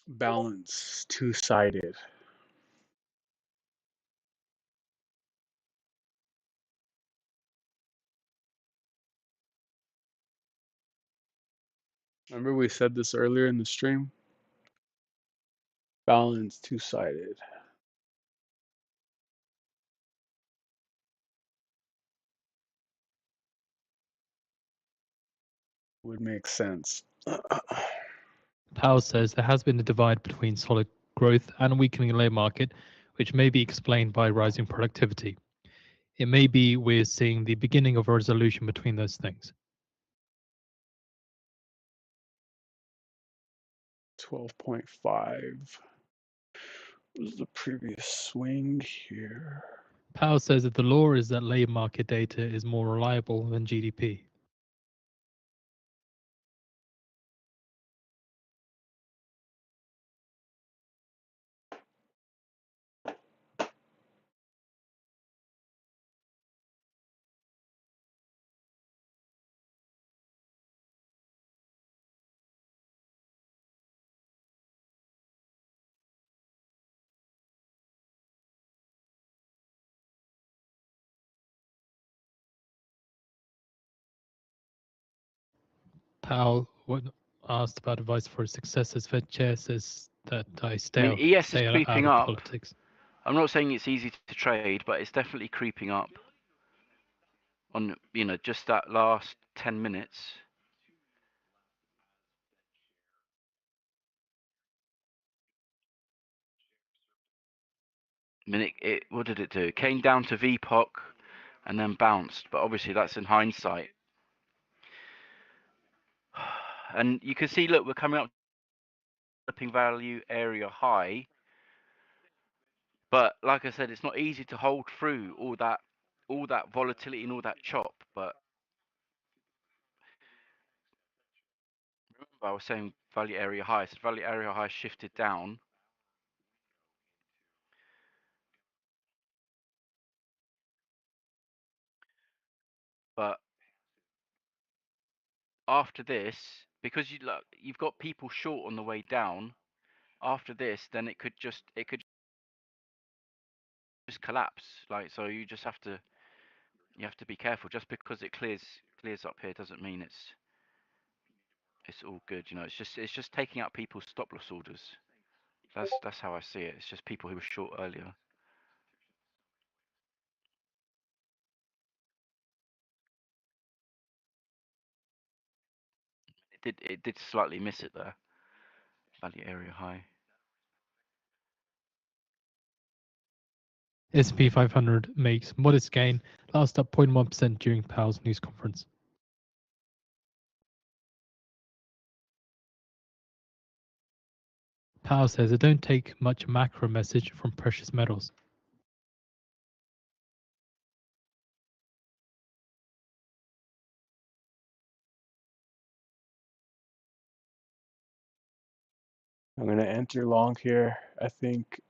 Balance, two-sided. Remember we said this earlier in the stream? Balance, two-sided. Would make sense. Powell says there has been a divide between solid growth and a weakening labor market, which may be explained by rising productivity. It may be we're seeing the beginning of a resolution between those things. 12.5 was the previous swing here. Powell says that the law is that labor market data is more reliable than GDP. Powell asked about advice for his successors. Fed chair says that I stay, ES stay is out creeping of up. politics. I'm not saying it's easy to trade, but it's definitely creeping up. On just that last 10 minutes. I mean, what did it do? It came down to VPOC and then bounced, but obviously that's in hindsight. And you can see, look, we're coming up to flipping value area high, but like I said, it's not easy to hold through all all that volatility and all that chop. But remember, I was saying value area high. So value area high shifted down. But after this, because you've got people short on the way down. After this, then it could just collapse. Like, so you just have to be careful. Just because it clears up here doesn't mean it's all good. You know, it's just taking out people's stop loss orders. That's how I see it. It's just people who were short earlier. It did slightly miss it there. Value area high. S&P 500 makes modest gain, last up 0.1% during Powell's news conference. Powell says it don't take much macro message from precious metals. I'm gonna enter long here. I think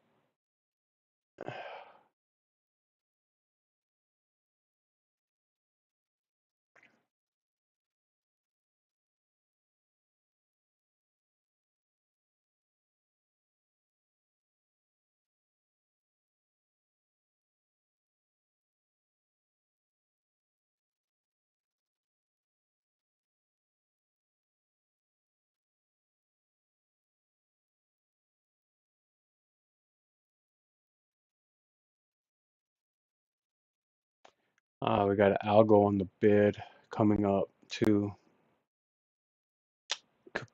we got an algo on the bid coming up too,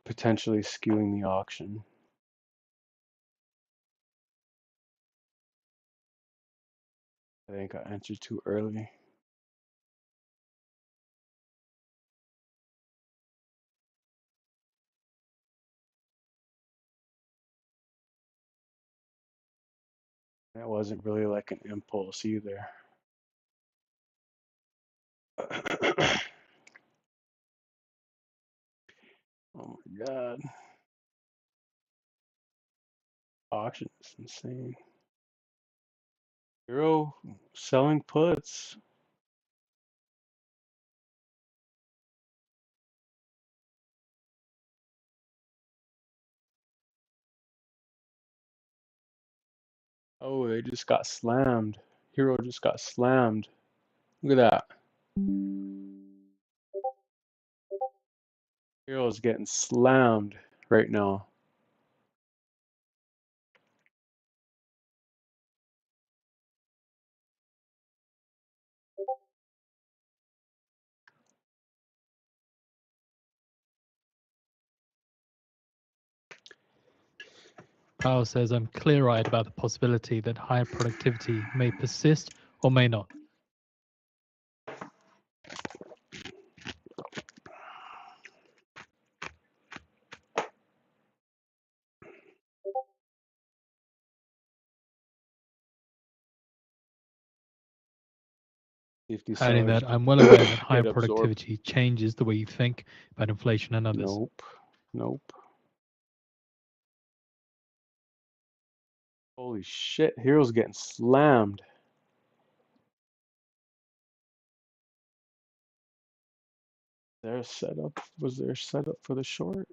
potentially skewing the auction. I think I entered too early. That wasn't really like an impulse either. Oh my God. Auction is insane. Euro selling puts. Oh, they just got slammed. Hero just got slammed. Look at that. Hero's getting slammed right now. Powell says I'm clear-eyed about the possibility that higher productivity may persist or may not. Adding that I'm well aware that higher productivity changes the way you think about inflation and others. Nope. Nope. Holy shit, Hero's getting slammed. Their setup was their setup for the short.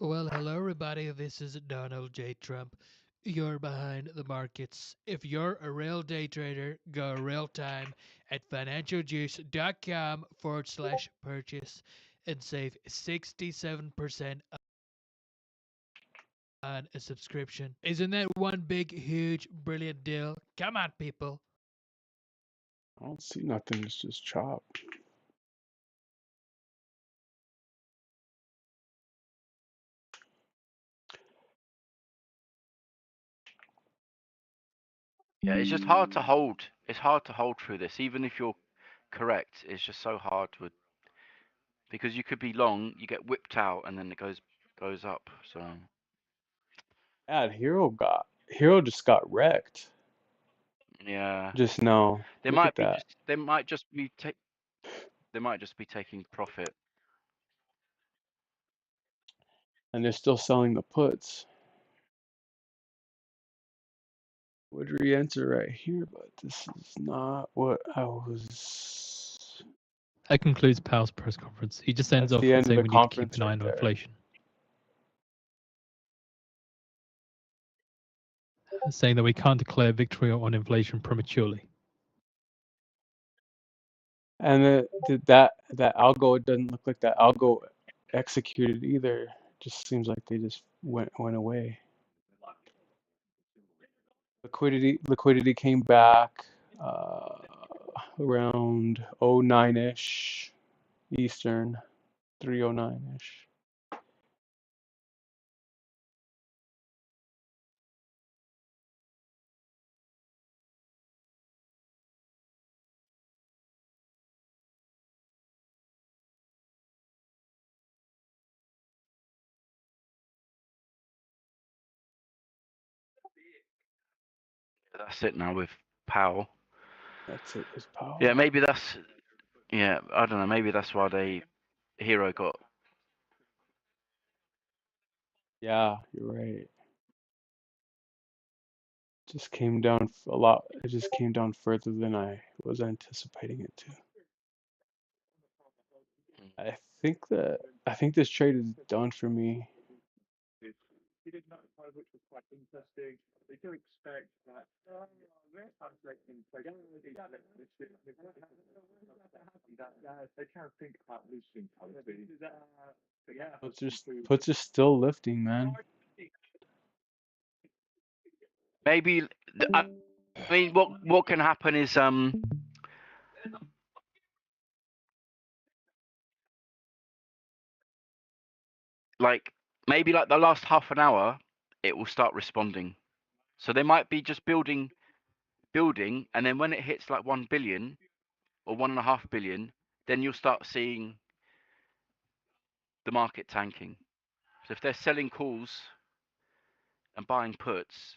Well, hello everybody, this is Donald J. Trump. You're behind the markets. If you're a real day trader, go real time at financialjuice.com/purchase and save 67% on a subscription. Isn't that one big, huge, brilliant deal? Come on, people. I don't see nothing, it's just chop. Yeah, it's just hard to hold. It's hard to hold through this, even if you're correct. It's just so hard to, because you could be long, you get whipped out, and then it goes up. So God, Hero just got wrecked yeah, just now. they Look at might be that. just they might just be they might just be taking profit. And they're still selling the puts. Would re-enter right here, but this is not what I was. That concludes Powell's press conference. He just ends That's off the with end of saying the we need to keep conference an eye right on there. inflation, saying that we can't declare victory on inflation prematurely. And that algo, it doesn't look like that algo executed either. Just seems like they just went away. Liquidity came back around 09-ish Eastern, 309-ish. That's it now with Powell. That's it with Powell. Yeah, maybe that's I don't know. Maybe that's why Hero got. Yeah, you're right. Just came down a lot. It just came down further than I was anticipating it to. I think this trade is done for me. He did notify, which was quite interesting. They do expect that they can think about losing currency. Puts are still lifting, man. Maybe I mean, what can happen is like maybe like the last half an hour, it will start responding. So they might be just building, and then when it hits like 1 billion or 1.5 billion, then you'll start seeing the market tanking. So if they're selling calls and buying puts,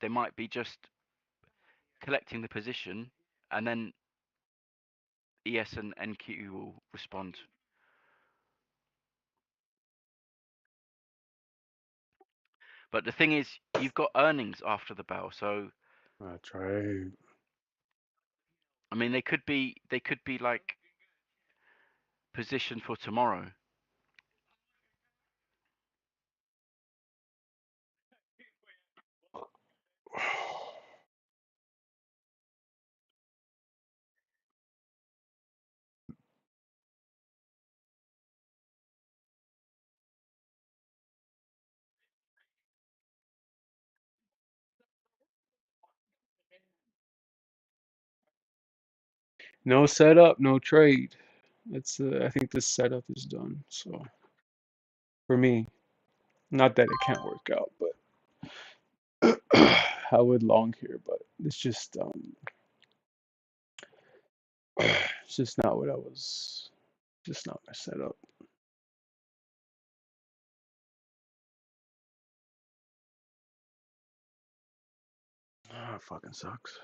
they might be just collecting the position, and then ES and NQ will respond. But the thing is, you've got earnings after the bell, so that's right. I mean, they could be like positioned for tomorrow. No setup, no trade. It's I think this setup is done. So for me, not that it can't work out, but I would long here, but it's just it's just not what I was. Just not my setup. Ah, it fucking sucks.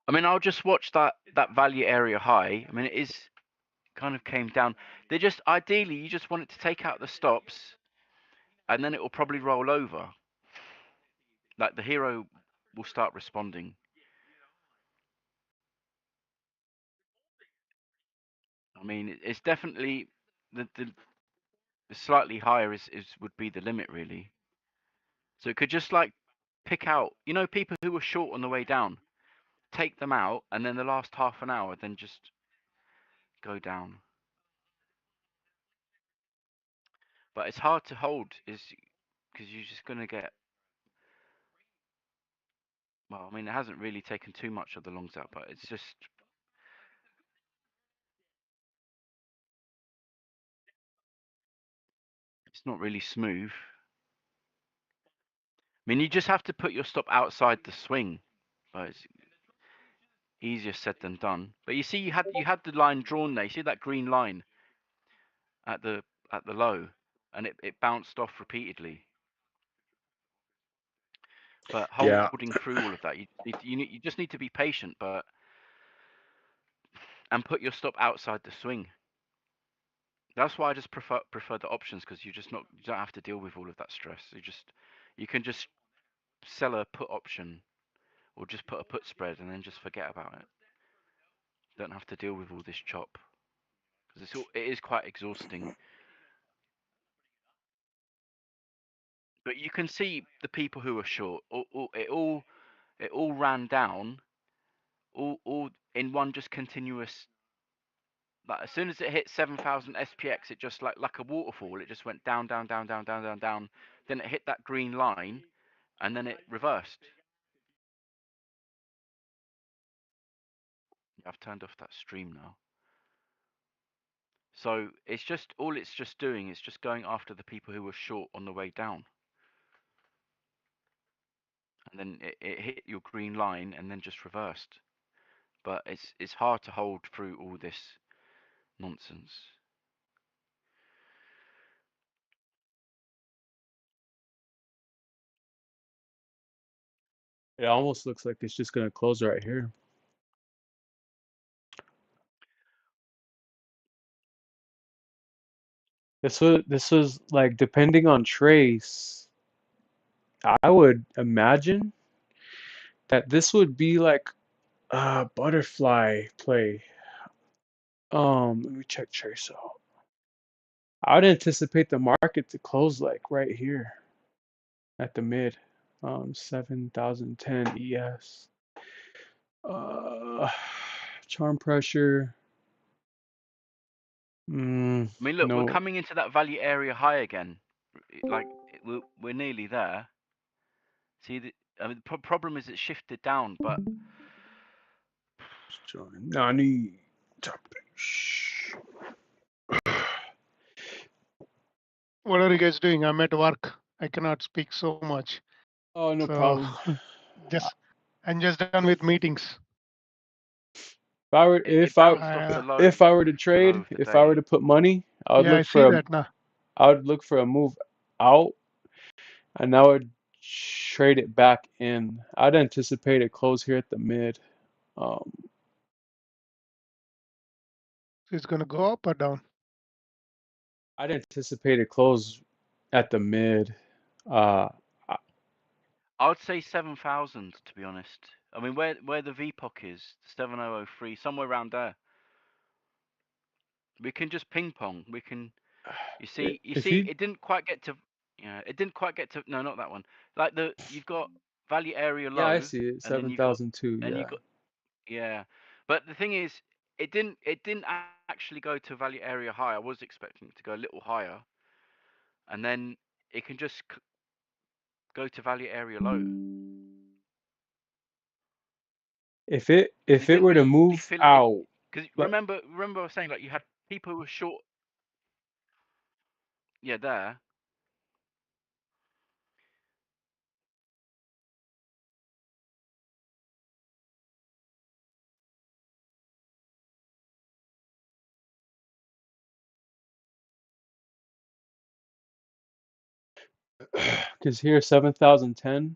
I mean, I'll just watch that value area high. I mean, it is kind of came down. They just ideally you just want it to take out the stops, and then it will probably roll over. Like the hero will start responding. I mean, it's definitely the slightly higher is would be the limit really. So it could just like pick out, people who were short on the way down, take them out, and then the last half an hour, then just go down. But it's hard to hold, is because you're just gonna get. Well, I mean, it hasn't really taken too much of the longs out, but it's just. It's not really smooth. I mean, you just have to put your stop outside the swing, but it's easier said than done. But you see, you had the line drawn there. You see that green line at the low, and it bounced off repeatedly. But Yeah. holding through all of that, you just need to be patient, and put your stop outside the swing. That's why I just prefer the options, because you don't have to deal with all of that stress. You can just sell a put option, or just put a put spread and then just forget about it. Don't have to deal with all this chop, because it is quite exhausting. But you can see the people who are short. It all ran down, all in one just continuous. Like as soon as it hit 7,000 SPX, it just like a waterfall. It just went down, down, down, down, down, down, down. Then it hit that green line, and then it reversed. I've turned off that stream now. So it's just doing is just going after the people who were short on the way down. And then it hit your green line and then just reversed. But it's hard to hold through all this nonsense. It almost looks like it's just gonna close right here. This was like, depending on trace, I would imagine that this would be like a butterfly play. Let me check trace out. I would anticipate the market to close like right here at the mid, 7,010 ES. Charm pressure. I mean, look, No. we're coming into that value area high again. Like we're nearly there. See, the problem is it shifted down, but Nani. What are you guys doing? I'm at work. I cannot speak so much. Oh, no So problem. I'm just done with meetings. If I were to trade, if I were to put money, I would look for I would look for a move out, and I would trade it back in. I'd anticipate a close here at the mid. It's gonna go up or down? I'd anticipate a close at the mid. I would say 7,000 to be honest. I mean, where the VPOC is, 7003, somewhere around there. We can just ping pong. We can. You see, it didn't quite get to. Yeah, it didn't quite get to. No, not that one. Like you've got value area low. Yeah, I see it. 7,002. And Yeah. you got. Yeah, but the thing is, it didn't actually go to value area high. I was expecting it to go a little higher, and then it can just go to value area low. If it were to move out, because remember I was saying, like, you had people who were short. Yeah, there. because here 7,010,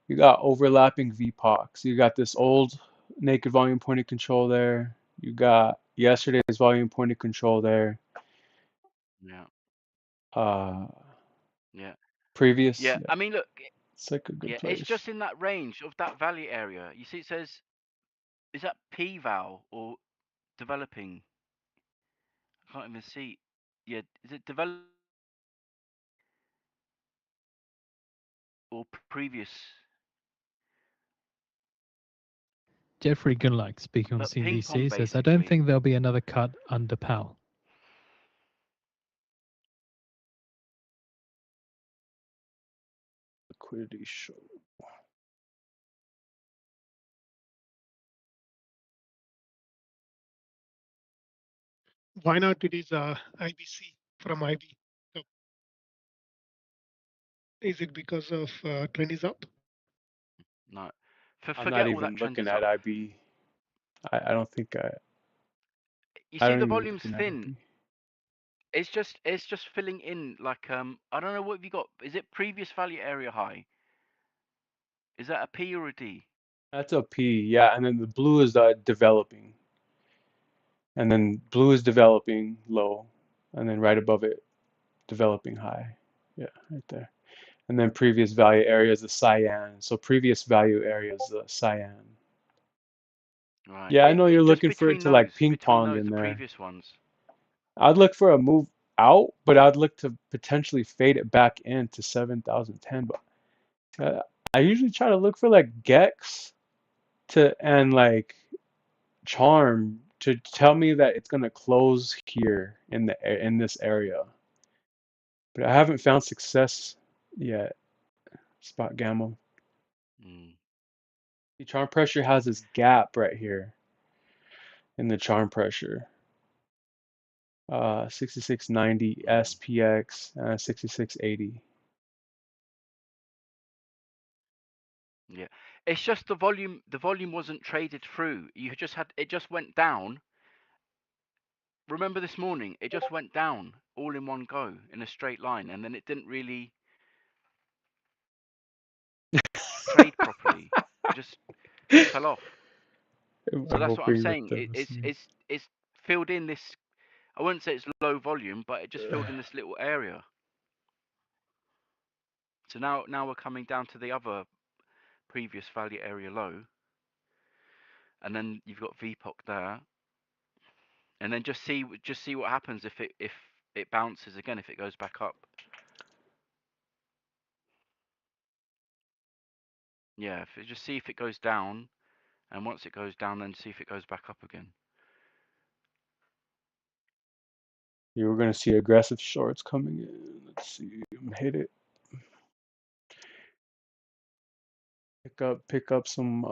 you got overlapping VPOCs. You got this old naked volume pointed control there. You got yesterday's volume pointed control there. Yeah. Uh, Yeah. previous, Yeah. yeah, I mean, look. it's like a good Yeah, it's place. just in that range of that value area. You see, it says, is that P-val or developing? I can't even see. Yeah, is it develop or previous? Jeffrey Gunlike, speaking on But ping pong CNBC, says, I don't basically. think there'll be another cut under Powell. Liquidity show. Why not? It is IBC from IB. So is it because of trend is up? No. I'm Forget not all that even trend looking is at up. IB. I don't think You I see, don't the even volume's looking at thin. IB. It's just filling in like I don't know what have you got. Is it previous value area high? Is that a P or a D? That's a P, yeah, and then the blue is developing. And then blue is developing low, and then right above it, developing high. Yeah, right there. And then previous value area is the cyan. So previous value area is the cyan. Right. Yeah, I know you're Just looking for it to like ping pong in the there. previous ones. I'd look for a move out, but I'd look to potentially fade it back into 7,010. But I usually try to look for like Gex and like Charm to tell me that it's gonna close here in this area. But I haven't found success yet. Spot gamma. Mm. The charm pressure has this gap right here in the charm pressure. 6690 SPX, 6680. Yeah. It's just the volume. The volume wasn't traded through. You just had it just went down. Remember this morning? It just went down all in one go in a straight line, and then it didn't really trade properly. It just fell off. I'm So that's what I'm hoping that saying. that was me. It's filled in this. I wouldn't say it's low volume, but it just filled in this little area. So now we're coming down to the other previous value area low, and then you've got VPOC there, and then just see what happens if it bounces again, if it goes back up. Yeah, just see if it goes down, and once it goes down, then see if it goes back up again. You were gonna see aggressive shorts coming in. Let's see, hit it. Pick up some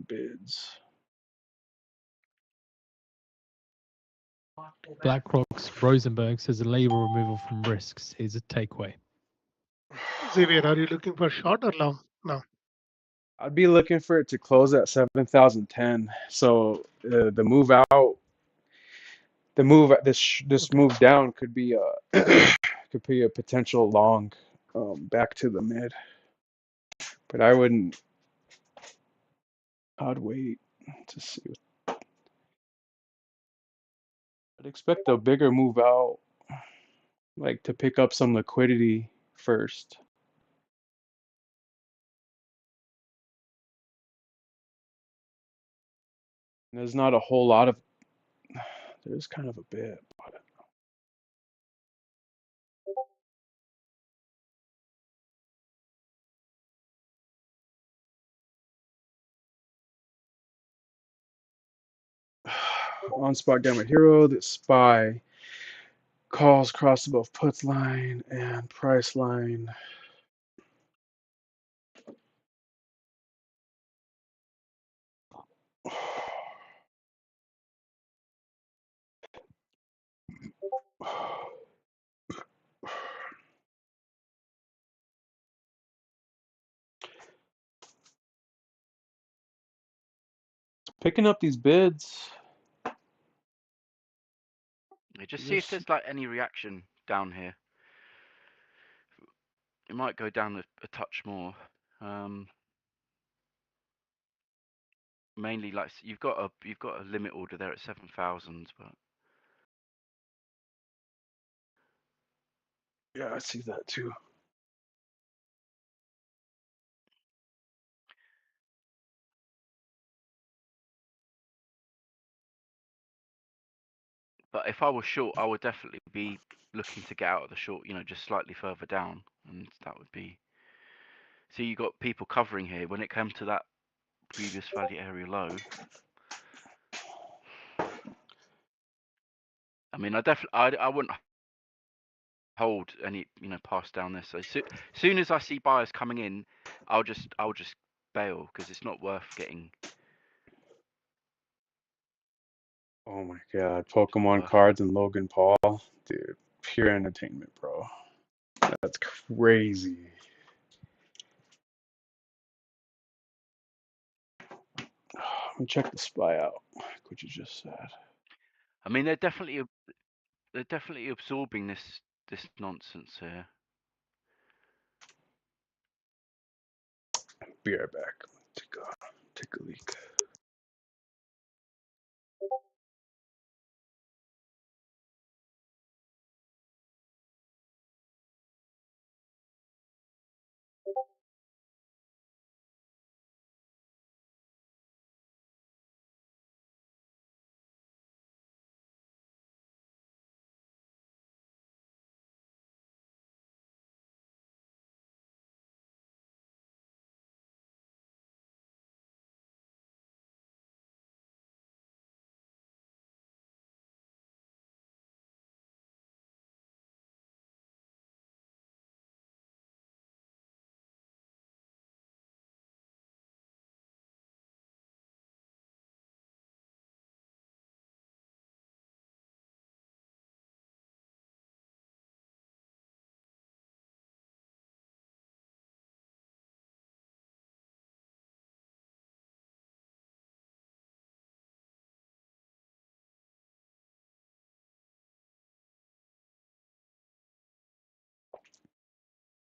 bids. BlackRock's Rosenberg says the label removal from risks is a takeaway. Xavier, are you looking for short or long now? I'd be looking for it to close at 7,010. So the move out, this move down could be a potential long back to the mid. But I'd wait to see. I'd expect a bigger move out, like to pick up some liquidity first. There's not a whole lot of, there's kind of a bit. On spot gamma hero, the spy calls cross above puts line and price line. Picking up these bids. Yeah, just see if there's like any reaction down here. It might go down a touch more. mainly like you've got a limit order there at 7,000, but Yeah, I see that too. if I was short, I would definitely be looking to get out of the short, just slightly further down, and that would be. See, you got people covering here when it came to that previous value area low. I mean, I wouldn't hold any, pass down this. So soon as I see buyers coming in, I'll just bail because it's not worth getting. Oh my god, Pokemon cards and Logan Paul, dude, pure entertainment, bro. That's crazy. Let me check the SPY out, like what you just said. I mean, they're definitely absorbing this nonsense here. Be right back. Take a leak.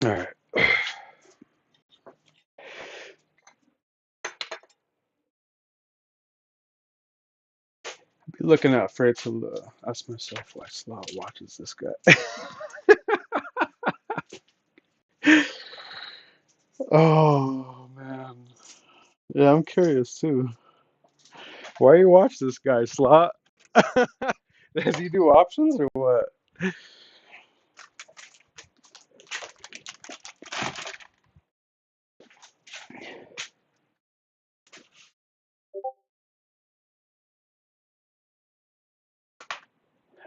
All right. Be looking out for it to ask myself why Slot watches this guy. Oh man. Yeah, I'm curious too. Why you watch this guy, Slot? Does he do options or what?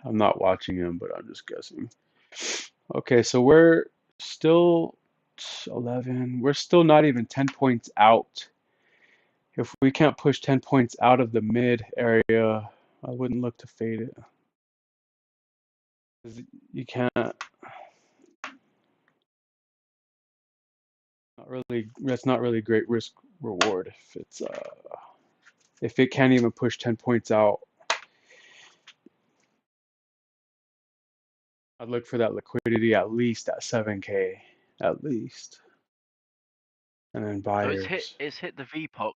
I'm not watching him, but I'm just guessing. Okay, so we're still 11. We're still not even 10 points out. If we can't push 10 points out of the mid area, I wouldn't look to fade it. 'Cause you can't, not really, that's not really great risk reward if it can't even push 10 points out. I'd look for that liquidity at least at 7K, at least. And then So buyers. it's hit the VPOC.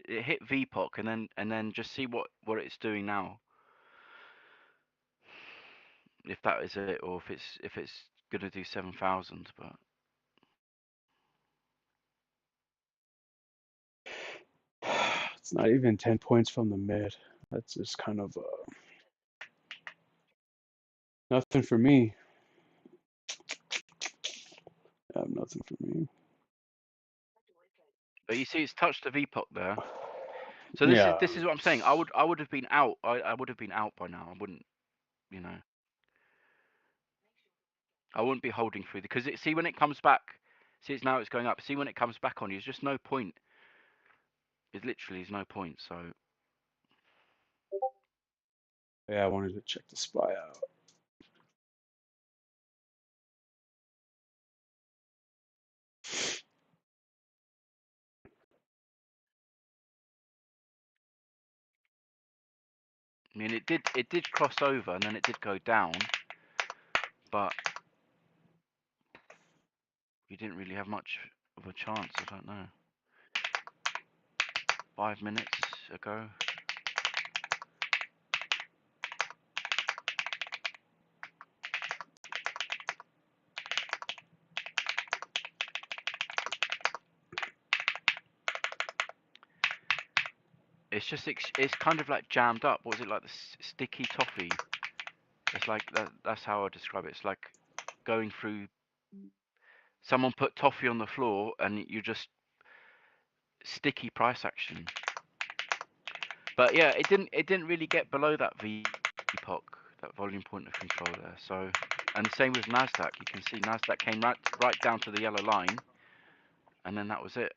It hit VPOC and then just see what it's doing now. If that is it, or if it's gonna do 7,000, but It's not even 10 points from the mid. That's just kind of nothing for me. Nothing for me. But you see, it's touched the VPOC there. So Yeah. this is what I'm saying. I would have been out. I would have been out by now. I wouldn't, I wouldn't be holding through because see when it comes back. See, it's going up. See when it comes back on you, there's just no point. It literally is no point. So Yeah, I wanted to check the SPY out. I mean, it did cross over and then it did go down, but you didn't really have much of a chance. I don't know. 5 minutes ago. It's just it's kind of like jammed up. What was it, like the sticky toffee? It's like that's how I describe it. It's like going through. Someone put toffee on the floor and you just sticky price action. But yeah, it didn't really get below that VPOC, that volume point of control there. So, and the same with Nasdaq. You can see Nasdaq came right down to the yellow line, and then that was it.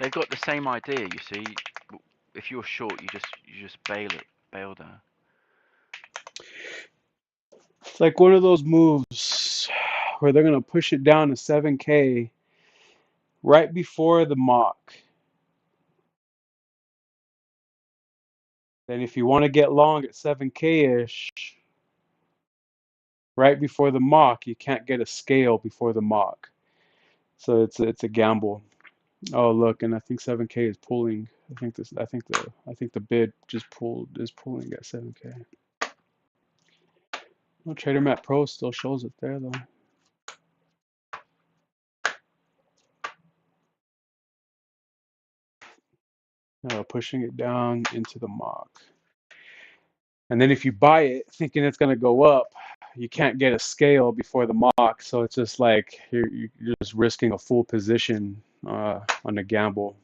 They've got the same idea, you see. If you're short, you just bail there. It's like one of those moves where they're gonna push it down to 7K right before the mock. Then if you want to get long at 7K-ish, right before the mock, you can't get a scale before the mock. So it's a gamble. Oh look, and I think 7K is pulling. I think the bid just is pulling at 7K. Well, TraderMap Pro still shows it there though. Pushing it down into the mock. And then if you buy it thinking it's going to go up, you can't get a scale before the mock. So it's just like you're just risking a full position on a gamble.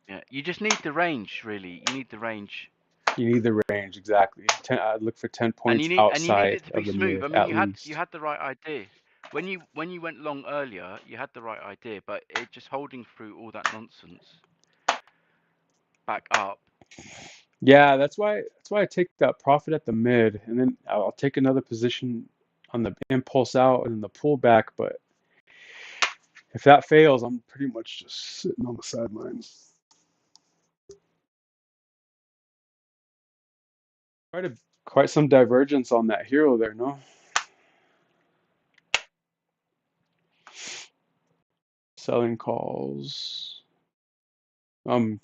Yeah, you just need the range, really. You need the range. You need the range, exactly. I'd look for 10 points And you need outside it to be of the smooth. mid, I mean, at you least. had the right idea. When you went long earlier, you had the right idea, but it just holding through all that nonsense back up. Yeah, that's why I take that profit at the mid, and then I'll take another position on the impulse out and then the pullback. But if that fails, I'm pretty much just sitting on the sidelines. Quite some divergence on that hero there, no? Selling calls.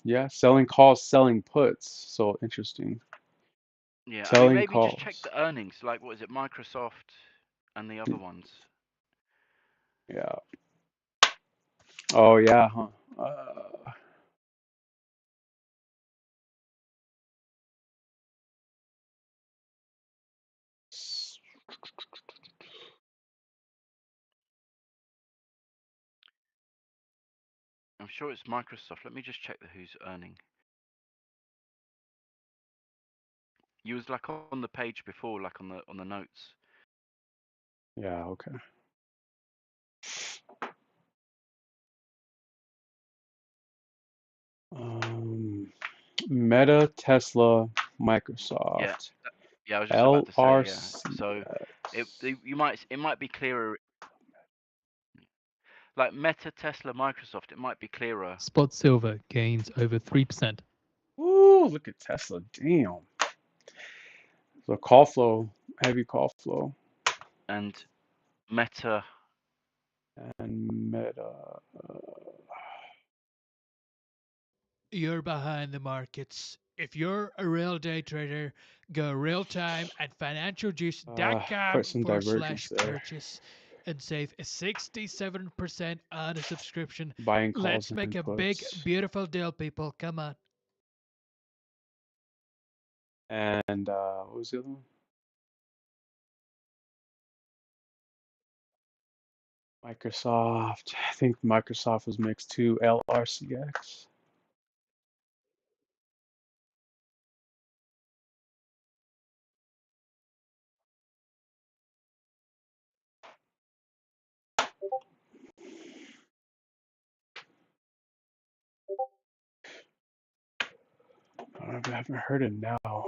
Yeah, selling calls, selling puts. So interesting. Yeah, I mean, Selling maybe just calls. check the earnings. Like, what is it, Microsoft and the other ones? Yeah. Oh yeah, huh? I'm sure it's Microsoft. Let me just check who's earning. You was like on the page before, like on the notes. Yeah, okay. Meta, Tesla, Microsoft. Yeah, I was just about to say, yeah. So LRC. it might be clearer. Like Meta, Tesla, Microsoft, it might be clearer. Spot silver gains over 3%. Ooh, look at Tesla. Damn. So call flow, heavy call flow. And Meta. And Meta. You're behind the markets. If you're a real day trader, go real time at financialjuice.com Quite some divergence there. /purchase and save 67% on a subscription. Buying calls Let's and make a puts. big, beautiful deal, people. Come on. And what was the other one? Microsoft. I think Microsoft was mixed too. LRCX. I haven't heard it now.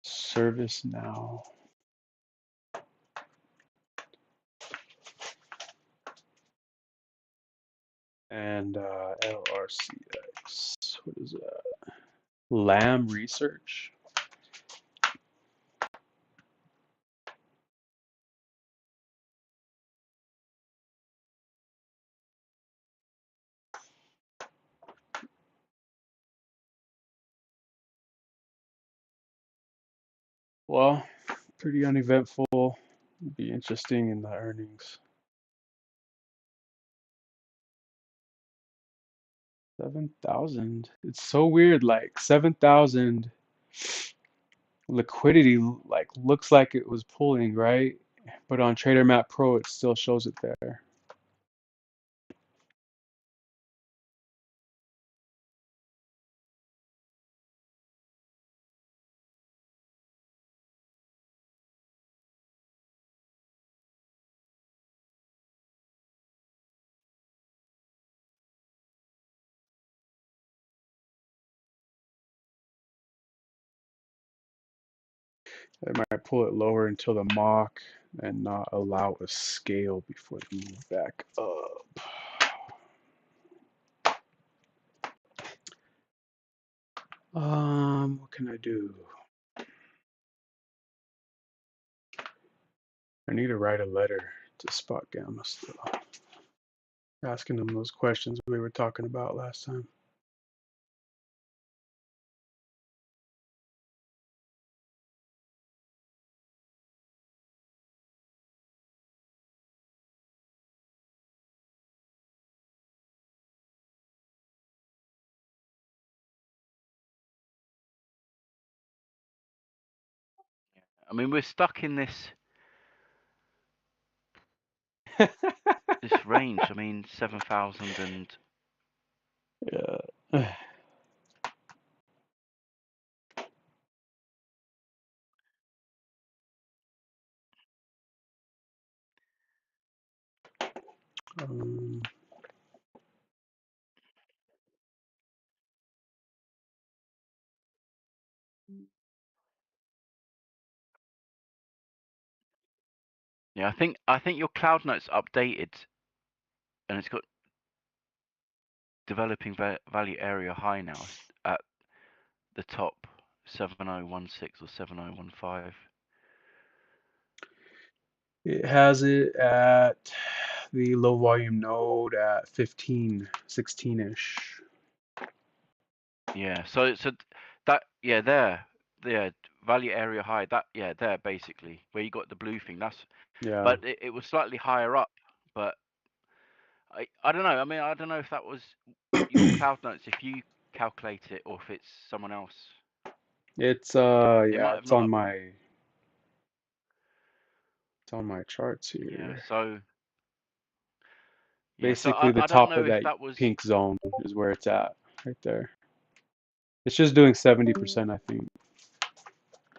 Service now. and LRCX. What is that? Lamb Research. Well, pretty uneventful. Be interesting in the earnings. 7,000. It's so weird. Like 7,000 liquidity, like looks like it was pulling, right? But on Trader Map Pro, it still shows it there. They might pull it lower until the mock and not allow a scale before they move back up. What can I do? I need to write a letter to Spot Gamma still, asking them those questions we were talking about last time. I mean, we're stuck in this range. I mean, 7,000 and Yeah. Um, yeah, I think your cloud note's updated, and it's got developing value area high now at the top, 7016 or 7015. it has it at the low volume node at 15, 16-ish. Yeah, so that there value area high, that there basically where you got the blue thing. Yeah. But it was slightly higher up, but I don't know. I mean, I don't know if that was your cloud notes, if you calculate it, or if it's someone else. It's It might yeah, have it's not. on my charts Yeah. here. So. Yeah. So Basically, the I don't top know of if that that was. pink zone is where it's at, right there. It's just doing 70%, I think.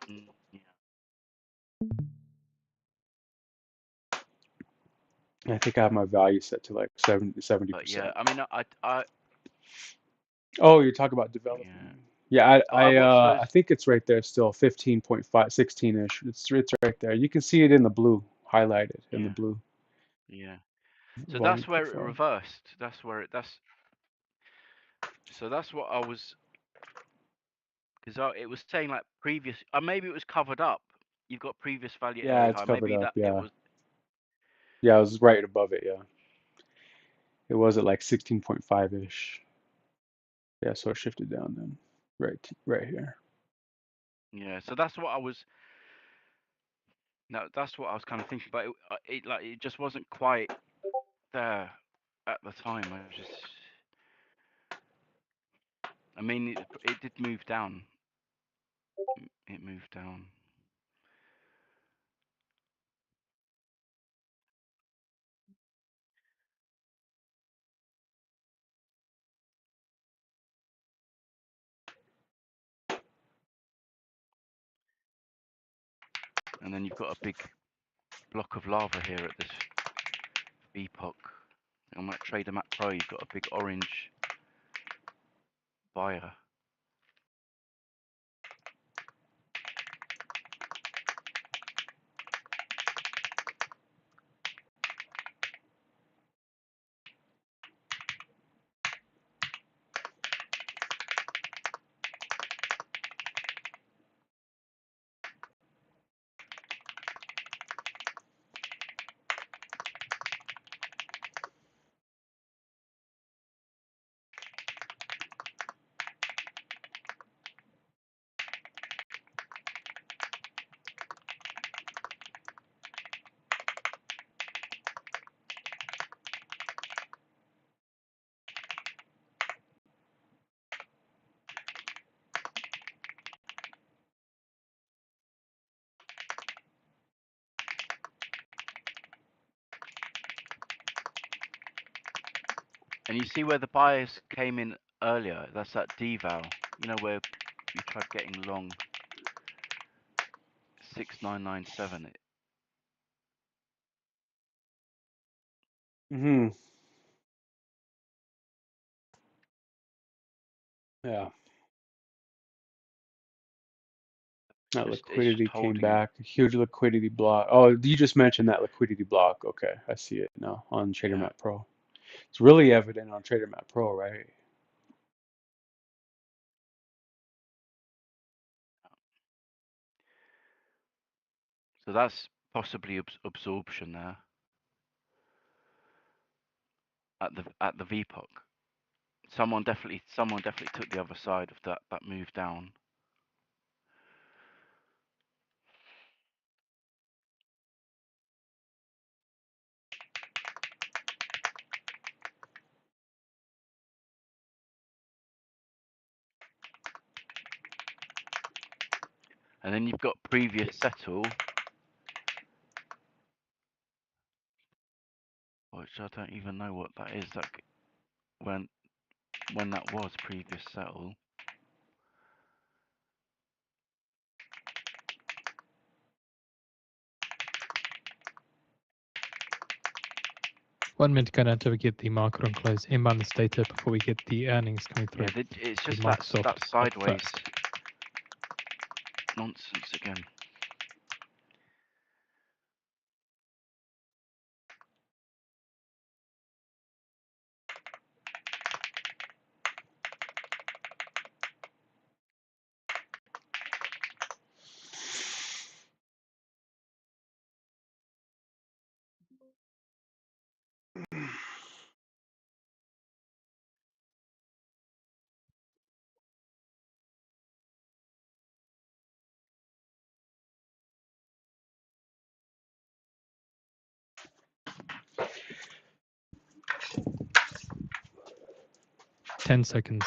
Yeah. I think I have my value set to like 70%. But yeah, I mean, I Oh, you're talking about developing. Yeah, so I watched those. I think it's right there still, 15.5, 16-ish. It's right there. You can see it in the blue, highlighted in the blue. Yeah. So Volume that's where it profile. reversed. So that's what I was, because it was saying like previous, maybe it was covered up. You've got previous value Yeah, area it's high. covered Maybe up. that Yeah. it was. Yeah, it was right above it. Yeah. It was at like 16.5-ish. Yeah, so it shifted down then. Right here. Yeah. So that's what I was. No, that's what I was kind of thinking. But it just wasn't quite there at the time. I mean, it did move down. It moved down. And then you've got a big block of lava here at this epoch. On that Trader Map Pro, you've got a big orange buyer. And you see where the buyers came in earlier? That's that deval. You know where you tried getting long 6997. Mm-hmm. Yeah. That It's just liquidity came holding. back. A huge liquidity block. Oh, you just mentioned that liquidity block. Okay, I see it now on Yeah. TraderMap Pro. It's really evident on TraderMap Pro, right? So that's possibly absorption there at the VPOC. Someone definitely took the other side of that move down. And then you've got previous settle, which I don't even know what that is. That when that was previous settle. One minute, gonna until we get the market on close imbalance data before we get the earnings coming through. Yeah, it's The just Microsoft that sideways first. nonsense again. Ten seconds.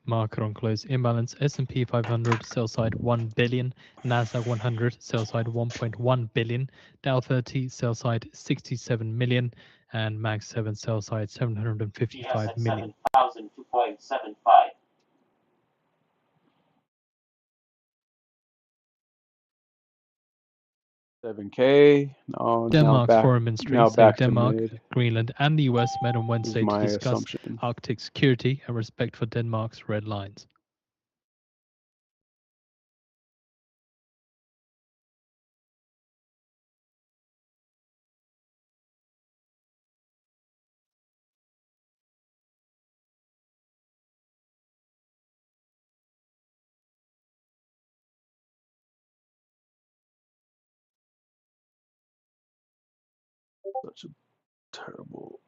Market on close imbalance. S&P 500 sell side 1 billion, Nasdaq 100 sell side 1.1 billion, Dow 30 sell side 67 million, and Mag 7 sell side 755 million. 2.75. 7K. No, Denmark's foreign ministry now say back to Denmark, mid Greenland, and the US met on is Wednesday to my discuss assumption. Arctic security and respect for Denmark's red lines. Such a terrible.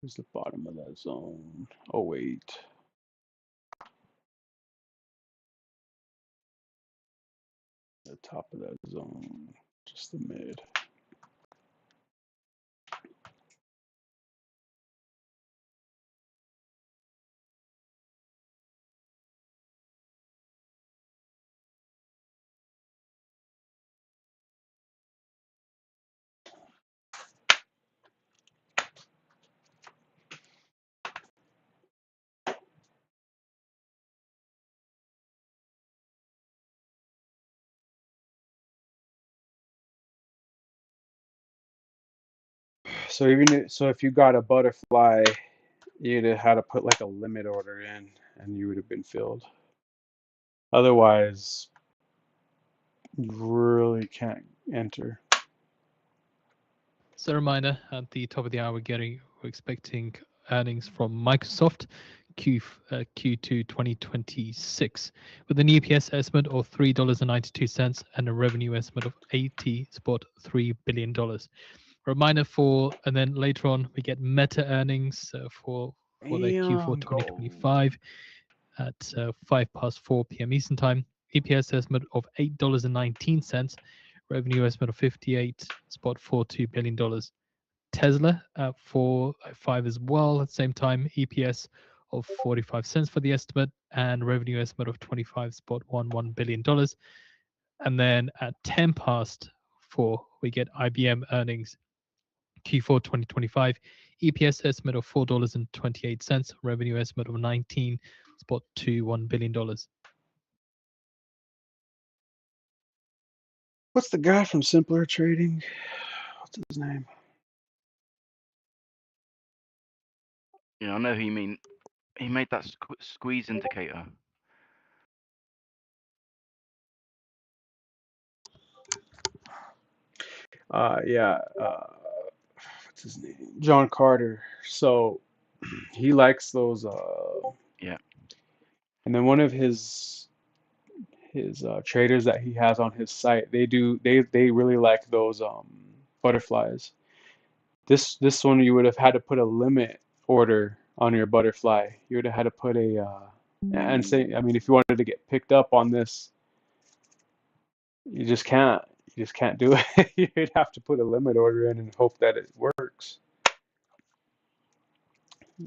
Where's the bottom of that zone? Oh, wait. The top of that zone. Just the mid. So so if you got a butterfly, you'd have had to put like a limit order in, and you would have been filled. Otherwise, you really can't enter. So a reminder, at the top of the hour, we're expecting earnings from Microsoft Q2 2026 with an EPS estimate of $3.92 and a revenue estimate of $80.3 billion. Reminder and then later on we get Meta earnings for their Q4 2025 at 4 p.m. Eastern Time. EPS estimate of $8.19, revenue estimate of $58.42 billion. Tesla at 4.5 as well. At the same time, EPS of 45 cents for the estimate and revenue estimate of $25.11 billion. And then at 10 past 4, we get IBM earnings Q4 2025, EPS estimate of $4.28, revenue estimate of $19.21 billion. What's the guy from Simpler Trading? What's his name? Yeah, I know who you mean. He made that squeeze indicator. Yeah. What's his name? John Carter. So he likes those. Yeah. And then one of his traders that he has on his site, they really like those butterflies. This one you would have had to put a limit order on your butterfly. You would have had to put and say, I mean, if you wanted to get picked up on this, you just can't. You just can't do it. You'd have to put a limit order in and hope that it works.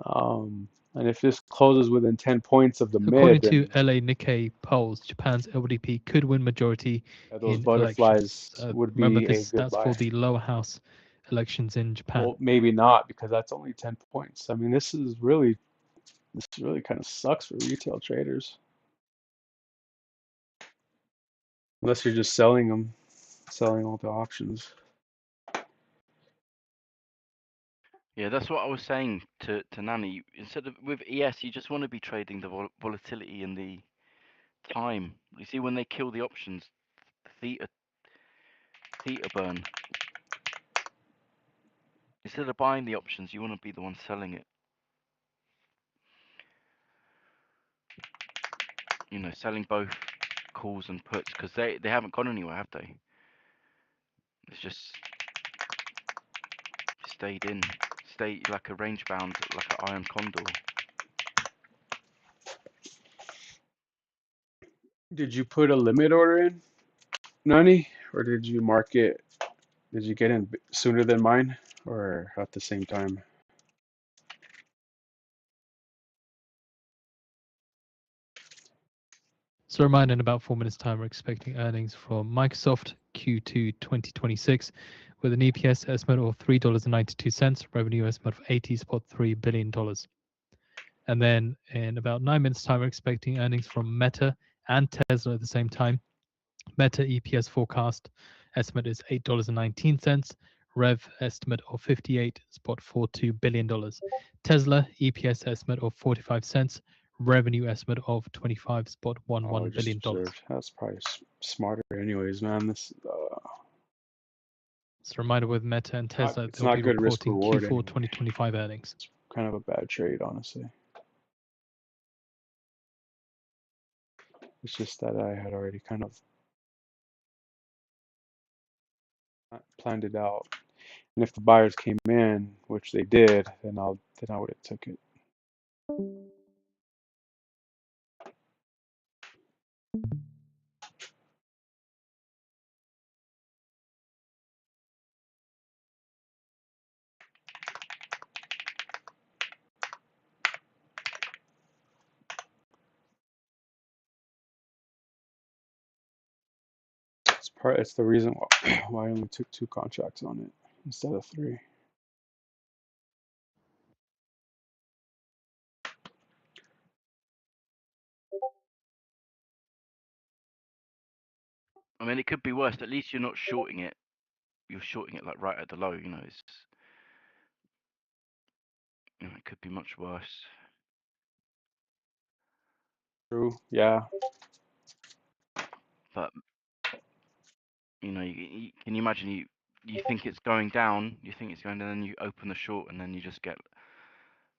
And if this closes within 10 points of the According mid, to then LA Nikkei polls, Japan's LDP could win majority those in butterflies elections. would Remember, be a good that's buy. for the lower house elections in Japan. Well, maybe not, because that's only 10 points. I mean, this really kind of sucks for retail traders. Unless you're just selling all the options. Yeah, that's what I was saying to Nani. Instead of with ES, you just want to be trading the volatility and the time. You see, when they kill the options, theta burn. Instead of buying the options, you want to be the one selling it. You know, selling both calls and puts because they haven't gone anywhere, have they? It's just stayed like a range bound, like an iron condor. Did you put a limit order in, Nani, or did you mark it? Did you get in sooner than mine, or at the same time? So a reminder, in about 4 minutes' time, we're expecting earnings from Microsoft Q2 2026 with an EPS estimate of $3.92, revenue estimate of $80.3 billion. And then in about 9 minutes' time, we're expecting earnings from Meta and Tesla at the same time. Meta EPS forecast estimate is $8.19, rev estimate of $58.42 billion. Tesla EPS estimate of 45 cents, revenue estimate of $25.11 billion. That's probably smarter anyways, man. It's a reminder with Meta and Tesla, it's they'll not be good risk reporting reward Q4 anyway. 2025 earnings. It's kind of a bad trade, honestly. It's just that I had already kind of planned it out. And if the buyers came in, which they did, then I would have took it. It's the reason why I only took 2 contracts on it instead of 3. I mean, it could be worse. At least you're not shorting it. You're shorting it like right at the low. You know, It could be much worse. True. Yeah. But can you imagine you think it's going down, and then you open the short, and then you just get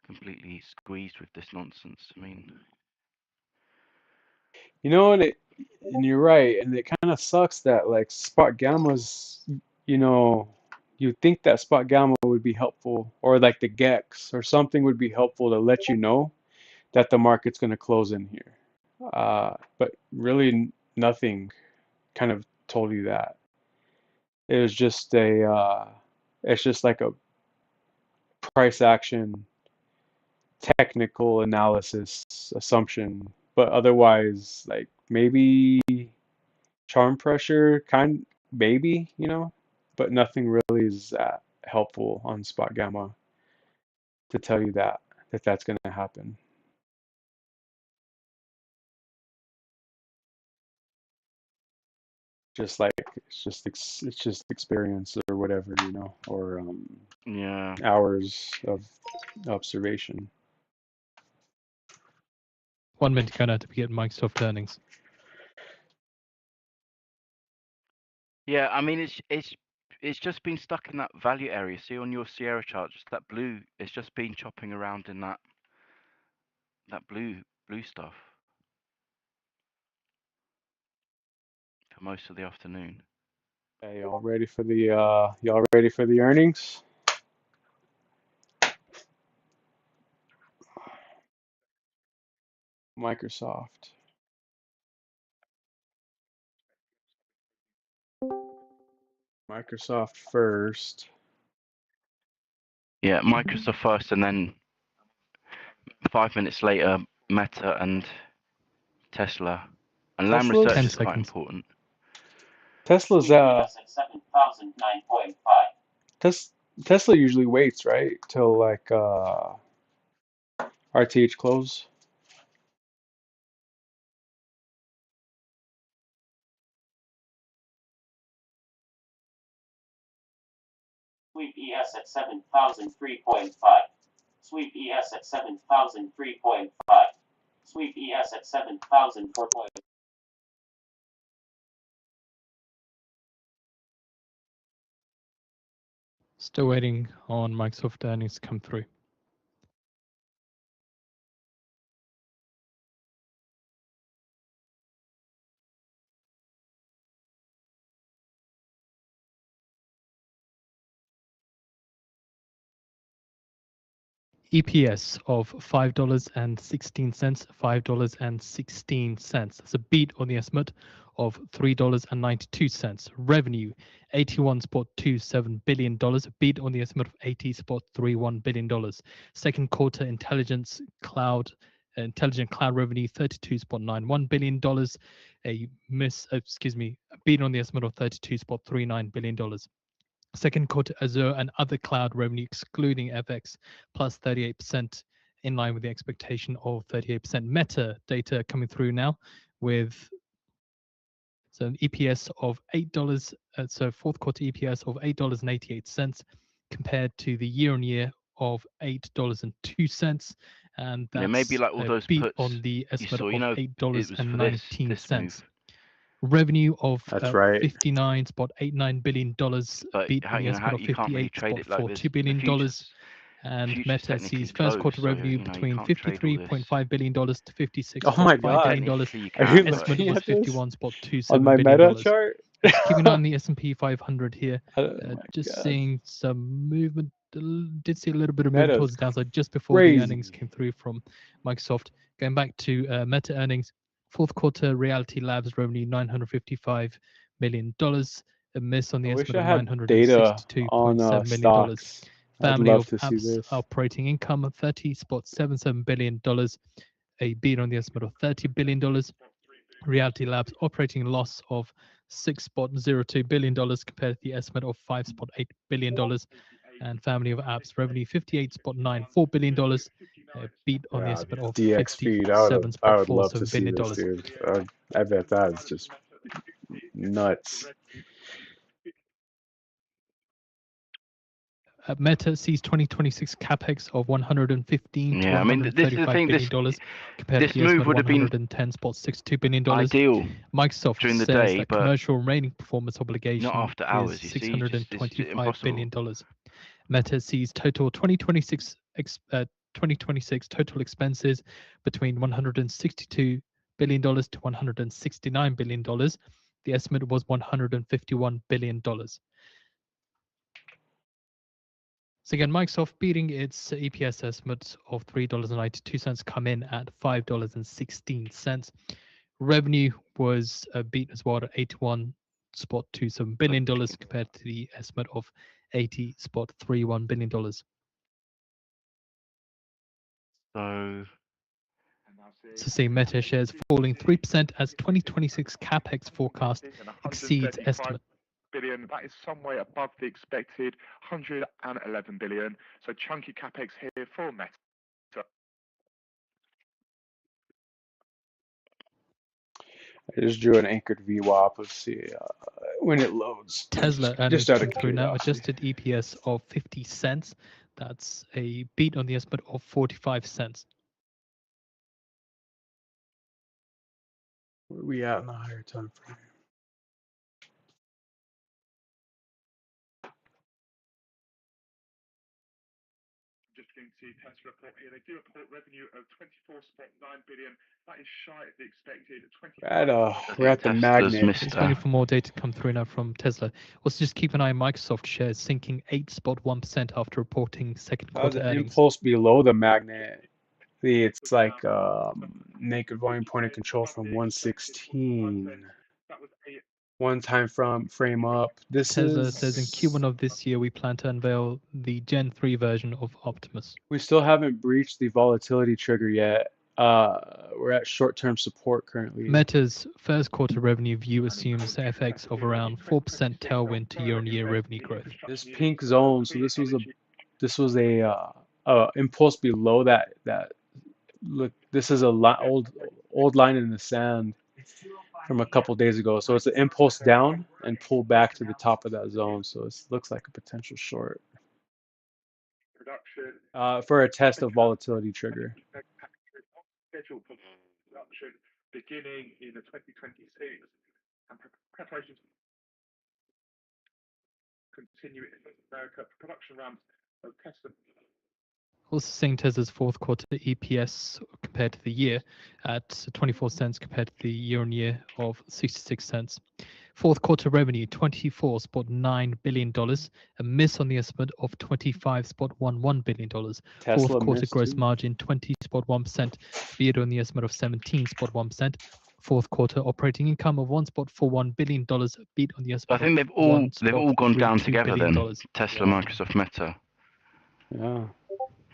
completely squeezed with this nonsense. I mean, You know, and you're right, and it kind of sucks that like spot gammas, you know, you think that spot gamma would be helpful, or like the GEX or something would be helpful to let you know that the market's going to close in here. But really nothing kind of told you that. It was just it's just like a price action technical analysis assumption, but otherwise, like maybe charm pressure, maybe, but nothing really is that helpful on spot gamma to tell you that's going to happen. Just like it's just experience or whatever, or yeah. hours of observation. 1 minute gonna to get Microsoft earnings. Yeah, I mean it's just been stuck in that value area. See on your Sierra chart, just that blue. It's just been chopping around in that blue stuff for most of the afternoon. Hey, y'all ready for the earnings? Microsoft. Microsoft first. Yeah, Microsoft first, and then 5 minutes later, Meta and Tesla. And Lam Tesla's? Research 10 is quite seconds. important. Tesla's Tesla usually waits, right, till like RTH close. Sweep ES at 7,003.5. Sweep ES at 7,003.5. Sweep ES at 7,004.5. Still waiting on Microsoft earnings to come through. EPS of $5.16, $5.16. That's a beat on the estimate of $3.92. Revenue, $81.27 billion, a beat on the estimate of $80.31 billion. Second quarter intelligent cloud revenue, $32.91 billion, a beat on the estimate of $32.39 billion. Second quarter Azure and other cloud revenue, excluding FX, plus 38%, in line with the expectation of 38%. Meta data coming through now with an EPS of $8. So fourth quarter EPS of $8.88 compared to the year-on-year of $8.02, and that's maybe like all those beat puts on the estimate you of $8.19. move. Revenue of That's right. $59.89 billion, But beat on the estimate of you can't really trade it like this. $58.42 billion. And Meta sees first quarter revenue between $53.5 billion to Oh my $56.5 God. billion. Are you Estimate looking was at this $51.27 on my billion. Meta chart? Just keep an eye on the S&P 500 here. Oh my Just God. seeing some movement. Did see a little bit of movement Meta's towards the downside just before the earnings crazy. came through from Microsoft. Going back to Meta earnings, fourth quarter Reality Labs revenue $955 million, a miss on the I wish estimate I of had data on $962.7 million. stocks. I'd Family love of to see apps this. operating income of $30.77 billion, a beat on the estimate of $30 billion. Reality Labs operating loss of $6.02 billion compared to the estimate of $5.8 billion. And family of apps revenue $58.94 billion, a beat on the Yeah, estimate of DX feed. I would love to $57.47 see billion. this, dude. I bet that's just nuts. Meta sees 2026 capex of 115 to Yeah, I mean, this is the 135 thing. billion dollars, compared This to the move estimate would of have been 110.62 billion dollars. ideal Microsoft during the says day, that but commercial remaining performance obligation not after is hours. You see, it's just $625 billion impossible. dollars. Meta sees total 2026 total expenses between $162 billion to $169 billion. The estimate was $151 billion. So again, Microsoft beating its EPS estimate of $3.92, come in at $5.16. Revenue was beat as well at $81.27 billion compared to the estimate of $80.31 billion. So see Meta shares falling 3% as 2026 capex forecast exceeds estimate. Billion, that is some way above the expected 111 billion. So chunky capex here for Meta. I just drew an anchored VWAP. Let's see when it loads. Tesla earnings Just out come of through now. curiosity. Adjusted EPS of 50 cents. That's a beat on the estimate of 45 cents. Where are we at in the higher time frame? Just going to see Tesla report here. They do report revenue of 24.9 billion. That is shy of the expected 25. We're at the magnet. It's waiting for more data to come through now from Tesla. Also, just keep an eye on Microsoft shares sinking 8.1% after reporting second That was quarter an earnings. impulse below the magnet. See, it's like naked volume point of control from 116. One time from frame up. This Tesla is. says in Q1 of this year we plan to unveil the Gen 3 version of Optimus. We still haven't breached the volatility trigger yet. We're at short-term support currently. Meta's first quarter revenue view assumes FX of around 4% tailwind to year-on-year revenue growth. This pink zone. So this was a impulse below that. Look, this is a old line in the sand from a couple days ago. So it's an impulse down and pull back to the top of that zone. So it looks like a potential short. For a test of volatility trigger. Scheduled for production beginning in 2026, and preparations continue in North America. Production runs of Tesla. Also seeing Tesla's fourth quarter EPS compared to the year at 24 cents compared to the year-on-year of 66 cents. Fourth quarter revenue, $24.9 billion, a miss on the estimate of $25.11 billion. Tesla Fourth quarter missed gross too. margin, 20.1%, beat on the estimate of 17.1%. Fourth quarter operating income of $1.41 billion, beat on the estimate I think of they've all gone down together then. $1.32 Tesla, Microsoft, Meta. Yeah.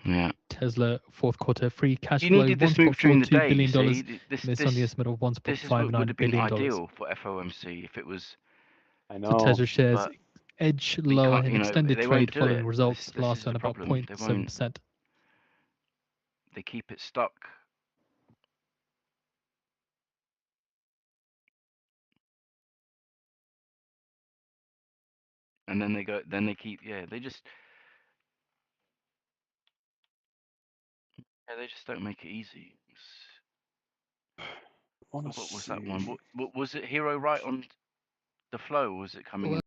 Yeah. Tesla fourth quarter free cash You flow needed this move during the $1.42 day. You billion, see, miss on the estimate of this would $1.59 have been billion. ideal for FOMC if it was. I So know. Tesla shares But edge we lower can't, in you know, extended they trade won't do following it. results This last is the on about problem. They won't. 0.7%. They keep it stuck. And then they go. Then they keep. Yeah, they just. Yeah, they just don't make it easy. What was that one? What was it? Hero right on the flow? Was it coming in?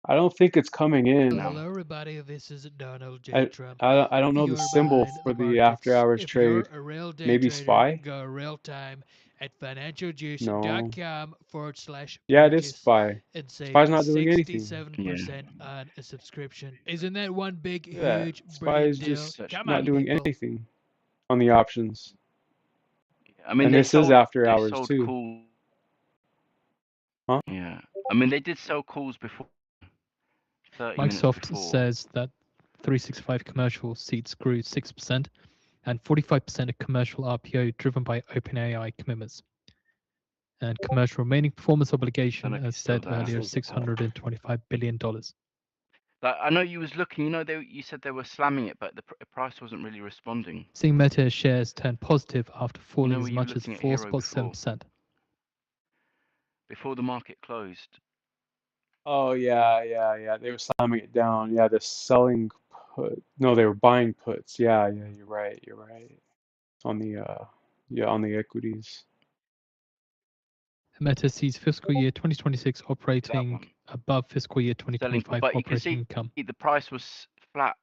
I don't think it's coming in. Hello, everybody. This is Donald J. I Trump. don't know the You're symbol behind for the markets. after hours If trade. you're a real day Maybe trader, SPY? go real time at No. financialjuice.com/purchase Yeah, it is SPY. and save SPY's not doing anything. 67% on a subscription. Isn't that one big, Look at that. huge, SPY brilliant is deal? just Come not on, doing people. anything on the options. I mean, And they this is sold. after They hours sold too. calls. Huh? Yeah. I mean, they did sell calls before. 30 minutes Microsoft before. says that 365 commercial seats grew 6% and 45% of commercial RPO driven by OpenAI commitments. And commercial remaining performance obligation, as said earlier, $625 billion. Like, I know you was looking. You know, you said they were slamming it, but the price wasn't really responding. Seeing Meta shares turn positive after falling were as you much as looking at Hero 4.7%. Before the market closed. Oh yeah. They were slamming it down. Yeah, the selling put. No, they were buying puts. Yeah, you're right. You're right. On the on the equities. Meta sees fiscal year 2026 operating above fiscal year Selling, 2025 but you can operating see income. the price was flat.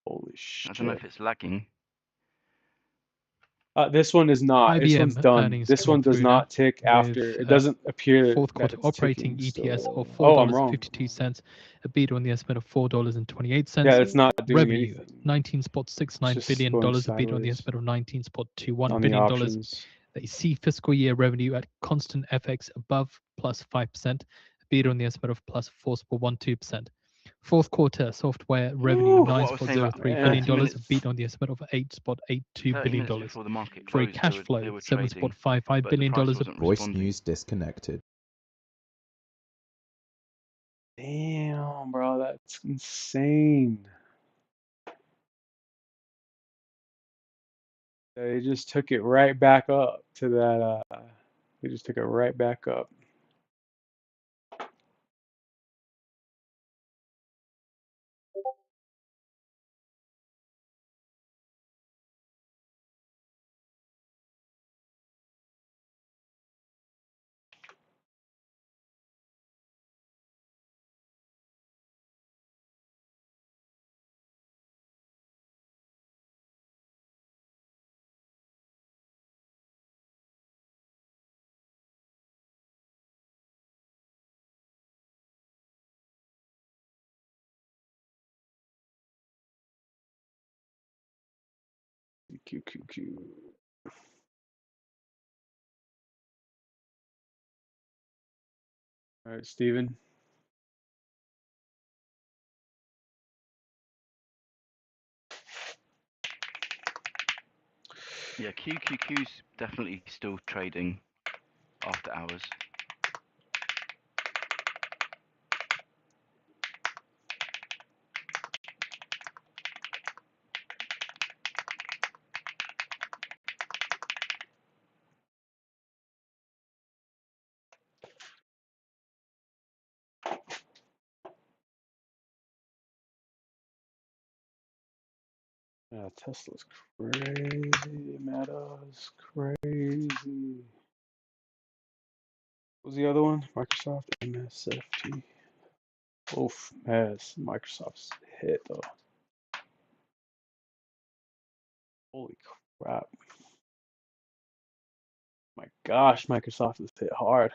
Holy I don't know shit. if it's lagging. This one is not. This one's IBM done. earnings This coming one does through now not tick after. with It doesn't appear fourth that quarter it's operating ticking. EPS of So, oh, I'm wrong. $4.52, a beat on the estimate of $4.28. Yeah, it's not doing Revenue anything. $19.69 It's just billion, going a beat on the sideways estimate of $19.21 on the billion. options. They see fiscal year revenue at constant FX above plus 5%, a beat on the estimate of plus 4.12%. Fourth quarter software revenue But what I was saying about $9.03 billion, 30 a minutes, beat on the estimate of $8.82 30 billion. minutes before the market Free closed, cash flow they were trading, $7.55 but the billion. price wasn't Voice responding. news disconnected. Damn, bro, that's insane. They just took it right back up to that. They just took it right back up. QQQ. All right, Steven. Yeah, QQQ's definitely still trading after hours. Yeah, Tesla's crazy. Meta's crazy. What was the other one? Microsoft MSFT. Oof, yes, Microsoft's hit though. Holy crap. My gosh, Microsoft is hit hard.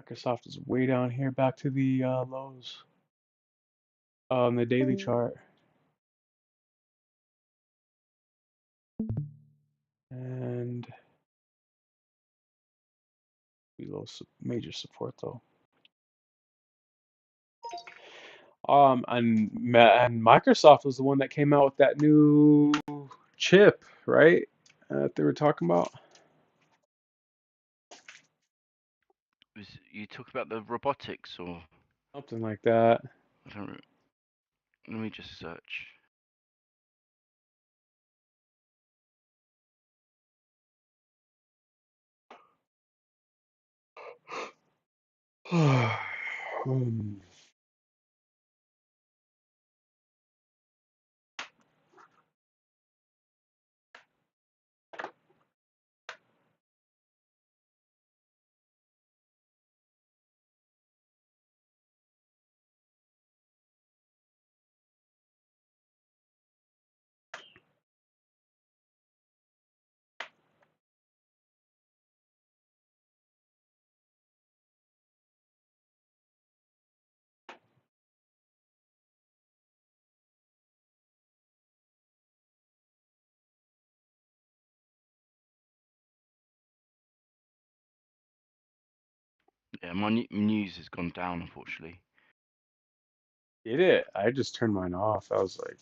Microsoft is way down here, back to the lows on the daily chart. And below major support though. And Microsoft was the one that came out with that new chip, right? That they were talking about. You talk about the robotics or something like that? I don't. Let me just search. Yeah, my news has gone down, unfortunately. Did it? I just turned mine off. I was like,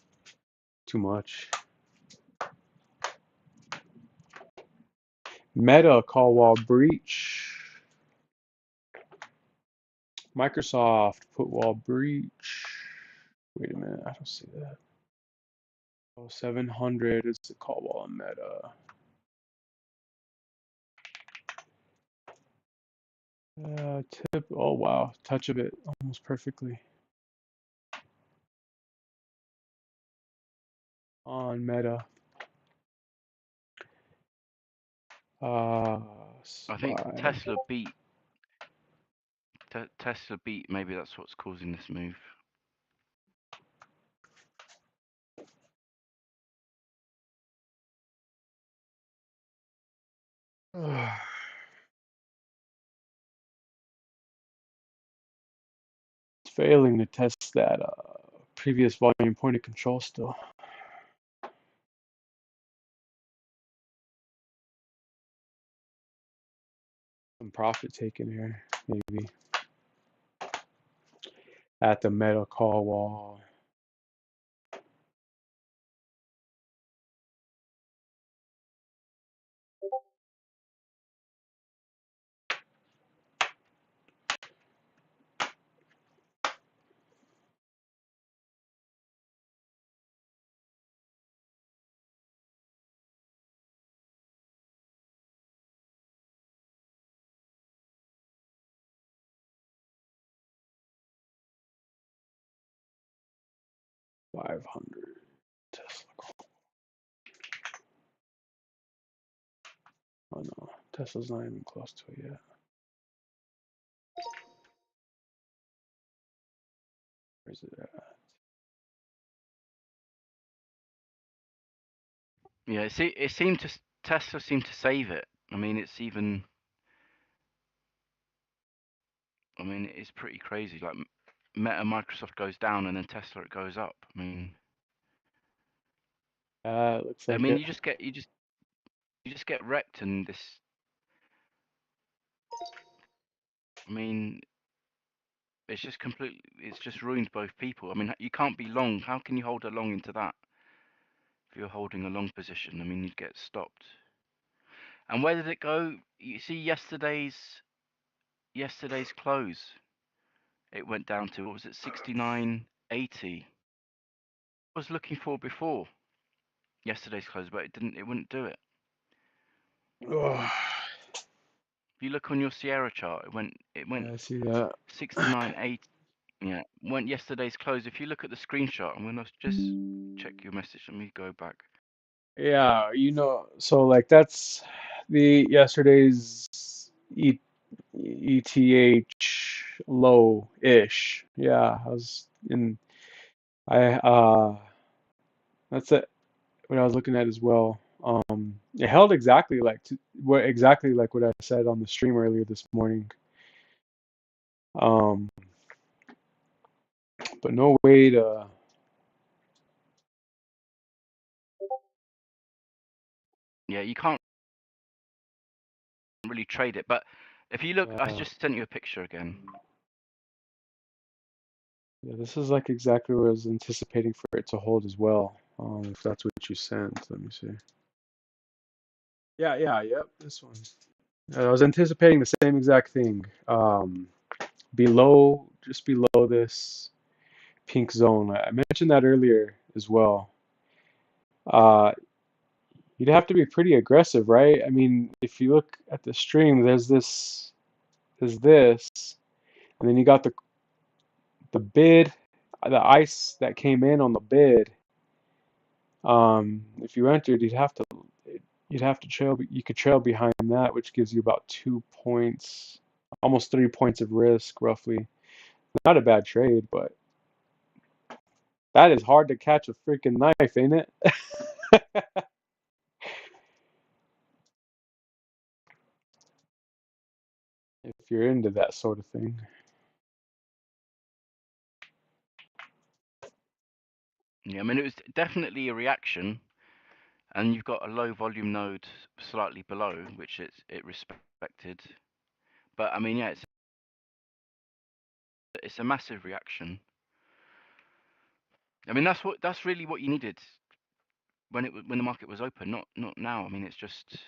too much. Meta call wall breach. Microsoft put wall breach. Wait a minute, I don't see that. Oh, 700 is the call wall on Meta. Tip. Oh wow, touch of it almost perfectly on meta. I think SPY. Tesla beat Tesla beat. Maybe that's what's causing this move. It's failing to test that previous volume point of control still. Some profit taken here, maybe. At the metal call wall. $500 Tesla call. Oh no, Tesla's not even close to it yet. Where's it at? Yeah, it seemed to Tesla seemed to save it. I mean, it's even. I mean, it's pretty crazy. Like Meta, Microsoft goes down, and then Tesla it goes up. I mean, Looks like you it. just get wrecked, and this. I mean, it's just ruined both people. I mean, you can't be long. How can you hold a long into that? If you're holding a long position, I mean, you'd get stopped. And where did it go? You see yesterday's close. It went down to, what was it, 69.80. I was looking for before yesterday's close, but it wouldn't do it. Ugh. If you look on your Sierra chart, it went Yeah, I see that. 69.80. Yeah, went yesterday's close. If you look at the screenshot, I'm gonna just check your message. Let me go back. Yeah, so like that's the yesterday's ETH low-ish. Yeah, that's it. What I was looking at as well. It held exactly like what I said on the stream earlier this morning. Um, but no way to. Yeah, you can't really trade it, but if you look, I just sent you a picture again. Yeah, this is like exactly what I was anticipating for it to hold as well. If that's what you sent, let me see. Yep, this one. I was anticipating the same exact thing. Just below this pink zone. I mentioned that earlier as well. You'd have to be pretty aggressive, right? I mean, if you look at the stream, there's this, and then you got the bid, the ice that came in on the bid. If you entered, you'd have to trail. You could trail behind that, which gives you about 2 points, almost 3 points of risk, roughly. Not a bad trade, but that is hard to catch a freaking knife, ain't it? If you're into that sort of thing. Yeah, I mean, it was definitely a reaction, and you've got a low volume node slightly below, which it respected. But I mean, yeah, it's a massive reaction. I mean, that's really what you needed when the market was open, not now. I mean, it's just,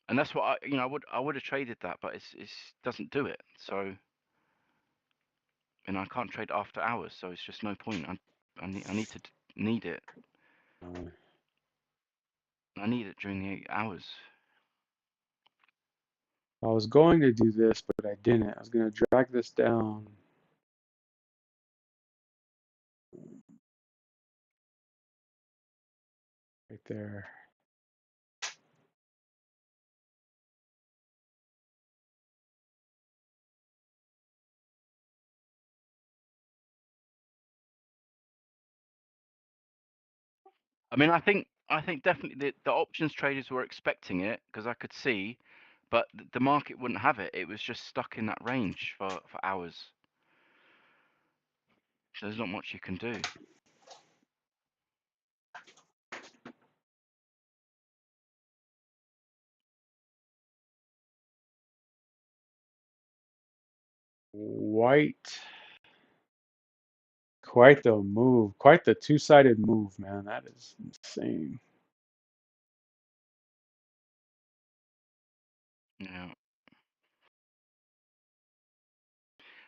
and that's what I would have traded that, but it's doesn't do it. So, I can't trade after hours, so it's just no point. I need it. I need it during the 8 hours. I was going to do this, but I didn't. I was going to drag this down. Right there. I mean, I think definitely the options traders were expecting it because I could see, but the market wouldn't have it. It was just stuck in that range for hours. So there's not much you can do. White. Quite the move. Quite the two-sided move, man. That is insane. Yeah.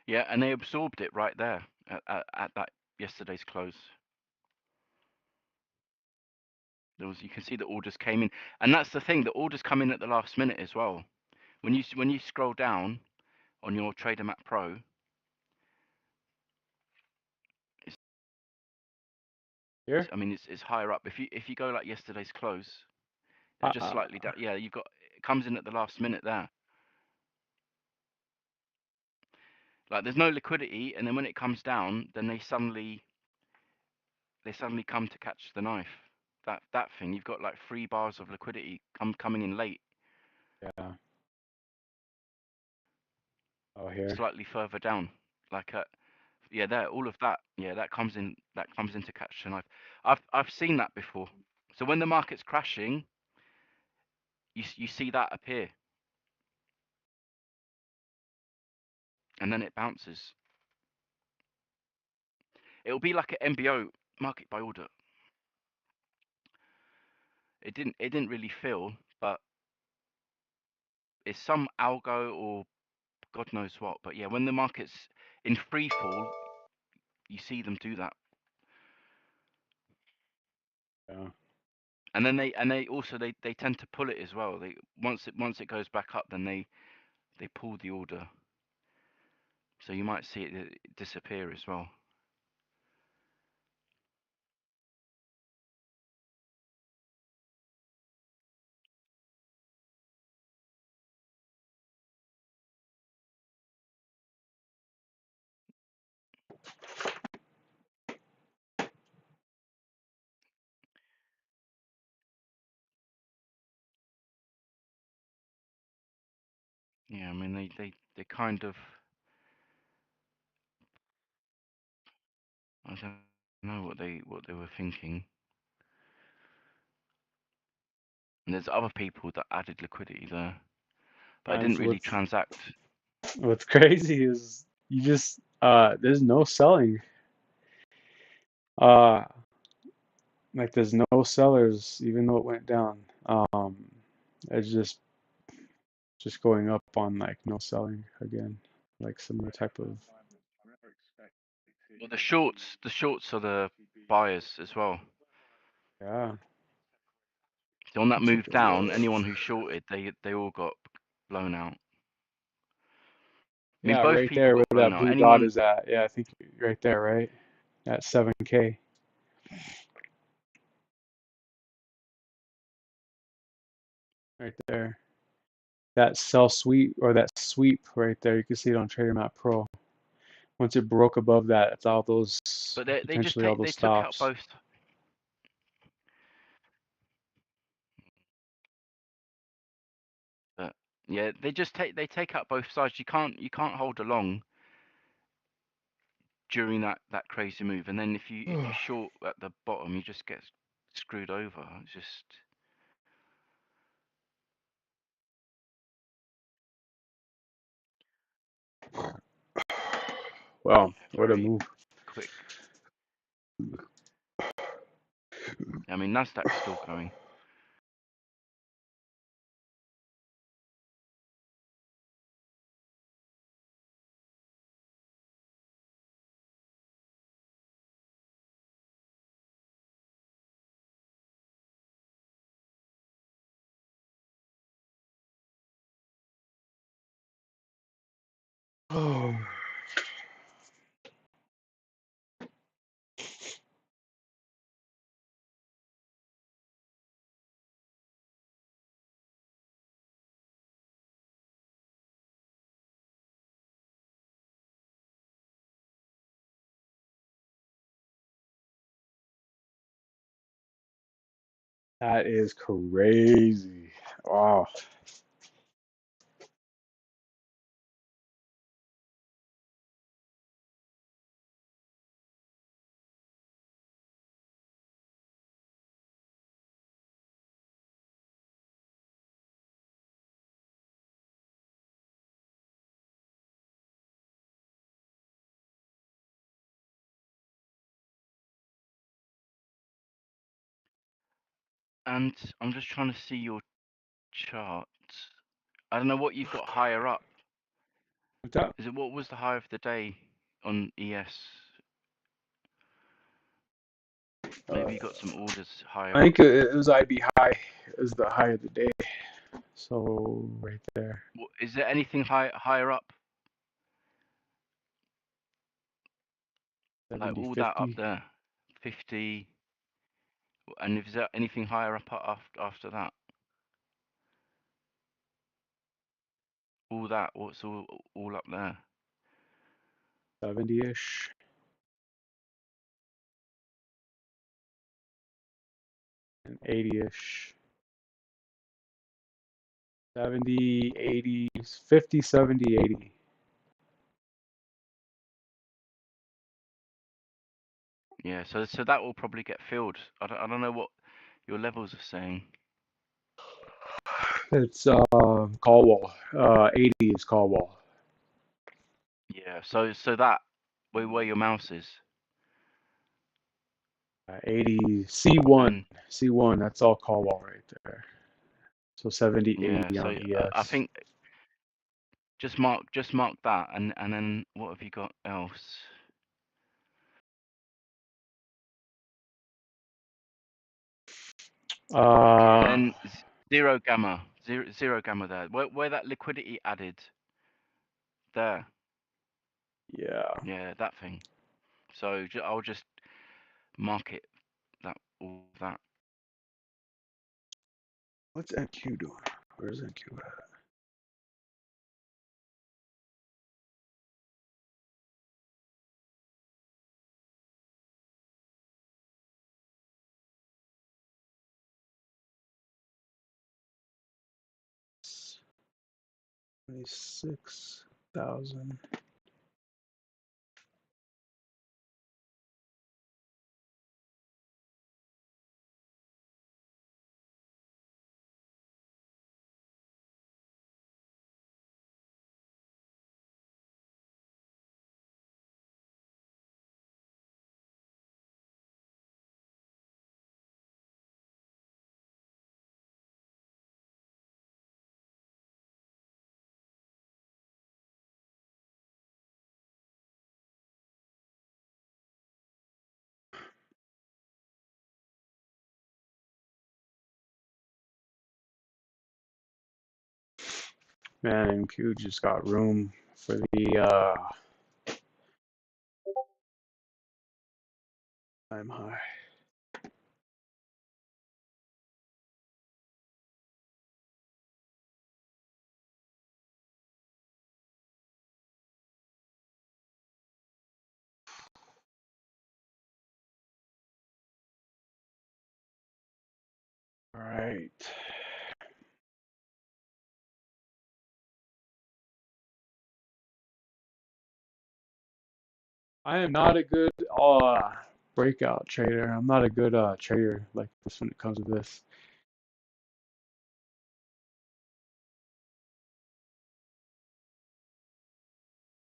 Yeah, and they absorbed it right there at that yesterday's close. You can see the orders came in, and that's the thing. The orders come in at the last minute as well. When you scroll down on your Trader Map Pro, Here? I mean it's higher up. If you go like yesterday's close, they're just slightly down. Yeah, it comes in at the last minute there. Like there's no liquidity, and then when it comes down, then they suddenly come to catch the knife. That thing, you've got like 3 bars of liquidity coming in late. Yeah. Oh, here. Slightly further down, like yeah, there, all of that, yeah, that comes in to catch the knife. I've seen that before. So when the market's crashing, you see that appear, and then it bounces. It'll be like an MBO, market by order. It didn't really feel, but it's some algo or God knows what. But yeah, when the market's in free fall, you see them do that. Yeah. And then they also they tend to pull it as well. They once it goes back up, then they pull the order. So you might see it disappear as well. Yeah, I mean they kind of, I don't know what they were thinking. And there's other people that added liquidity there, but I didn't really transact. What's crazy is you just there's no selling. Like there's no sellers even though it went down. It's just going up on like no selling again. Like similar type of Well, the shorts are the buyers as well. yeah. So on that Take move a down, look. anyone who shorted, they all got blown out. I mean, Yeah, both right people there where got blown that out. blue dot Anyone, is at. Yeah, I think right there, right? At 7K. Right there. That sell sweep or that sweep right there, you can see it on Trader Map Pro. Once it broke above that, it's all those but they just potentially all those they took out stops. both. But yeah, they take out both sides. You can't hold along during that crazy move, and then if you short at the bottom, you just get screwed over. It's just Wow, what a very move. quick. I mean, Nasdaq's still going. Oh. That is crazy. Wow. And I'm just trying to see your chart. I don't know what you've got higher up. What's up? Is it what was the high of the day on ES? Maybe you got some orders higher I up. think it was IB high. It was the high of the day. So right there. Is there anything higher up? 70, Like all 50. that up there, 50. And is there anything higher up after that? All that, what's all up there? 70-ish. And 80-ish. 70, 80, 50, 70, 80. Yeah, so that will probably get filled. I don't know what your levels are saying. It's call wall. 80 is call wall. Yeah, so that where your mouse is. 80 C1. And C1, that's all call wall right there. So 70, yeah, 80 so on I ES. think just mark that, and then what have you got else? And zero gamma there. Where that liquidity added there. Yeah. Yeah, that thing. So I'll just mark it all that. What's NQ doing? Where's NQ at? $26,000. Man, NQ just got room for the time high. All right. I am not a good breakout trader. I'm not a good trader like this when it comes to this.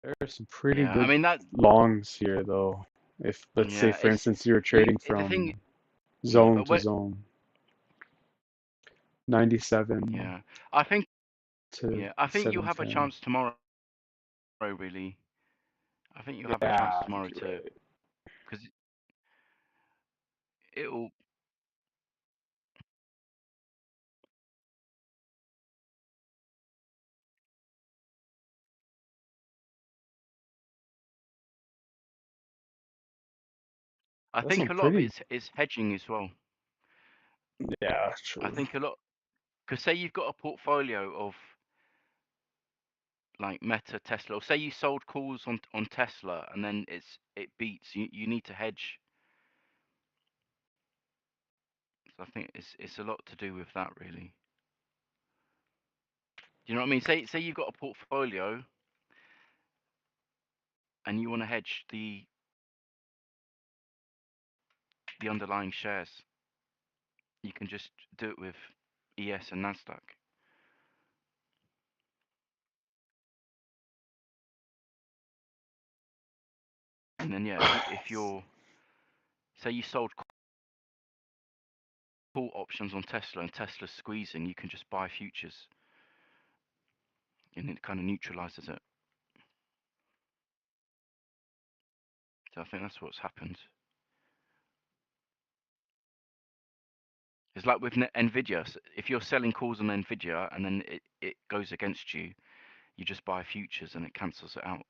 There are some pretty Yeah, I good mean that. longs here though. If let's say Yeah, for instance you're the trading the from thing. Yeah, zone but to zone. 97 yeah, I think. to Yeah, I think you'll have a 710. chance tomorrow. Really, I think you'll have a chance Yeah, I tomorrow think you're too, right. because it'll. I That's think some a lot of pretty. it's hedging as well. Yeah, true. I think a lot, because say you've got a portfolio of like Meta, Tesla, or say you sold calls on Tesla and then it beats, you need to hedge. So I think it's a lot to do with that really. Do you know what I mean? Say you've got a portfolio and you want to hedge the underlying shares. You can just do it with ES and Nasdaq. And then yeah, if you're say you sold call options on Tesla and Tesla's squeezing, you can just buy futures, and it kind of neutralizes it. So I think that's what's happened. It's like with Nvidia. If you're selling calls on Nvidia and then it goes against you, you just buy futures and it cancels it out.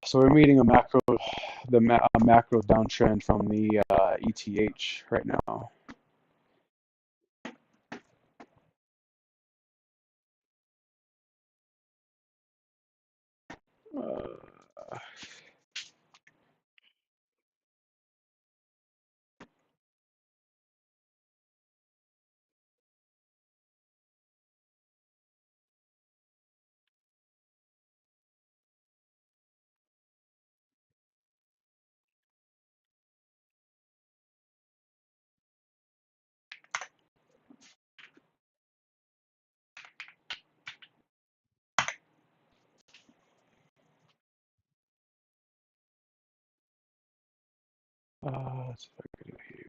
So we're meeting a macro downtrend from the ETH right now. Let's see if I can do it here.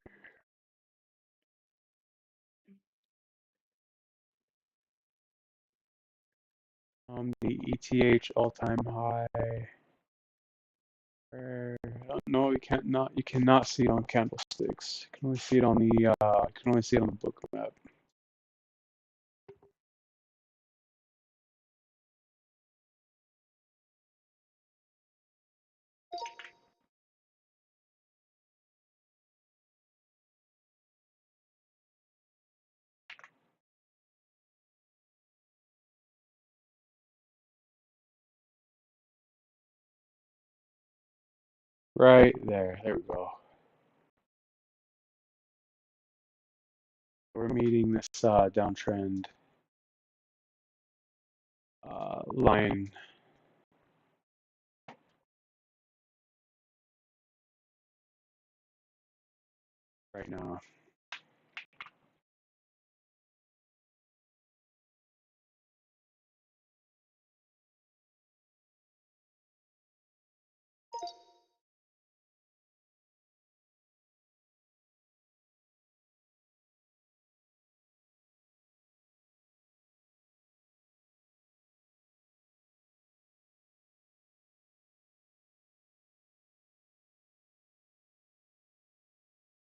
The ETH all-time high. No, you cannot see it on candlesticks. You can only see it on the Bookmap. Right there. There we go. We're meeting this downtrend line. Right now.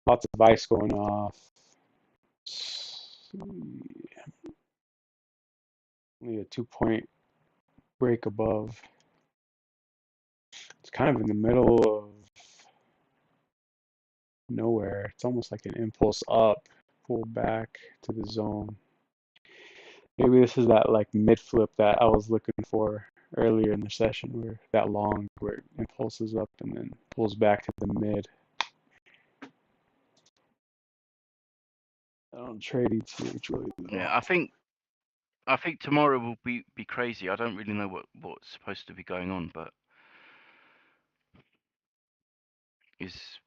Lots of ice going off. Only a 2-point break above. It's kind of in the middle of nowhere. It's almost like an impulse up, pull back to the zone. Maybe this is that like mid flip that I was looking for earlier in the session, where that long where it impulses up and then pulls back to the mid. I don't trade ETH really though. Yeah, I think tomorrow will be crazy. I don't really know what's supposed to be going on, but is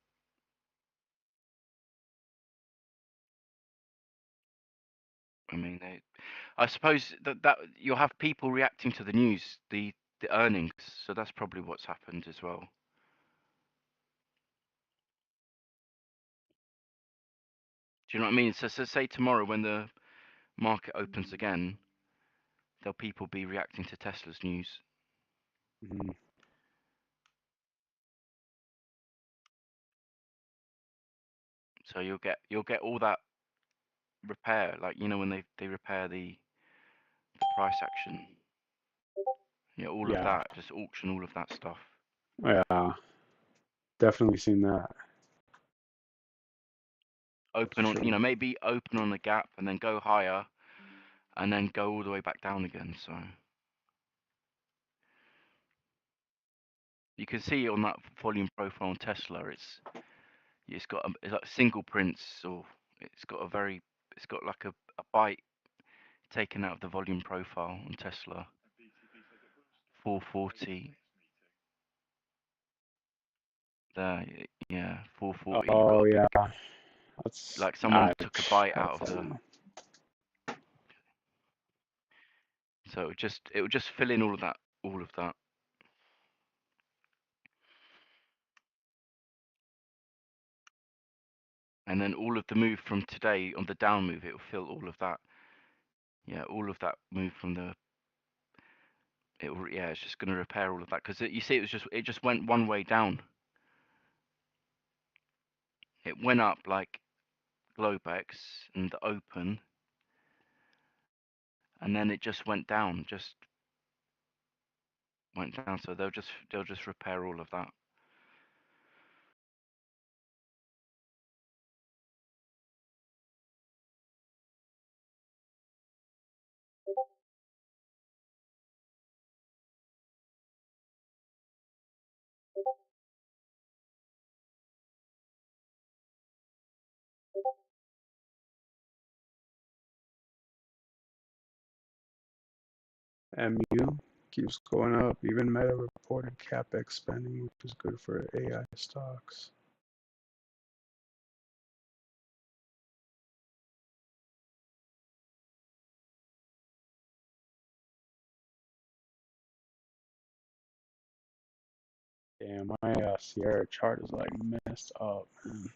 I mean, I suppose that you'll have people reacting to the news, the earnings. So that's probably what's happened as well. Do you know what I mean? So say tomorrow when the market opens again, there'll people be reacting to Tesla's news. Mm-hmm. So So you'll get all that repair, like you know when they repair the price action. Yeah, all of that, just auction all of that stuff. Yeah, definitely seen that. Open on, true. you know, maybe open on the gap and then go higher, and then go all the way back down again. So you can see on that volume profile on Tesla, it's got it's like single prints, or it's got like a byte taken out of the volume profile on Tesla. 440. There, yeah, 440. Oh yeah, that's Like someone took a bite out of the. So it would just fill in all of that. And then all of the move from today on the down move, it will fill all of that. Yeah, all of that move from the. It's just going to repair all of that because you see, it just went one way down. It went up like Globex and the open, and then it just went down. So they'll just repair all of that. MU keeps going up. Even Meta reported capex spending, which is good for AI stocks. Damn, my Sierra chart is like messed up, man.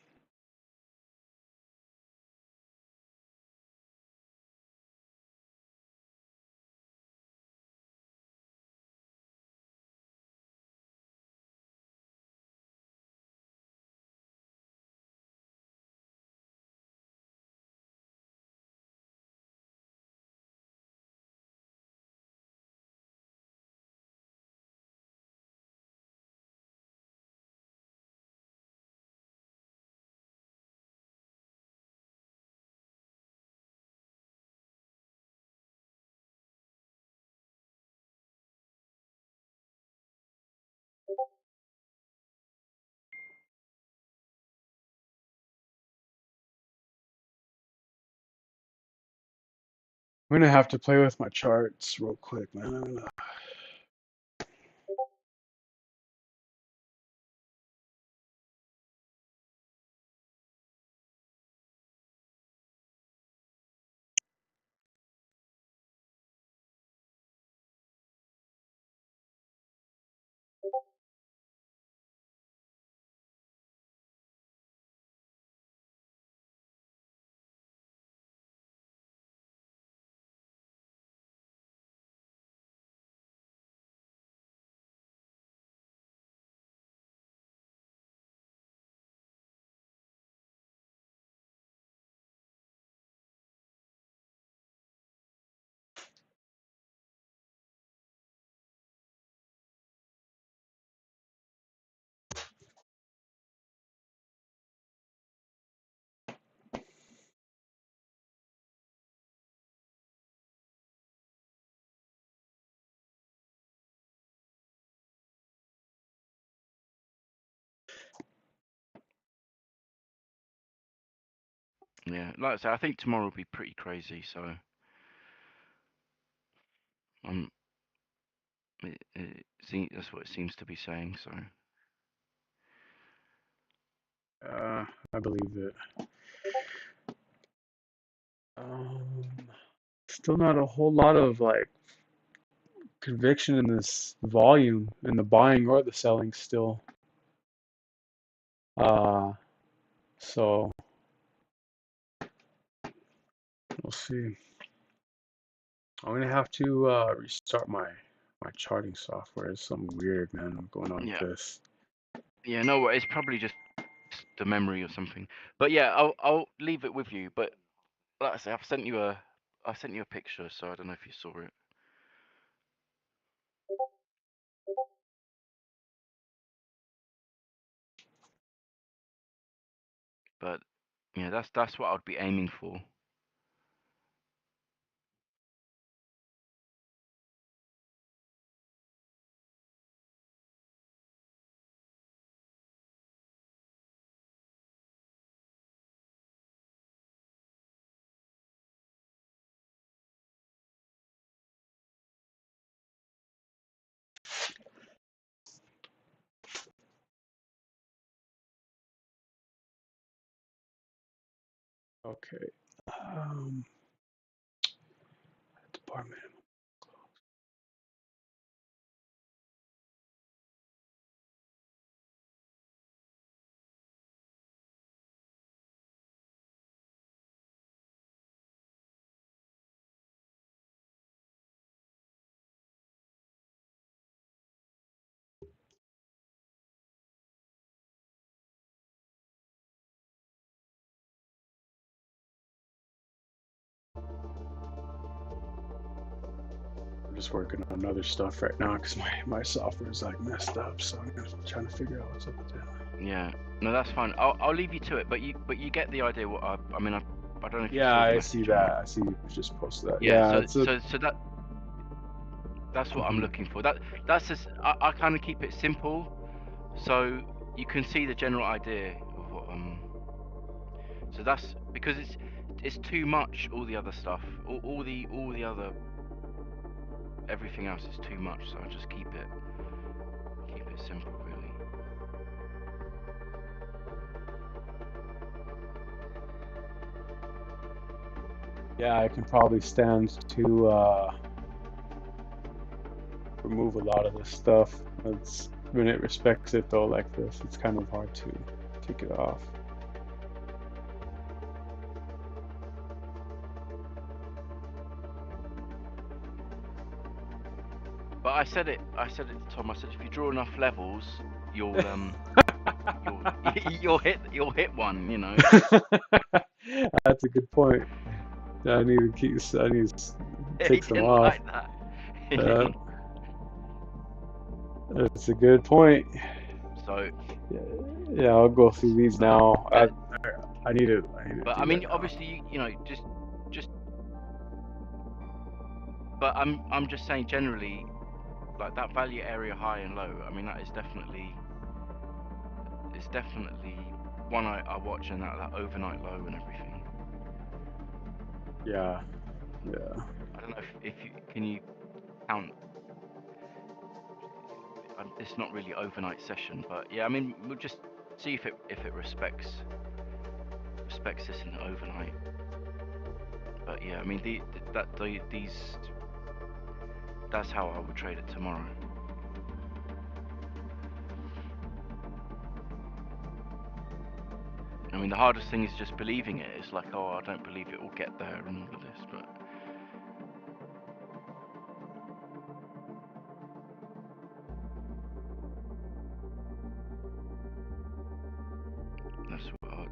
I'm gonna have to play with my charts real quick, man. Yeah, like I said, I think tomorrow will be pretty crazy. So, that's what it seems to be saying. So, I believe it. Still not a whole lot of like conviction in this volume in the buying or the selling still. So we'll see. I'm gonna have to restart my charting software. It's something weird, man. I'm going on with this. yeah, no, it's probably just the memory or something. But yeah, I'll leave it with you. But like I say, I sent you a picture, so I don't know if you saw it. But yeah, that's what I'd be aiming for. Okay. Department. I'm just working on other stuff right now because my software is like messed up, so I'm just trying to figure out what's up with that. Yeah, no, that's fine. I'll leave you to it, but you get the idea. What I mean, I don't know if you Yeah, saw the I message see or that. not. I see you just posted that. Yeah, Yeah, so that's what I'm looking for. That's just I kind of keep it simple, so you can see the general idea of what So that's because it's too much. All the other stuff, all the other everything else is too much. So I just keep it simple, really. Yeah, I can probably stand to remove a lot of this stuff. It's when it respects it though, like this, it's kind of hard to take it off. But I said it to Tom. I said if you draw enough levels, you'll you'll hit one. You know. That's a good point. I need to take some off. Like that. That's a good point. So yeah, I'll go through these now. I need to. But I mean, obviously, you know, just. But I'm just saying generally, like that value area high and low. I mean, that is definitely. It's definitely one I watch, and that overnight low and everything. Yeah. Yeah. I don't know if you can you count. It's not really overnight session, but yeah, I mean, we'll just see if it respects this in the overnight. But yeah, I mean, these that's how I would trade it tomorrow. I mean, the hardest thing is just believing it. It's like, oh, I don't believe it will get there and all of this, but.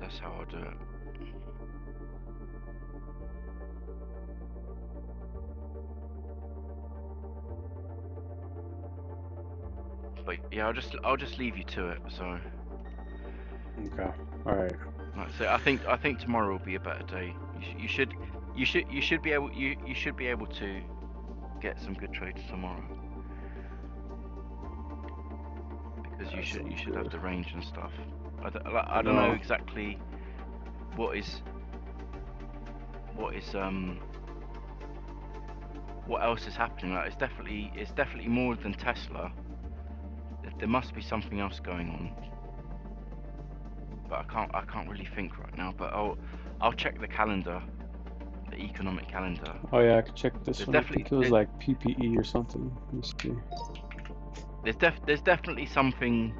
That's how I'll do it. But yeah, I'll just leave you to it. So. Okay. All right. So I think tomorrow will be a better day. You should be able to get some good trades tomorrow. Because you should have the range and stuff. I don't know exactly what else is happening. Like it's definitely more than Tesla. There must be something else going on. But I can't really think right now. But I'll check the calendar, the economic calendar. Oh yeah, I could check this one. I think it was like PPE or something. Let me see. There's definitely something.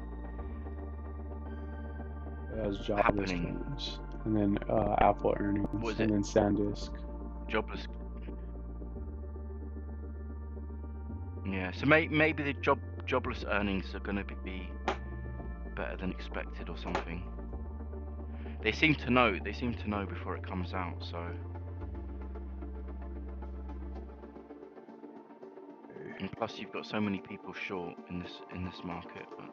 It has jobless claims, and then Apple earnings, and then SanDisk. Jobless. Yeah, so maybe the jobless earnings are going to be better than expected or something. They seem to know. They seem to know before it comes out. So. And plus, you've got so many people short in this market. But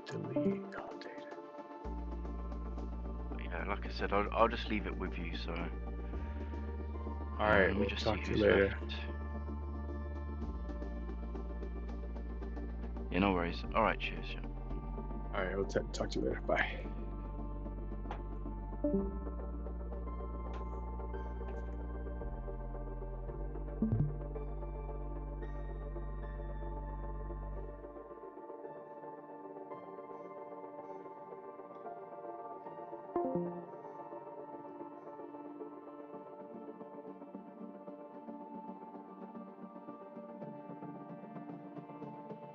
delete. yeah, like I said, I'll just leave it with you. So. All right, Let me we'll just talk see to you who's later. left. Yeah, no worries. All right, cheers. Yeah. All right, we'll talk to you later. Bye.